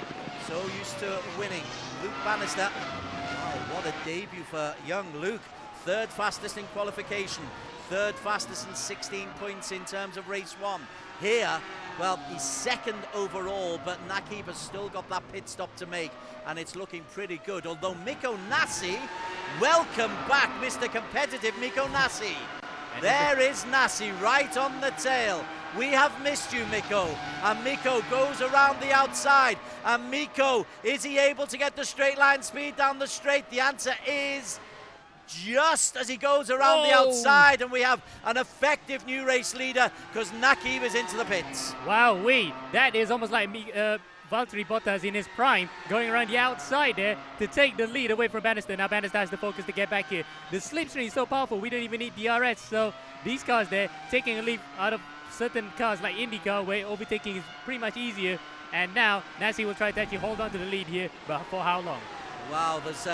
So used to winning. Luke Bannister, wow, what a debut for young Luke. Third fastest in qualification, third fastest in 16 points in terms of race 1. Here, well, he's second overall, but Nakib has still got that pit stop to make, and it's looking pretty good. Although Miko Nasi, welcome back, Mr. Competitive Miko Nasi. There is Nasi right on the tail. We have missed you, Miko. And Miko goes around the outside. And Miko, is he able to get the straight line speed down the straight? The answer is just as he goes around the outside, and we have an effective new race leader because Nakib is into the pits. Wow, that is almost like me, Valtteri Bottas in his prime, going around the outside there to take the lead away from Bannister. Now Bannister has to focus to get back here. The slipstream is so powerful, we don't even need DRS, so these cars there taking a lead out of certain cars like IndyCar, where overtaking is pretty much easier. And now Nasi will try to actually hold on to the lead here, but for how long? Wow, there's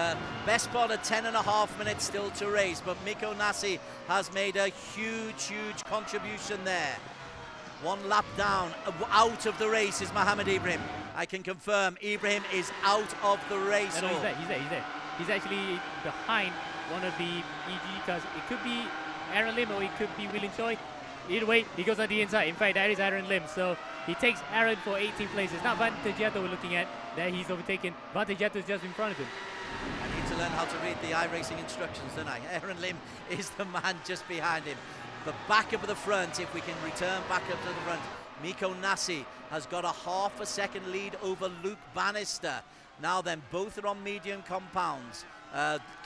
best part of 10.5 minutes still to race, but Miko Nasi has made a huge contribution there. One lap down, out of the race is Mohammed Ibrahim. I can confirm Ibrahim is out of the race. No, he's there. He's actually behind one of the EG cars. It could be Aaron Lim or it could be William Choi. Either way, he goes on the inside. In fact, that is Aaron Lim. So he takes Aaron for 18 places. Now Vantagiato we're looking at. There he's overtaken. Vantagiato is just in front of him. I need to learn how to read the iRacing instructions, don't I? Aaron Lim is the man just behind him. The back up of the front, if we can return back up to the front, Miko Nasi has got a half a second lead over Luke Bannister. Now then, both are on medium compounds.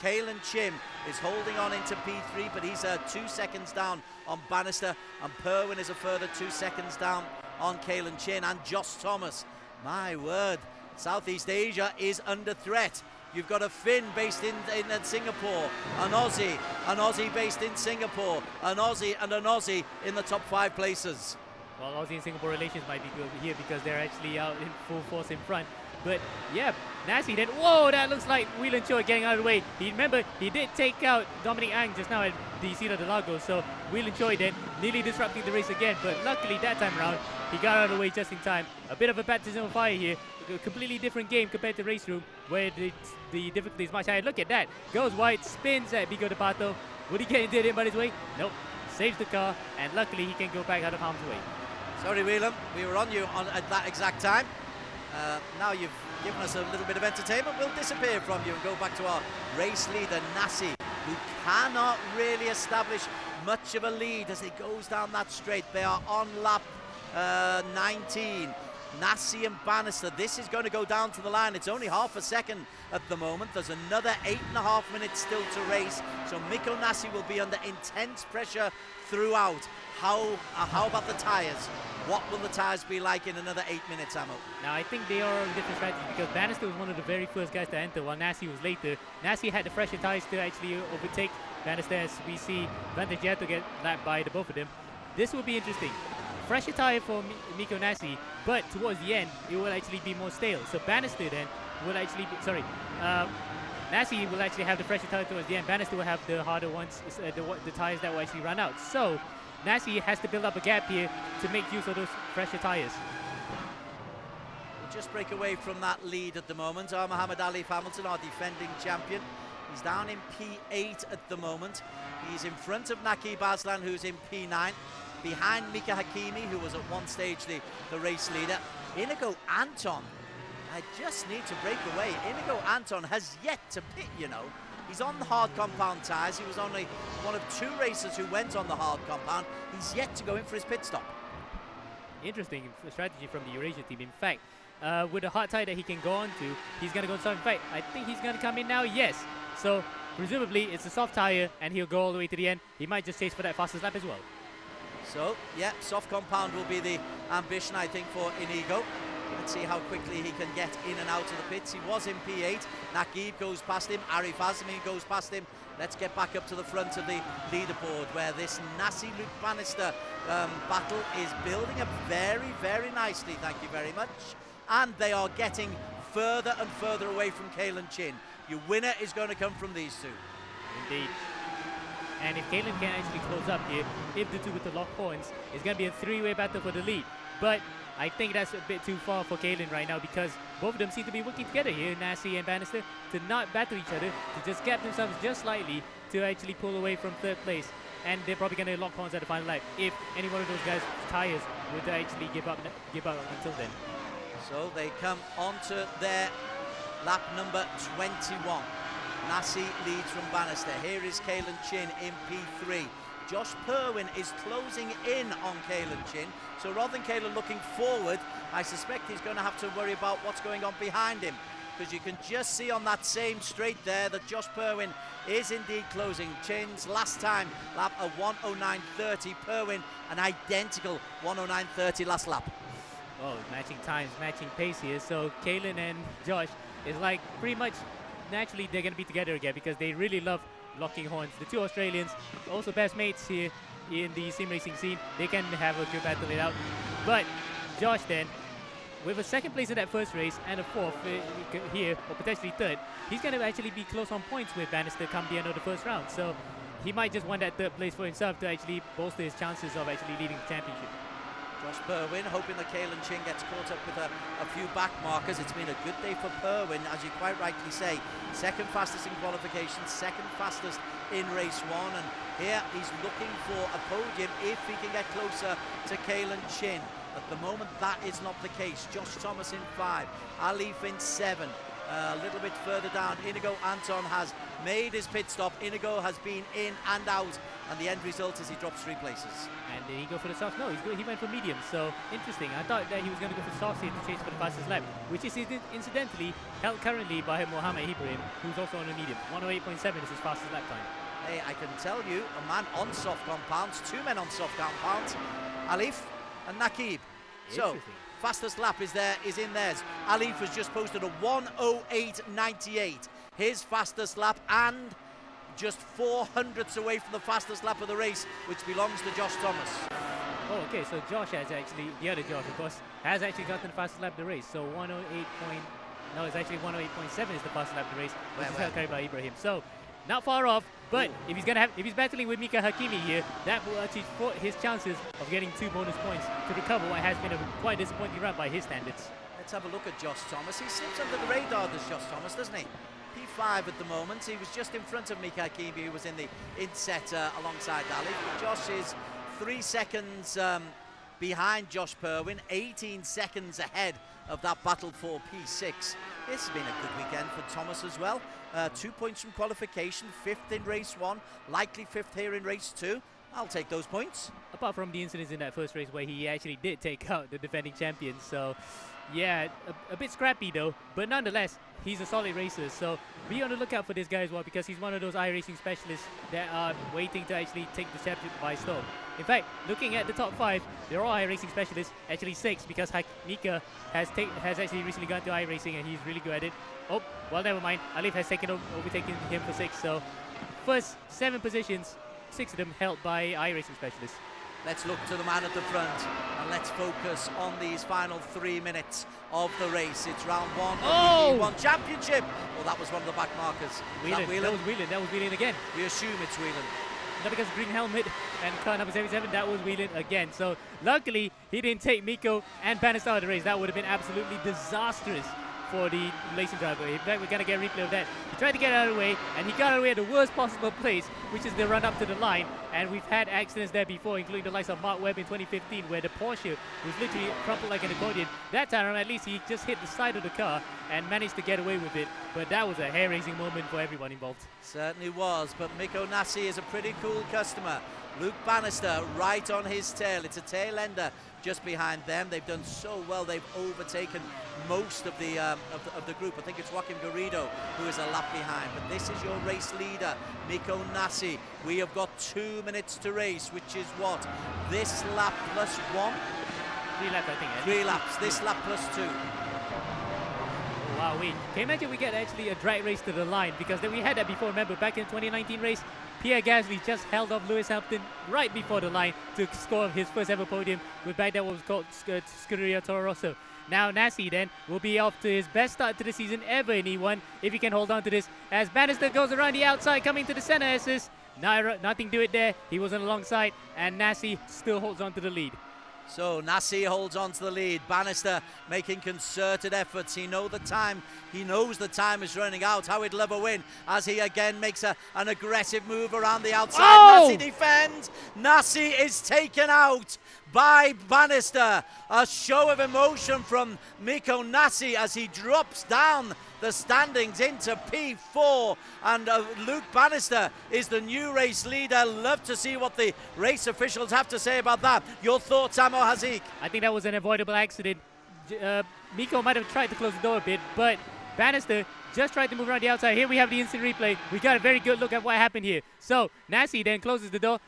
Kalen Chim is holding on into P3, but he's 2 seconds down on Bannister, and Perwin is a further 2 seconds down on Kalen Chin, and Josh Thomas. My word, Southeast Asia is under threat. You've got a Finn based in Singapore, an Aussie based in Singapore, an Aussie in the top 5 places. Well, Aussie and Singapore relations might be good here because they're actually out in full force in front. But yeah, Nasi then, whoa, that looks like Whelan Choi getting out of the way. Remember, he did take out Dominic Ang just now at the Interlagos, so Whelan Choi then nearly disrupting the race again. But luckily that time around, he got out of the way just in time. A bit of a baptism of fire here. A completely different game compared to Race Room, where the difficulty is much higher. Look at that. Goes wide, spins at Bigo de Pato. Would he get into it by his way? Nope. Saves the car, and luckily he can go back out of harm's way. Sorry, Whelan, we were on you at that exact time. Now you've given us a little bit of entertainment. We'll disappear from you and go back to our race leader, Nasi, who cannot really establish much of a lead as he goes down that straight. They are on lap 19. Nasi and Bannister, this is going to go down to the line. It's only half a second at the moment. There's another 8.5 minutes still to race. So Miko Nasi will be under intense pressure throughout. How about the tyres? What will the tyres be like in another 8 minutes, Amo? Now, I think they are on a different strategy because Bannister was one of the very first guys to enter while Nasi was later. Nasi had the fresher tyres to actually overtake Bannister as we see Vantagiato get lapped by the both of them. This will be interesting. Fresher tyre for Miko Nasi, but towards the end, it will actually be more stale. So Bannister then will actually be, Nasi will actually have the fresher tyre towards the end. Bannister will have the harder ones, the tyres that will actually run out. So Nasi has to build up a gap here to make use of those fresher tyres. We'll just break away from that lead at the moment. Muhammad Ali Hamilton, our defending champion. He's down in P8 at the moment. He's in front of Nakib Aslan, who's in P9. Behind Mika Hakimi, who was at one stage the race leader. Inigo Anton, I just need to break away. Inigo Anton has yet to pit, you know. He's on the hard compound tyres. He was only one of 2 racers who went on the hard compound. He's yet to go in for his pit stop. Interesting strategy from the Eurasia team. In fact, with a hard tyre that he can go on to, he's going to go inside. In fact, I think he's going to come in now, yes. So, presumably, it's a soft tyre, and he'll go all the way to the end. He might just chase for that fastest lap as well. So, yeah, soft compound will be the ambition, I think, for Inigo. Let's see how quickly he can get in and out of the pits. He was in P8. Naqib goes past him. Arif Azmi goes past him. Let's get back up to the front of the leaderboard, where this Luke Bannister battle is building up very, very nicely. Thank you very much. And they are getting further and further away from Kalen Chin. Your winner is going to come from these two. Indeed. And if Kalen can actually close up here, if the two with the lock points, it's going to be a three-way battle for the lead. But I think that's a bit too far for Kalen right now, because both of them seem to be working together here, Nasi and Bannister, to not battle each other, to just gap themselves just slightly to actually pull away from third place. And they're probably going to lock horns at the final lap if any one of those guys' tires would actually give up until then. So they come onto their lap number 21. Nasi leads from Bannister. Here is Kalen Chin in P3. Josh Perwin is closing in on Kalen Chin. So rather than Kalen looking forward, I suspect he's going to have to worry about what's going on behind him, because you can just see on that same straight there that Josh Perwin is indeed closing. Chin's last time lap a 109.30. Perwin an identical 109.30 last lap. Oh, matching times, matching pace here. So Kalen and Josh is like pretty much naturally they're going to be together again, because they really love locking horns. The two Australians, also best mates here in the sim racing scene, they can have a good battle it out. But Josh then, with a second place in that first race and a fourth here, or potentially third, he's going to actually be close on points with Bannister come the end of the first round. So he might just want that third place for himself to actually bolster his chances of actually leading the championship. Josh Perwin hoping that Kalen Chin gets caught up with a few back markers. It's been a good day for Perwin, as you quite rightly say. Second fastest in qualification, second fastest in race one, and here he's looking for a podium if he can get closer to Kalen Chin. At the moment, that is not the case. Josh Thomas in 5, Alif in 7. A little bit further down, Inigo Anton has made his pit stop. Inigo has been in and out, and the end result is he drops 3 places. And did he go for the soft? No, he went for medium. So interesting. I thought that he was going to go for soft here to chase for the fastest lap, which is incidentally held currently by Mohammed Ibrahim, who's also on a medium. 108.7 is his fastest lap time. Hey, I can tell you, a man on soft compounds, 2 men on soft compounds, Alif and Naqib. So, fastest lap is in theirs. Alif has just posted a 108.98, his fastest lap, and just 400ths away from the fastest lap of the race, which belongs to Josh Thomas. Oh, okay, so Josh has actually, the other Josh, of course, has actually gotten the fastest lap of the race. So 108. No, it's actually 108.7 is the fastest lap of the race, which is held carried by Ibrahim. So not far off, but if he's battling with Mika Hakimi here, that will actually support his chances of getting 2 bonus points to recover what has been a quite disappointing run by his standards. Let's have a look at Josh Thomas. He slips under the radar, does Josh Thomas, doesn't he? P5 at the moment. He was just in front of Mika Hakimi, who was in the inset alongside Ali. Josh is 3 seconds behind Josh Perwin, 18 seconds ahead of that battle for P6. This has been a good weekend for Thomas as well. 2 points from qualification, 5th in race 1, likely 5th here in race 2. I'll take those points. Apart from the incidents in that first race where he actually did take out the defending champion. So, yeah, a bit scrappy though, but nonetheless, he's a solid racer. So be on the lookout for this guy as well, because he's one of those iRacing specialists that are waiting to actually take the championship by storm. In fact, looking at the top 5, they're all iRacing specialists, actually 6, because Mika has actually recently gone to iRacing and he's really good at it. Oh, well, never mind. Alif has overtaken him for 6. So first 7 positions, 6 of them held by iRacing specialists. Let's look to the man at the front and let's focus on these final 3 minutes of the race. It's round 1 of the E1 Championship. Oh, that was one of the back markers. That was Whelan again. We assume it's Whelan. Not because green helmet and car number 77, that was Whelan again. So luckily he didn't take Miko and Bannister out of the race. That would have been absolutely disastrous for the racing driver. In fact, we're going to get a replay of that. He tried to get out of the way, and he got out of the way at the worst possible place, which is the run up to the line. And we've had accidents there before, including the likes of Mark Webb in 2015, where the Porsche was literally crumpled like an accordion. That time around, at least he just hit the side of the car and managed to get away with it. But that was a hair-raising moment for everyone involved. Certainly was, but Miko Nasi is a pretty cool customer. Luke Bannister right on his tail. It's a tail ender just behind them. They've done so well. They've overtaken most of the group. I think it's Joaquim Garrido who is a lap behind. But this is your race leader, Miko Nasi. Nassi. We have got 2 minutes to race, which is what? This lap plus 1? 3 laps, I think. 3 laps. This lap plus 2. Wow, wait. Can you imagine we get actually a drag race to the line? Because we had that before, remember, back in 2019 race, Pierre Gasly just held off Lewis Hamilton right before the line to score his first ever podium with back then what was called Scuderia Toro Rosso. Now Nassi then will be off to his best start to the season ever in E1 if he can hold on to this. As Bannister goes around the outside coming to the center assist. Nothing to it there. He wasn't alongside and Nassi still holds on to the lead. So Nassi holds on to the lead. Bannister making concerted efforts. He knows the time is running out. How he'd love a win as he again makes an aggressive move around the outside. Oh! Nassi defends. Nassi is taken out by Bannister. A show of emotion from Mikko Nassi as he drops down the standings into P4, and Luke Bannister is the new race leader. Love to see what the race officials have to say about that. Your thoughts, Amo Hazik? I think that was an avoidable accident. Mikko might have tried to close the door a bit, but Bannister just tried to move around the outside. Here we have the instant replay. We got a very good look at what happened here. So Nassi then closes the door.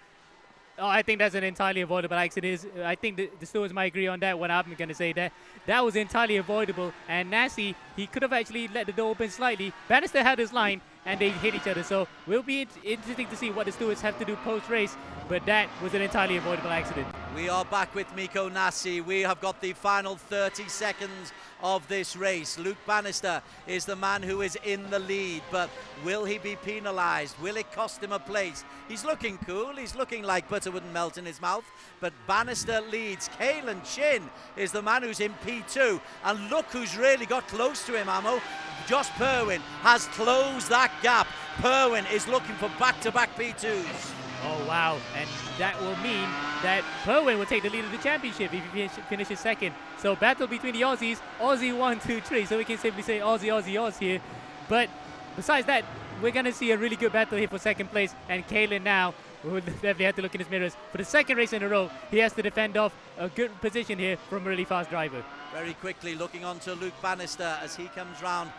Oh, I think that's an entirely avoidable accident. I think the stewards might agree on that one. I'm going to say that. That was entirely avoidable. And Nassi, he could have actually let the door open slightly. Bannister had his line, and they hit each other. So will be interesting to see what the stewards have to do post-race. But that was an entirely avoidable accident. We are back with Mikko Nassi. We have got the final 30 seconds of this race. Luke Bannister is the man who is in the lead, but will he be penalised? Will it cost him a place? He's looking cool. He's looking like butter wouldn't melt in his mouth, but Bannister leads. Kalen Chin is the man who's in P2, and look who's really got close to him, Amo. Josh Purwin has closed that gap. Purwin is looking for back-to-back P2s. Oh, wow. And that will mean that Purwin will take the lead of the championship if he finishes second. So battle between the Aussies. Aussie 1, 2, 3. So we can simply say Aussie, Aussie, Aussie here. But besides that, we're going to see a really good battle here for second place. And Kalen now will definitely have to look in his mirrors. For the second race in a row, he has to defend off a good position here from a really fast driver. Very quickly looking on to Luke Bannister as he comes round.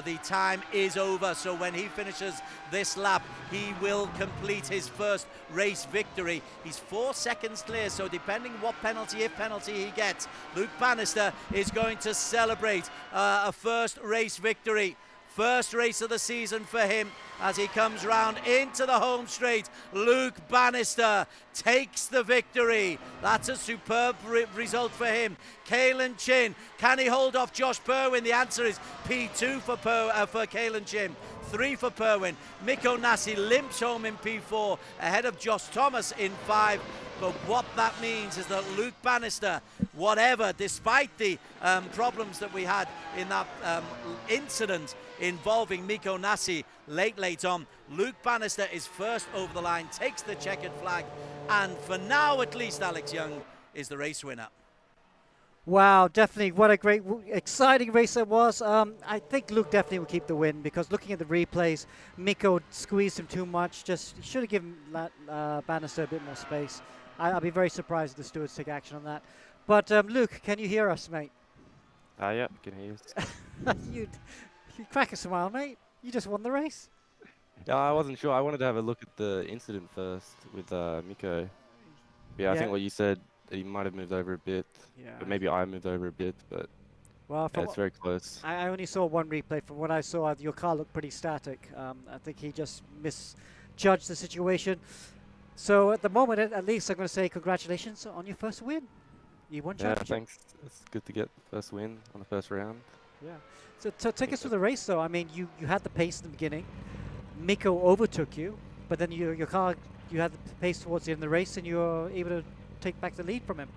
The time is over, so when he finishes this lap, he will complete his first race victory. He's 4 seconds clear, so depending what penalty, if penalty he gets, Luke Bannister is going to celebrate a first race victory. First race of the season for him as he comes round into the home straight. Luke Bannister takes the victory. That's a superb result for him. Kalen Chin, can he hold off Josh Purwin? The answer is P2 for Kalen Chin. 3 for Purwin. Mikko Nassi limps home in P4 ahead of Josh Thomas in 5. But what that means is that Luke Bannister, whatever, despite the problems that we had in that incident involving Mikko Nassi late on, Luke Bannister is first over the line, takes the checkered flag, and for now at least, Alex Young is the race winner. Wow, definitely. What a great, exciting race it was. I think Luke definitely will keep the win because looking at the replays, Mikko squeezed him too much. Just should have given Bannister a bit more space. I'll be very surprised if the stewards take action on that. But Luke, can you hear us, mate? Yeah, I can hear you. you crack a smile, mate. You just won the race. Yeah, I wasn't sure. I wanted to have a look at the incident first with Mikko. Yeah, I think what you said, he might have moved over a bit. Yeah. But maybe I moved over a bit, but well, yeah, it's very close. I only saw one replay. From what I saw, your car looked pretty static. I think he just misjudged the situation. So at the moment, at least, I'm going to say congratulations on your first win. You won championship. Yeah, thanks. It's good to get the first win on the first round. Yeah. So take us through the race, though. I mean, you had the pace in the beginning. Mikko overtook you, but then your car, you had the pace towards the end of the race, and you were able to take back the lead from him.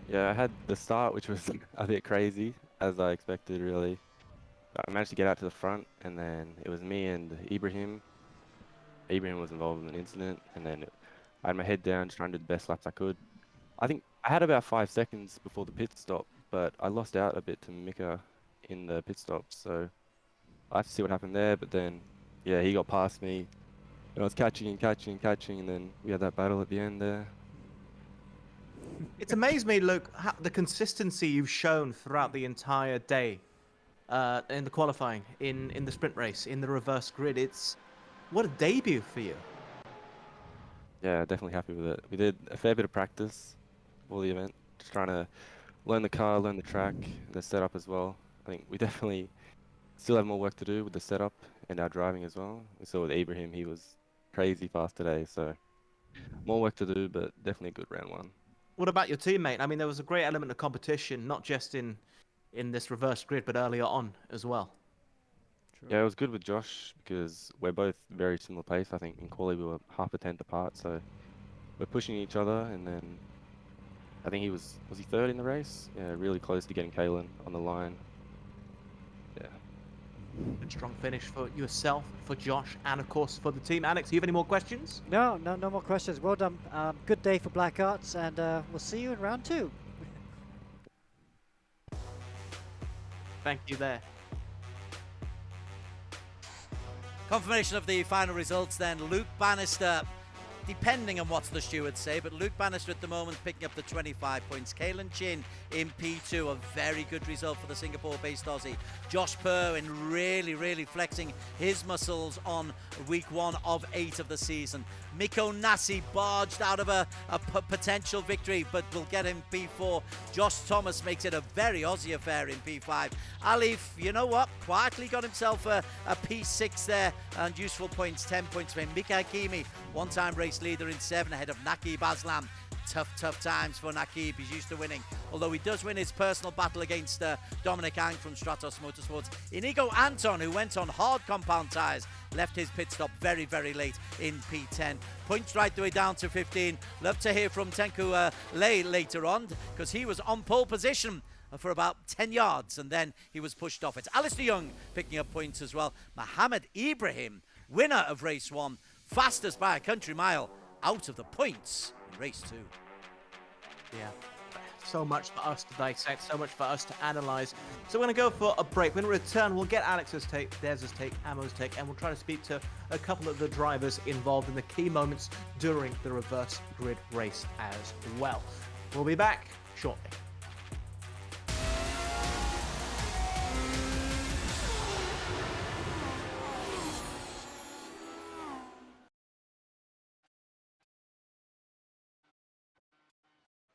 Yeah, I had the start, which was a bit crazy, as I expected, really. I managed to get out to the front, and then it was me and Ibrahim. Ibrahim was involved in an incident, and then I had my head down, just trying to do the best laps I could. I think I had about 5 seconds before the pit stop, but I lost out a bit to Mikko in the pit stop, so I have to see what happened there. But then, yeah, he got past me, and I was catching, and then we had that battle at the end there. It's amazed me, Luke, how the consistency you've shown throughout the entire day in the qualifying, in the sprint race, in the reverse grid. What a debut for you. Yeah, definitely happy with it. We did a fair bit of practice for the event, just trying to learn the car, learn the track, the setup as well. I think we definitely still have more work to do with the setup and our driving as well. We saw with Ibrahim, he was crazy fast today, so more work to do, but definitely a good round one. What about your teammate? I mean, there was a great element of competition, not just in this reverse grid, but earlier on as well. Yeah, it was good with Josh because we're both very similar pace. I think in quali we were half a tenth apart, so we're pushing each other. And then I think was he third in the race? Yeah, really close to getting Kalen on the line. Yeah. Good strong finish for yourself, for Josh, and of course for the team. Alex, do you have any more questions? No more questions. Well done. Good day for Black Arts, and we'll see you in round 2. Thank you there. Confirmation of the final results then. Luke Bannister, depending on what the stewards say, but Luke Bannister at the moment picking up the 25 points. Kalen Chin in P2, a very good result for the Singapore-based Aussie. Josh Purwin really flexing his muscles on week 1 of 8 of the season. Miko Nasi barged out of a potential victory, but will get him P4. Josh Thomas makes it a very Aussie affair in P5. Alif, you know what, quietly got himself a P6 there, and useful points, 10 points for him. Mika Hakimi, one-time race leader in 7 ahead of Naqib Aslam. Tough times for Naqib. He's used to winning, although he does win his personal battle against Dominic Ang from Stratos Motorsports. Inigo Anton, who went on hard compound tyres, left his pit stop very late in P10. Points right the way down to 15. Love to hear from Tenku Lei later on, because he was on pole position for about 10 yards and then he was pushed off. It's Alistair Young picking up points as well. Mohammed Ibrahim, winner of race 1, fastest by a country mile, out of the points in race 2. Yeah, so much for us to dissect, so much for us to analyze. So we're going to go for a break. When we return, we'll get Alex's take, Dez's take, Amo's take, and we'll try to speak to a couple of the drivers involved in the key moments during the reverse grid race as well. We'll be back shortly.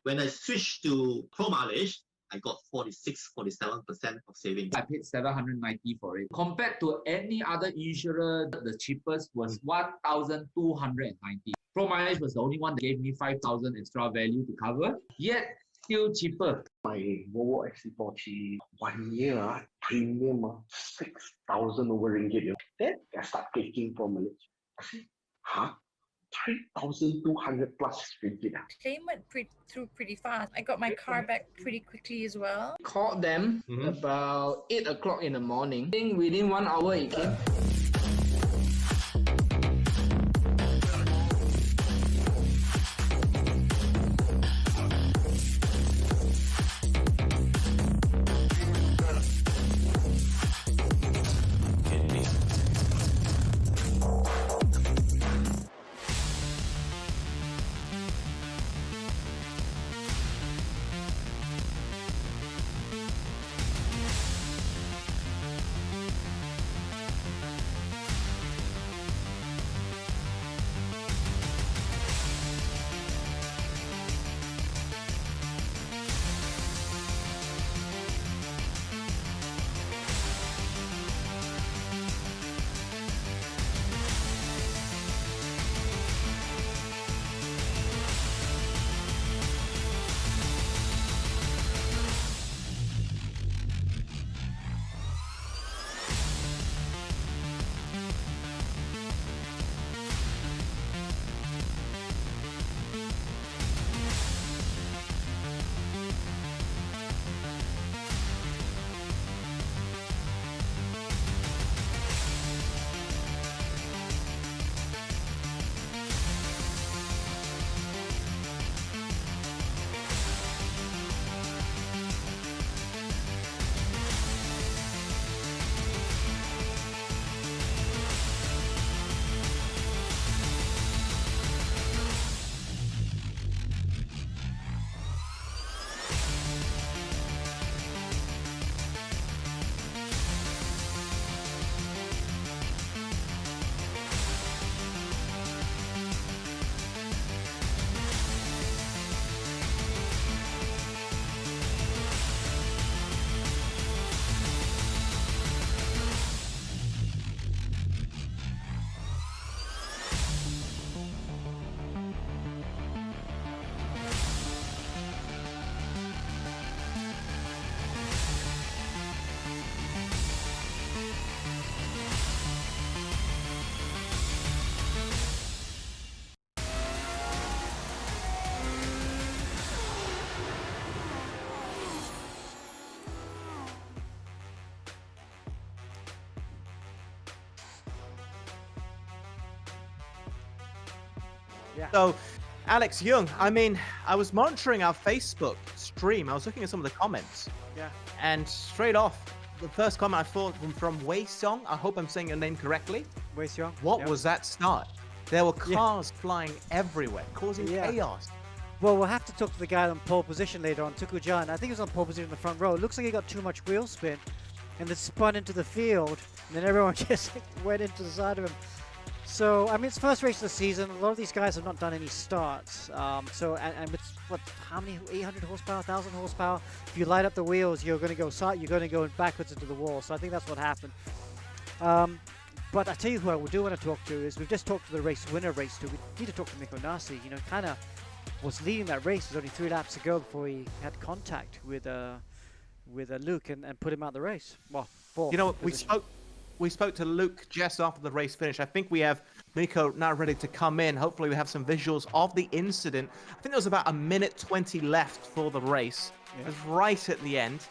When I switched to pro mileage, I got 47% of savings. I paid 790 for it. Compared to any other insurer, the cheapest was 1,290. Pro mileage was the only one that gave me 5,000 extra value to cover, yet still cheaper. My Volvo XC40 1 year premium 6,000 over ringgit. Then I start taking for Malaysia. I say, huh? 3,200 plus ringgit. Claim went through pretty fast. I got my car back pretty quickly as well. Called them about 8 o'clock in the morning. I think within 1 hour it came. Yeah. So, Alex Young, I mean, I was monitoring our Facebook stream. I was looking at some of the comments. Yeah. And straight off, the first comment I thought from Wei Song. I hope I'm saying your name correctly. Wei Song. What yeah. was that start? There were cars flying everywhere, causing chaos. Well, we'll have to talk to the guy on pole position later on, Tukujan. I think he was on pole position in the front row. It looks like he got too much wheel spin and then spun into the field. And then everyone just went into the side of him. So, I mean, it's first race of the season. A lot of these guys have not done any starts. And with, what, how many, 800 horsepower, 1,000 horsepower? If you light up the wheels, you're going to go backwards into the wall. So I think that's what happened. But I tell you who I do want to talk to is, we've just talked to the race winner, race 2. We need to talk to Mikko Nasi. You know, kind of was leading that race. It was only 3 laps to go before he had contact with Luke and put him out of the race. Well, 4th. You know, we spoke to Luke just after the race finished. I think we have Mikko now ready to come in. Hopefully we have some visuals of the incident. I think there was about 1:20 left for the race. It was right at the end.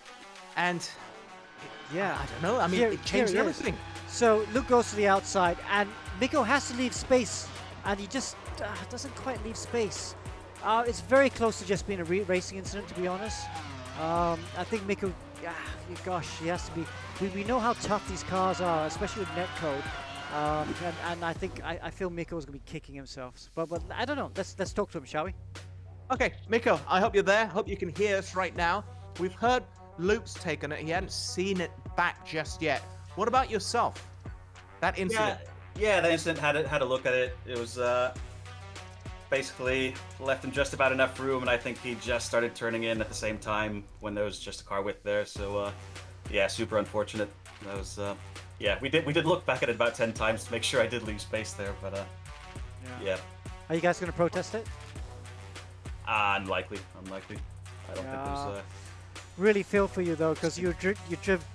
And yeah, I don't know. I mean, it changed everything. So Luke goes to the outside and Mikko has to leave space and he just doesn't quite leave space. It's very close to just being a racing incident, to be honest. I think Mikko, gosh, he has to be. We know how tough these cars are, especially with netcode. And I feel Mikko's going to be kicking himself. But I don't know. Let's talk to him, shall we? Okay, Mikko, I hope you're there. Hope you can hear us right now. We've heard Luke's take on it. He hadn't seen it back just yet. What about yourself? That incident? Yeah, that incident had a look at it. It was basically left him just about enough room, and I think he just started turning in at the same time when there was just a car width there. So yeah, super unfortunate. That was yeah. We did look back at it about 10 times to make sure I did leave space there, but yeah. Are you guys going to protest it? Unlikely. I don't think there's. Really feel for you though, because you've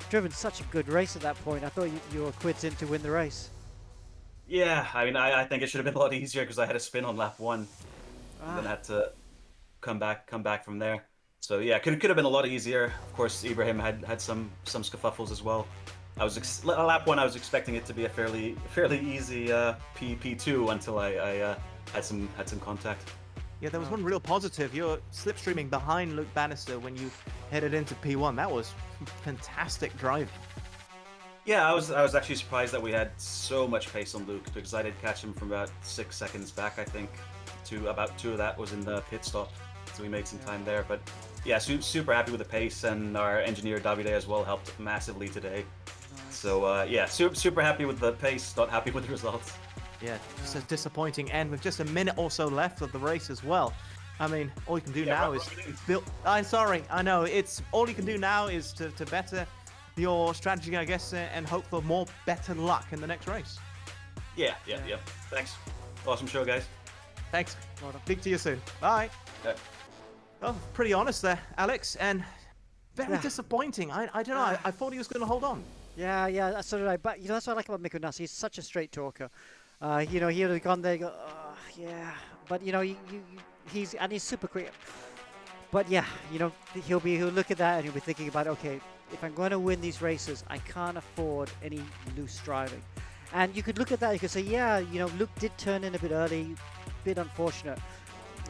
driven such a good race at that point. I thought you were quids in to win the race. Yeah, I mean, I think it should have been a lot easier because I had a spin on lap 1, and then had to come back from there. So yeah, could have been a lot easier. Of course, Ibrahim had some scuffles as well. Lap 1, I was expecting it to be a fairly easy P2 until I had some contact. Yeah, there was one real positive. You're slipstreaming behind Luke Bannister when you headed into P1. That was fantastic driving. Yeah, I was actually surprised that we had so much pace on Luke, because I did catch him from about 6 seconds back, I think. About 2 of that was in the pit stop, so we made some time there. But yeah, super happy with the pace, and our engineer Davide as well helped massively today. Nice. So yeah, super happy with the pace, not happy with the results. Yeah, just a disappointing end with just a minute or so left of the race as well. I mean, all you can do now is build. I'm sorry, I know. It's all you can do now is to better your strategy, I guess, and hope for better luck in the next race. Yeah. Thanks. Awesome show, guys. Thanks. Speak to you soon. Bye. Yeah. Oh, pretty honest there, Alex, and very disappointing. I don't know. I thought he was going to hold on. Yeah, so did I. But you know, that's what I like about Mikko Nasi. He's such a straight talker. You know, he would have gone there and go, yeah. But, you know, he's super quick. But, yeah, you know, he'll look at that and he'll be thinking about, okay, if I'm going to win these races, I can't afford any loose driving. And you could look at that, you could say, yeah, you know, Luke did turn in a bit early, a bit unfortunate.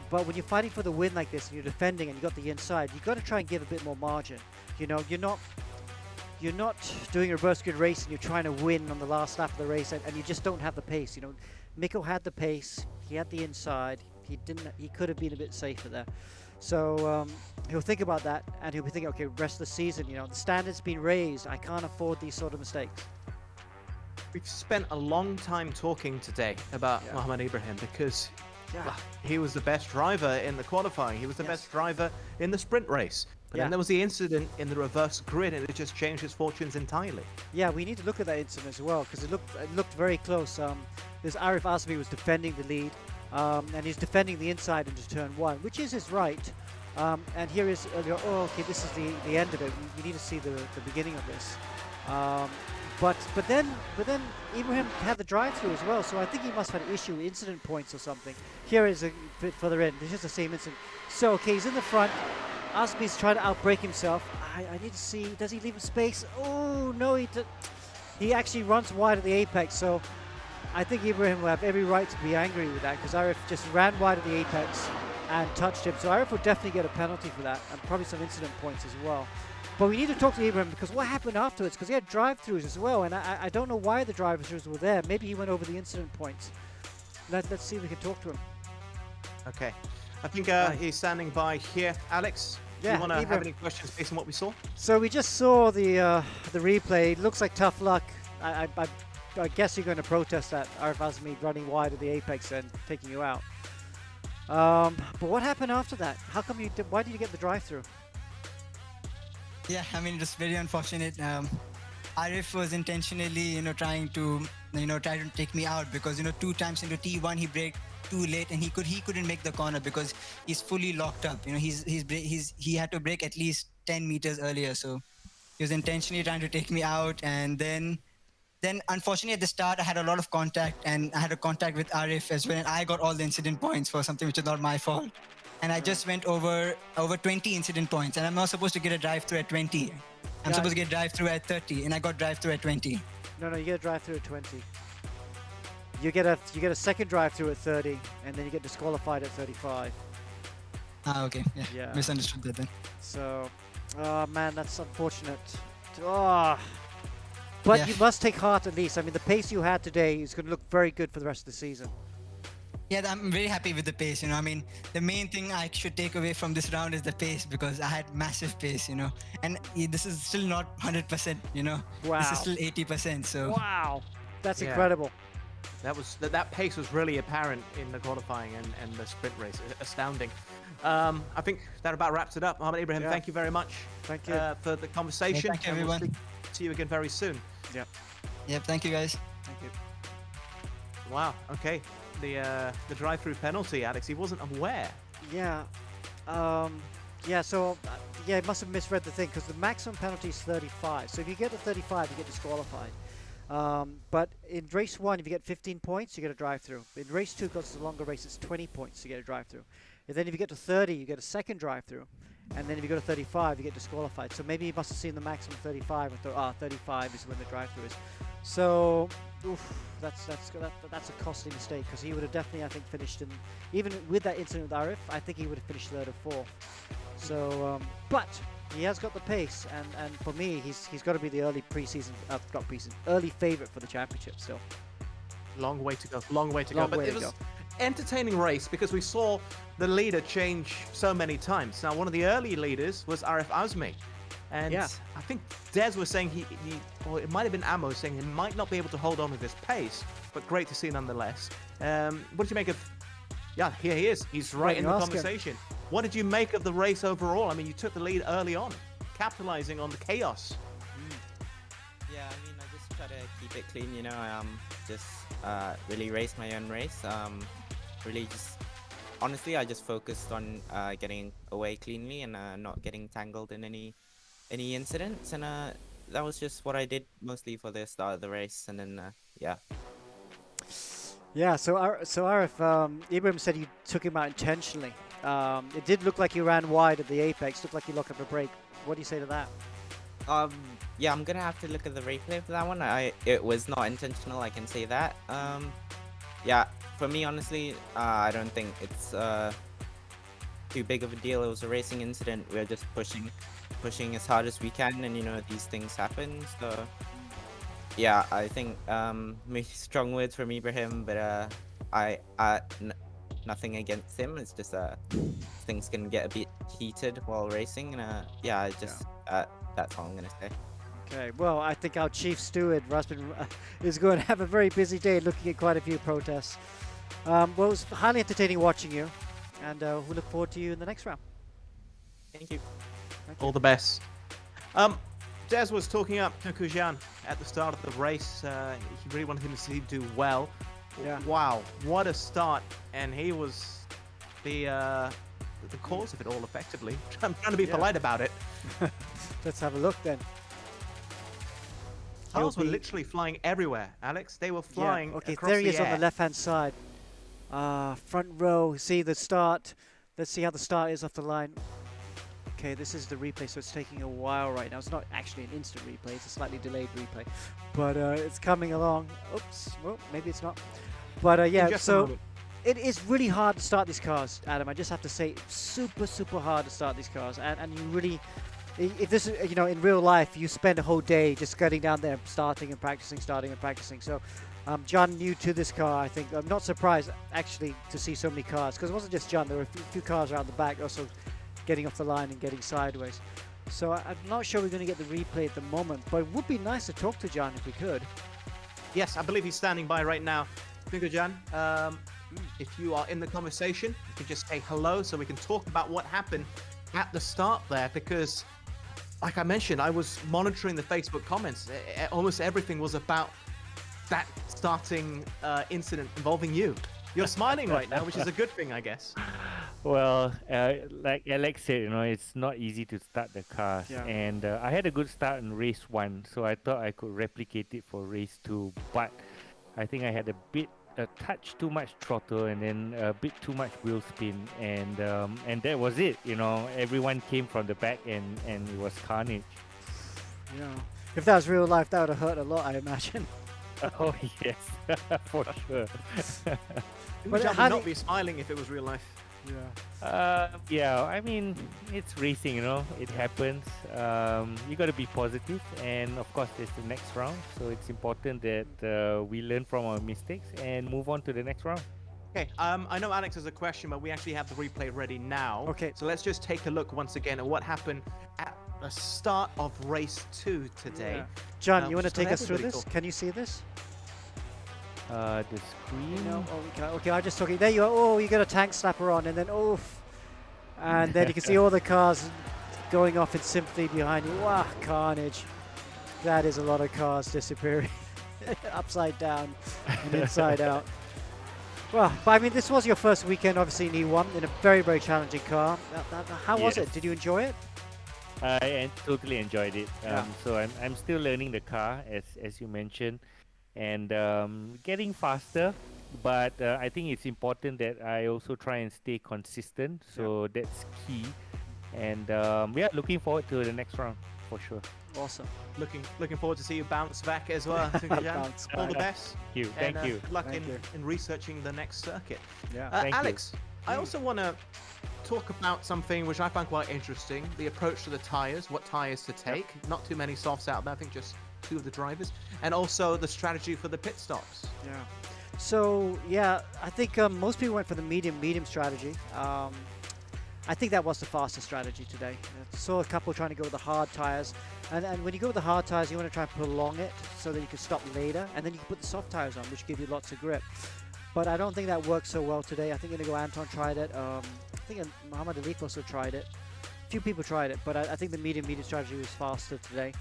But when you're fighting for the win like this and you're defending and you got the inside, you've got to try and give a bit more margin. You know, you're not doing a reverse grid race and you're trying to win on the last lap of the race and you just don't have the pace. You know, Mikko had the pace, he had the inside, he could have been a bit safer there. So he'll think about that and he'll be thinking, okay, rest of the season, you know, the standard's been raised, I can't afford these sort of mistakes. We've spent a long time talking today about Mohammed Ibrahim because he was the best driver in the qualifying, he was the best driver in the sprint race. But then there was the incident in the reverse grid and it just changed his fortunes entirely. Yeah, we need to look at that incident as well because it looked very close. This Arif Asmi was defending the lead and he's defending the inside into turn 1, which is his right. And here is, okay, this is the end of it. We need to see the beginning of this. But then Ibrahim had the drive-through as well, so I think he must have had issue with incident points or something. Here is a bit further in. This is the same incident. So, okay, he's in the front. Asmi's trying to outbrake himself. I need to see, does he leave him space? Oh, no, he actually runs wide at the apex, so I think Ibrahim will have every right to be angry with that because Arif just ran wide of the apex and touched him. So Arif will definitely get a penalty for that and probably some incident points as well. But we need to talk to Ibrahim because what happened afterwards, because he had drive-thrus as well, and I don't know why the drive-thrus were there. Maybe he went over the incident points. Let's see if we can talk to him. Okay. I think he's standing by here. Alex, do Yeah, you want to have Ibrahim. any questions based on what we saw? So we just saw the replay. It looks like tough luck. I guess you're going to protest that, Arif Azmi running wide of the apex and taking you out. But what happened after that? How come you did? Why did you get the drive-through? Yeah, I mean, just very unfortunate. Arif was intentionally, trying to, try to take me out because, 2 times into T1 he braked too late and he couldn't make the corner because he's fully locked up. He had to brake at least 10 meters earlier, so he was intentionally trying to take me out. And then unfortunately at the start I had a lot of contact and I had a contact with Arif as well, and I got all the incident points for something which is not my fault. And I just went over 20 incident points, and I'm not supposed to get a drive-through at 20. I'm supposed to get drive-through at 30, and I got drive-through at 20. No, you get a drive-through at 20. You get a second drive-through at 30, and then you get disqualified at 35. Okay. Yeah. Misunderstood that then. So, oh man, that's unfortunate. Oh. But Yeah. you must take heart at least. I mean, the pace you had today is going to look very good for the rest of the season. Yeah, I'm very happy with the pace. I mean, the main thing I should take away from this round is the pace because I had massive pace. And this is still not 100%. Wow. This is still 80%. So. Wow, that's Yeah. incredible. That pace was really apparent in the qualifying and the sprint race. Astounding. I think that about wraps it up. Mohammed Ibrahim, Yeah. thank you very much. Thank you. For the conversation. Thank you, and we'll everyone. see you again very soon. Yep. Yep. Thank you, guys. Thank you. Wow. Okay. The drive-through penalty, Alex. He wasn't aware. Yeah. Yeah. So he must have misread the thing because the maximum penalty is 35. So if you get to 35, you get disqualified. But in race 1, if you get 15 points, you get a drive-through. In race 2, because it's a longer race, it's 20 points to get a drive-through. And then if you get to 30, you get a second drive-through. And then if you go to 35, you get disqualified. So maybe he must have seen the maximum 35 and thought, 35 is when the drive-through is. So, that's a costly mistake because he would have definitely, I think, finished in, even with that incident with Arif, I think he would have finished 3rd or 4th. So, but he has got the pace, and for me, he's got to be the early early favourite for the championship still. Long way to go. Long way to Long go. way But to it was go. entertaining race because we saw the leader change so many times. Now, one of the early leaders was Arif Azmi. And Yeah. I think Des was saying or it might have been Amo saying he might not be able to hold on with this pace, but great to see nonetheless. What did you make of... Yeah, here he is. He's right in the ask him. conversation. What did you make of the race overall? I mean, you took the lead early on, capitalizing on the chaos. Yeah, I mean, I just try to keep it clean, just really race my own race. Really just, honestly, I just focused on getting away cleanly and not getting tangled in any incidents. And that was just what I did mostly for the start of the race. And then, yeah. Yeah, so Arif, Ibrahim said you took him out intentionally. It did look like you ran wide at the apex, looked like you locked up a brake. What do you say to that? Yeah, I'm gonna have to look at the replay for that one. It was not intentional, I can say that. Yeah, for me, honestly, I don't think it's too big of a deal. It was a racing incident. We're just pushing as hard as we can, and these things happen. So yeah, I think maybe strong words from Ibrahim, but nothing against him. It's just things can get a bit heated while racing, and yeah, that's all I'm gonna say. Okay, well, I think our chief steward, Rasmus, is going to have a very busy day looking at quite a few protests. Well, it was highly entertaining watching you, and we look forward to you in the next round. Thank you. All the best. Des was talking up Kukujan at the start of the race. He really wanted him to do well. Yeah. Wow, what a start. And he was the cause of it all, effectively. I'm trying to be polite about it. Let's have a look then. Cars were literally flying everywhere, Alex. They were flying Okay, across there he the is on air. the left-hand side. Front row, see the start. Let's see how the start is off the line. Okay, this is the replay, so it's taking a while right now. It's not actually an instant replay, it's a slightly delayed replay. But it's coming along. Oops, well, maybe it's not. But yeah, just a so moment. it is really hard to start these cars, Adam. I just have to say, super, super hard to start these cars. And you really, if this is, you know, in real life, you spend a whole day just getting down there, starting and practicing, starting and practicing. So John, new to this car, I think. I'm not surprised, actually, to see so many cars, because it wasn't just John. There were a few cars around the back also getting off the line and getting sideways. So I'm not sure we're going to get the replay at the moment, but it would be nice to talk to John if we could. Yes, I believe he's standing by right now. Jan, if you are in the conversation, you can just say hello so we can talk about what happened at the start there, because like I mentioned, I was monitoring the Facebook comments. Almost everything was about that starting incident involving you. You're smiling right now, which is a good thing, I guess. Well, like Alex said, you know, it's not easy to start the cars. Yeah. And I had a good start in race 1, so I thought I could replicate it for race 2. But I think I had a touch too much throttle and then a bit too much wheel spin. And that was it, you know. Everyone came from the back and it was carnage. Yeah. If that was real life, that would have hurt a lot, I imagine. Oh, yes, for sure. But John would not be smiling if it was real life. Yeah, I mean, it's racing, you know, it happens. You got to be positive, and of course, there's the next round, so it's important that we learn from our mistakes and move on to the next round. Okay, I know Alex has a question, but we actually have the replay ready now. Okay. So let's just take a look once again at what happened at the start of race 2 today. Yeah. John, you want to just let take us through everybody this? talk. Can you see this? The screen. No. Oh, okay, I just took it. There you are. Oh, you got a tank slapper on, and then oof. And then you can see all the cars going off in sympathy behind you. Wow, carnage. That is a lot of cars disappearing upside down and inside out. Well, but I mean, this was your first weekend, obviously, in E1 in a very, very challenging car. How was it? Did you enjoy it? I totally enjoyed it. Yeah. So I'm still learning the car, as you mentioned, and getting faster. But I think it's important that I also try and stay consistent. So that's key. And yeah, looking forward to the next round for sure. Awesome. Looking forward to see you bounce back as well. Bounce All the back. best. Thank you. And, Thank you. Good luck Thank you. in researching the next circuit. Yeah. Thank you. Alex, I also want to talk about something which I found quite interesting: the approach to the tires, what tires to take. Not too many softs out there. I think just 2 of the drivers, and also the strategy for the pit stops. Yeah. So yeah, I think most people went for the medium strategy. I think that was the fastest strategy today. I saw a couple trying to go with the hard tires, and when you go with the hard tires, you want to try and prolong it so that you can stop later, and then you can put the soft tires on, which give you lots of grip. But I don't think that worked so well today. I think Inigo Anton tried it. I think Muhammad Ali also tried it. A few people tried it, but I think the medium strategy was faster today.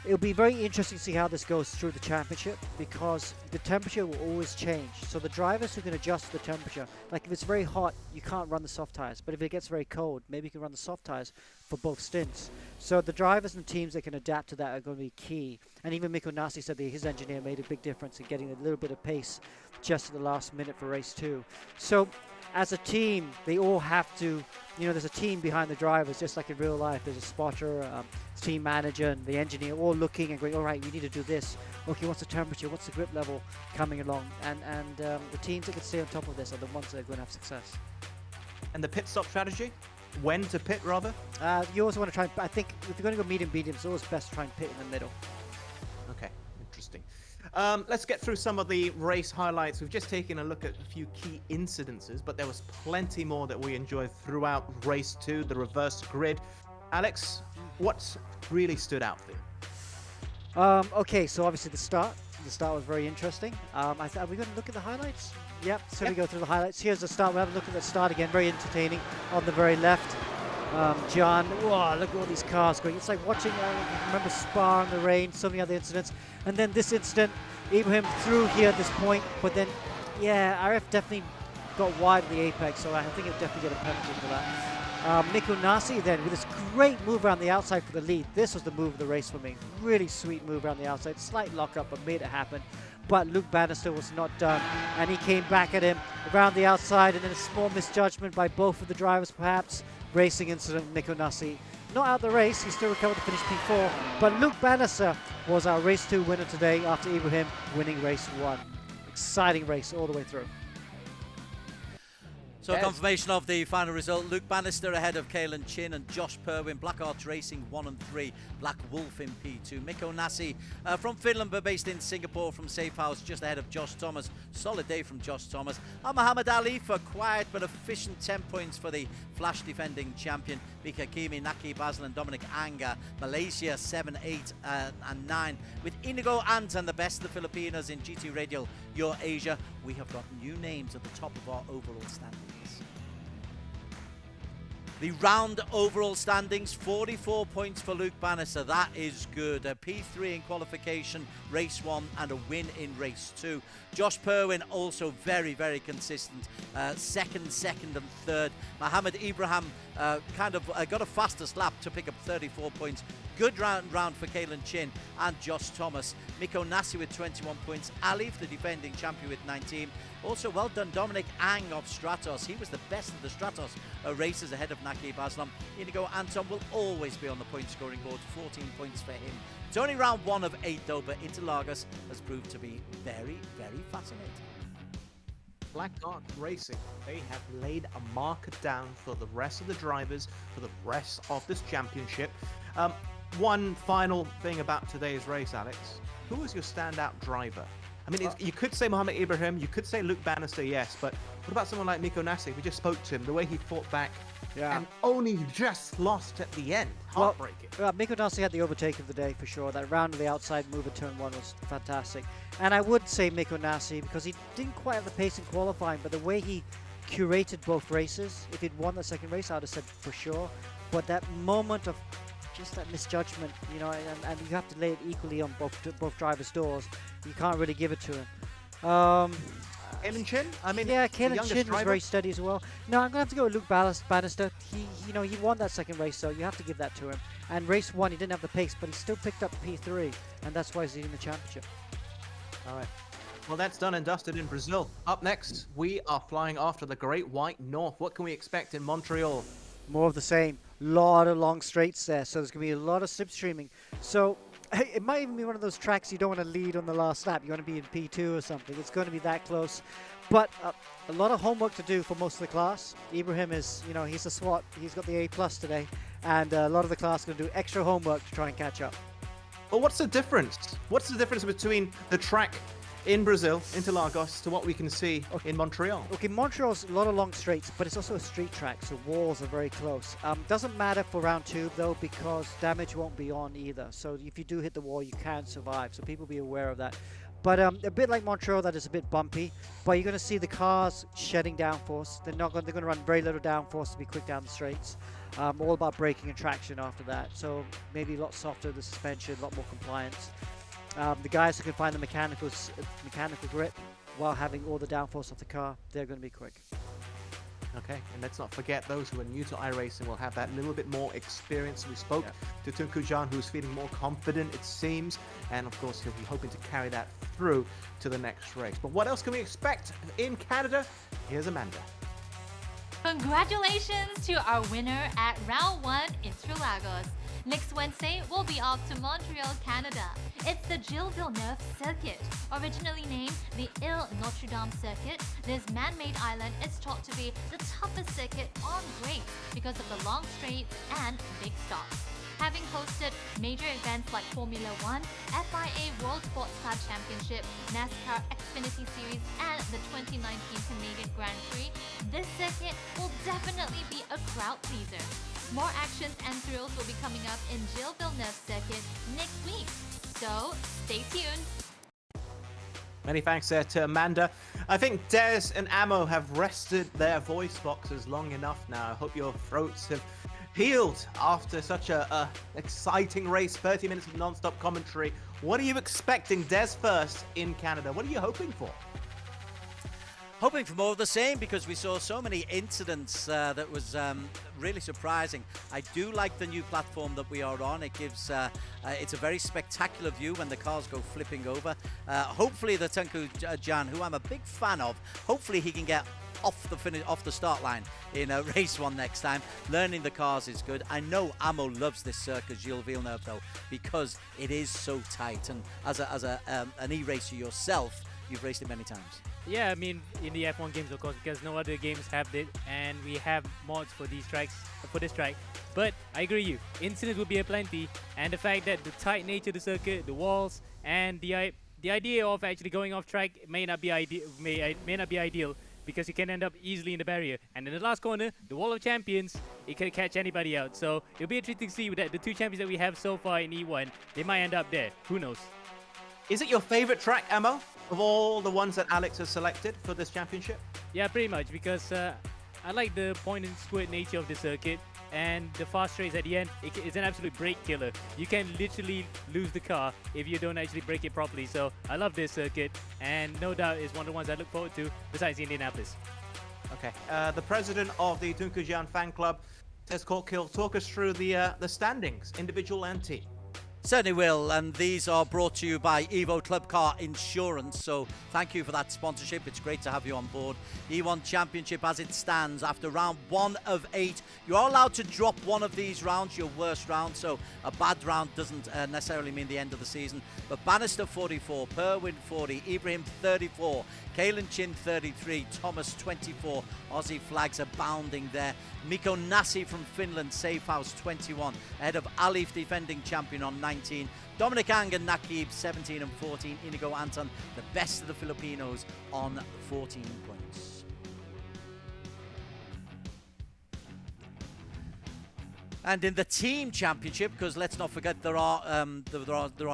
It'll be very interesting to see how this goes through the championship, because the temperature will always change. So the drivers who can adjust the temperature, like if it's very hot, you can't run the soft tires. But if it gets very cold, maybe you can run the soft tires for both stints. So the drivers and teams that can adapt to that are going to be key. And even Mikko Nasi said that his engineer made a big difference in getting a little bit of pace just at the last minute for race 2. So as a team, they all have to, you know, there's a team behind the drivers, just like in real life. There's a spotter, team manager, and the engineer all looking and going, all right, we need to do this. Okay, what's the temperature? What's the grip level coming along? And the teams that can stay on top of this are the ones that are going to have success. And the pit stop strategy? When to pit, rather? You always want to try, I think if you're going to go medium, it's always best to try and pit in the middle. Okay, interesting. Let's get through some of the race highlights. We've just taken a look at a few key incidences, but there was plenty more that we enjoyed throughout race 2, the reverse grid. Alex, what really stood out for you? Okay, so obviously the start was very interesting. Are we going to look at the highlights? Yep, so we go through the highlights. Here's the start. We'll have a look at the start again. Very entertaining on the very left. John, whoa, look at all these cars going. It's like watching, remember Spa in the rain, so many other incidents. And then this incident, Ibrahim through here at this point, but then, yeah, RF definitely got wide of the apex, so I think he'll definitely get a penalty for that. Mikko Nasi then with this great move around the outside for the lead. This was the move of the race for me. Really sweet move around the outside. Slight lockup, but made it happen. But Luke Bannister was not done, and he came back at him around the outside, and then a small misjudgment by both of the drivers perhaps. racing incident with Mikko Nassi. Not out the race, he still recovered to finish P4, but Luke Bannister was our race 2 winner today after Ibrahim winning race 1. Exciting race all the way through. So confirmation of the final result. Luke Bannister ahead of Caelan Chin and Josh Perwin. Black Arch Racing 1 and 3. Black Wolf in P2. Mikko Nassi from Finland but based in Singapore from Safe House just ahead of Josh Thomas. Solid day from Josh Thomas. And Muhammad Ali for quiet but efficient 10 points for the Flash defending champion. Bika Kimi, Naki Basel and Dominic Anga. Malaysia 7, 8 and 9. With Inigo Ant and the best of the Filipinos in GT Radial Your Asia. We have got new names at the top of our overall standings. The round overall standings, 44 points for Luke Bannister. That is good. A P3 in qualification, race 1, and a win in race 2. Josh Perwin also very, very consistent. Second, and third. Mohammed Ibrahim got a fastest lap to pick up 34 points. Good round for Caelan Chin and Josh Thomas. Mikko Nassi with 21 points. Alif, the defending champion, with 19. Also, well done, Dominic Ang of Stratos. He was the best of the Stratos racers ahead of Naki Baslam. Inigo Anton will always be on the point scoring board. 14 points for him. It's only round 1 of 8 though, but Interlagos has proved to be very, very fascinating. Black Arch Racing, they have laid a marker down for the rest of the drivers, for the rest of this championship. One final thing about today's race, Alex. Who was your standout driver? I mean, you could say Mohammed Ibrahim, you could say Luke Bannister, yes, but what about someone like Mikko Nassi? We just spoke to him, the way he fought back and only just lost at the end. Heartbreaking. Well, Mikko Nassi had the overtake of the day for sure. That round of the outside move at turn 1 was fantastic. And I would say Mikko Nassi because he didn't quite have the pace in qualifying, but the way he curated both races, if he'd won the second race, I would have said for sure. But that moment of just that misjudgment, you know, and you have to lay it equally on both drivers' doors. You can't really give it to him. Caelan Chin? I mean, yeah, Caelan Chin was very steady as well. No, I'm gonna have to go with Luke Bannister. He won that second race, so you have to give that to him. And race 1, he didn't have the pace, but he still picked up P3, and that's why he's in the championship. All right. Well, that's done and dusted in Brazil. Up next, we are flying after the Great White North. What can we expect in Montreal? More of the same. Lot of long straights there, so there's going to be a lot of slipstreaming. So it might even be one of those tracks you don't want to lead on the last lap. You want to be in P2 or something. It's going to be that close. But a lot of homework to do for most of the class. Ibrahim is, he's a SWAT. He's got the A+ today. And a lot of the class are going to do extra homework to try and catch up. Well, what's the difference? What's the difference between the track in Brazil, Interlagos, to what we can see in Montreal? Okay, Montreal's a lot of long straights, but it's also a street track, so walls are very close. Doesn't matter for round 2 though, because damage won't be on either. So if you do hit the wall, you can survive. So people be aware of that. But a bit like Montreal, that is a bit bumpy. But you're going to see the cars shedding downforce. They're going to run very little downforce to be quick down the straights. All about braking and traction after that. So maybe a lot softer the suspension, a lot more compliance. The guys who can find the mechanical grip while having all the downforce of the car, they're going to be quick. Okay, and let's not forget those who are new to iRacing will have that little bit more experience. We spoke to Tunku Jan, who's feeling more confident, it seems, and of course he'll be hoping to carry that through to the next race. But what else can we expect in Canada? Here's Amanda. Congratulations to our winner at round 1 Interlagos. Next Wednesday, we'll be off to Montreal, Canada. It's the Gilles Villeneuve Circuit. Originally named the Ile Notre Dame Circuit, this man-made island is thought to be the toughest circuit on race because of the long straights and big stops. Having hosted major events like Formula 1, FIA World Sports Car Championship, NASCAR Xfinity Series, and the 2019 Canadian Grand Prix, this circuit will definitely be a crowd pleaser. More actions and thrills will be coming up in Gilles Villeneuve Circuit next week, so stay tuned. Many thanks there to Amanda. I think Des and Ammo have rested their voice boxes long enough now. I hope your throats have healed after such a exciting race, 30 minutes of non-stop commentary. What are you expecting, Des, first in Canada? What are you hoping for? Hoping for more of the same because we saw so many incidents that was really surprising. I do like the new platform that we are on. It gives it's a very spectacular view when the cars go flipping over. Hopefully the Tunku Jan, who I'm a big fan of, hopefully he can get off the start line in race 1 next time. Learning the cars is good. I know Amo loves this circuit, Gilles Villeneuve, though, because it is so tight. And as an e-racer yourself, you've raced it many times. Yeah, I mean, in the F1 games, of course, because no other games have it, and we have mods for these tracks, for this track. But I agree with you, incidents will be aplenty, and the fact that the tight nature of the circuit, the walls, and the idea of actually going off track may not be ideal, because you can end up easily in the barrier. And in the last corner, the Wall of Champions, it can catch anybody out. So it'll be interesting to see that the 2 champions that we have so far in E1, they might end up there. Who knows? Is it your favorite track, Amo, of all the ones that Alex has selected for this championship? Yeah, pretty much, because I like the point and squirt nature of the circuit, and the fast race at the end, it's an absolute brake killer. You can literally lose the car if you don't actually brake it properly. So I love this circuit, and no doubt it's one of the ones I look forward to besides Indianapolis. Okay, the president of the Tunku fan club, Des Corkill, talk us through the standings, individual and team. Certainly will, and these are brought to you by Evo Club Car Insurance, so thank you for that sponsorship. It's great to have you on board. E1 Championship as it stands after round 1 of 8. You are allowed to drop one of these rounds, your worst round, so a bad round doesn't necessarily mean the end of the season. But Bannister 44, Perwin 40, Ibrahim 34, Kalen Chin 33, Thomas 24, Aussie flags abounding there. Mikko Nassi from Finland, Safe House 21, ahead of Alif, defending champion, on 19. Dominic Ang and Nakib 17 and 14. Inigo Anton, the best of the Filipinos, on 14 points. And in the team championship, because let's not forget there are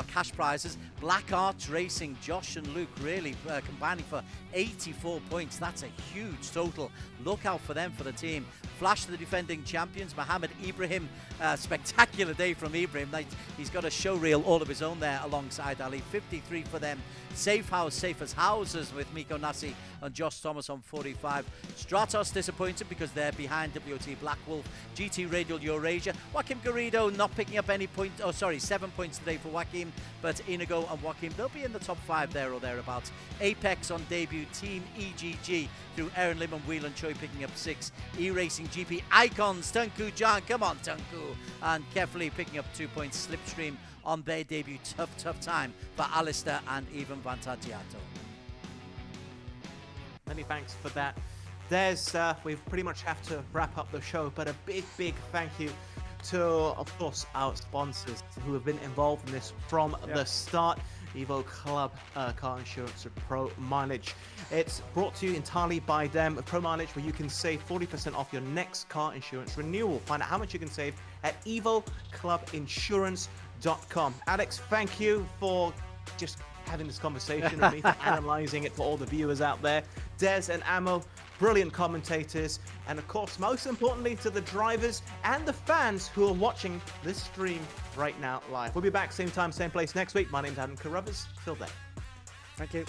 cash prizes. Black Arts Racing, Josh and Luke really combining for 84 points. That's a huge total. Look out for them for the team. Flash, the defending champions, Mohammed Ibrahim. Spectacular day from Ibrahim. He's got a show reel all of his own there alongside Ali. 53 for them. Safe House, Safe as Houses with Mikko Nassi and Josh Thomas on 45. Stratos disappointed because they're behind WOT Black Wolf. GT Radial Eurasia. Joaquim Garrido not picking up any points. Oh, sorry, 7 points today for Joaquim. But Inigo and Joaquim, they'll be in the top 5 there or thereabouts. Apex on debut. Team EGG through Aaron Lim and Whelan Choi picking up 6. E-Racing GP Icons, Tunku Jan, come on Tunku. And carefully picking up 2 points. Slipstream on their debut. Tough time for Alistair and even Vantagiato. Many thanks for that. We pretty much have to wrap up the show, but a big thank you to, of course, our sponsors who have been involved in this from the start. Evo Club Car Insurance with Pro Mileage. It's brought to you entirely by them. Pro Mileage, where you can save 40% off your next car insurance renewal. Find out how much you can save at evoclubinsurance.com. Alex, thank you for just having this conversation with me, for analysing it for all the viewers out there. Des and Amo, brilliant commentators, and of course, most importantly, to the drivers and the fans who are watching this stream right now live. We'll be back same time, same place next week. My name's Adam Carruthers. Till then. Thank you.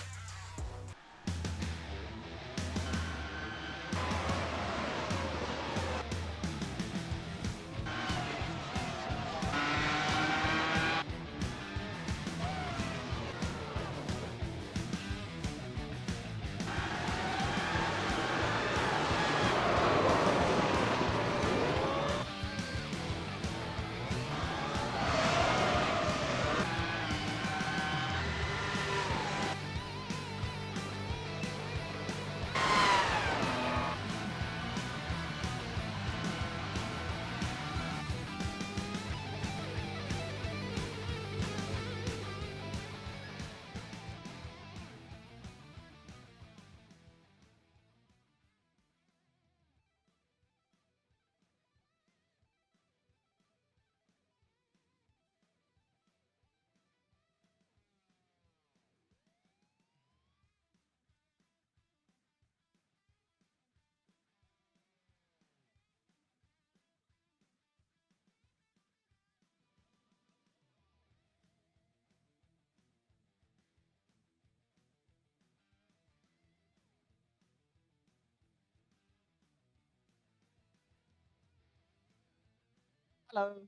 Hello.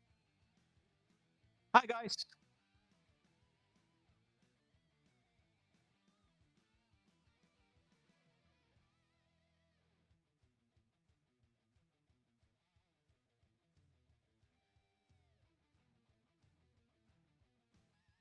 Hi, guys.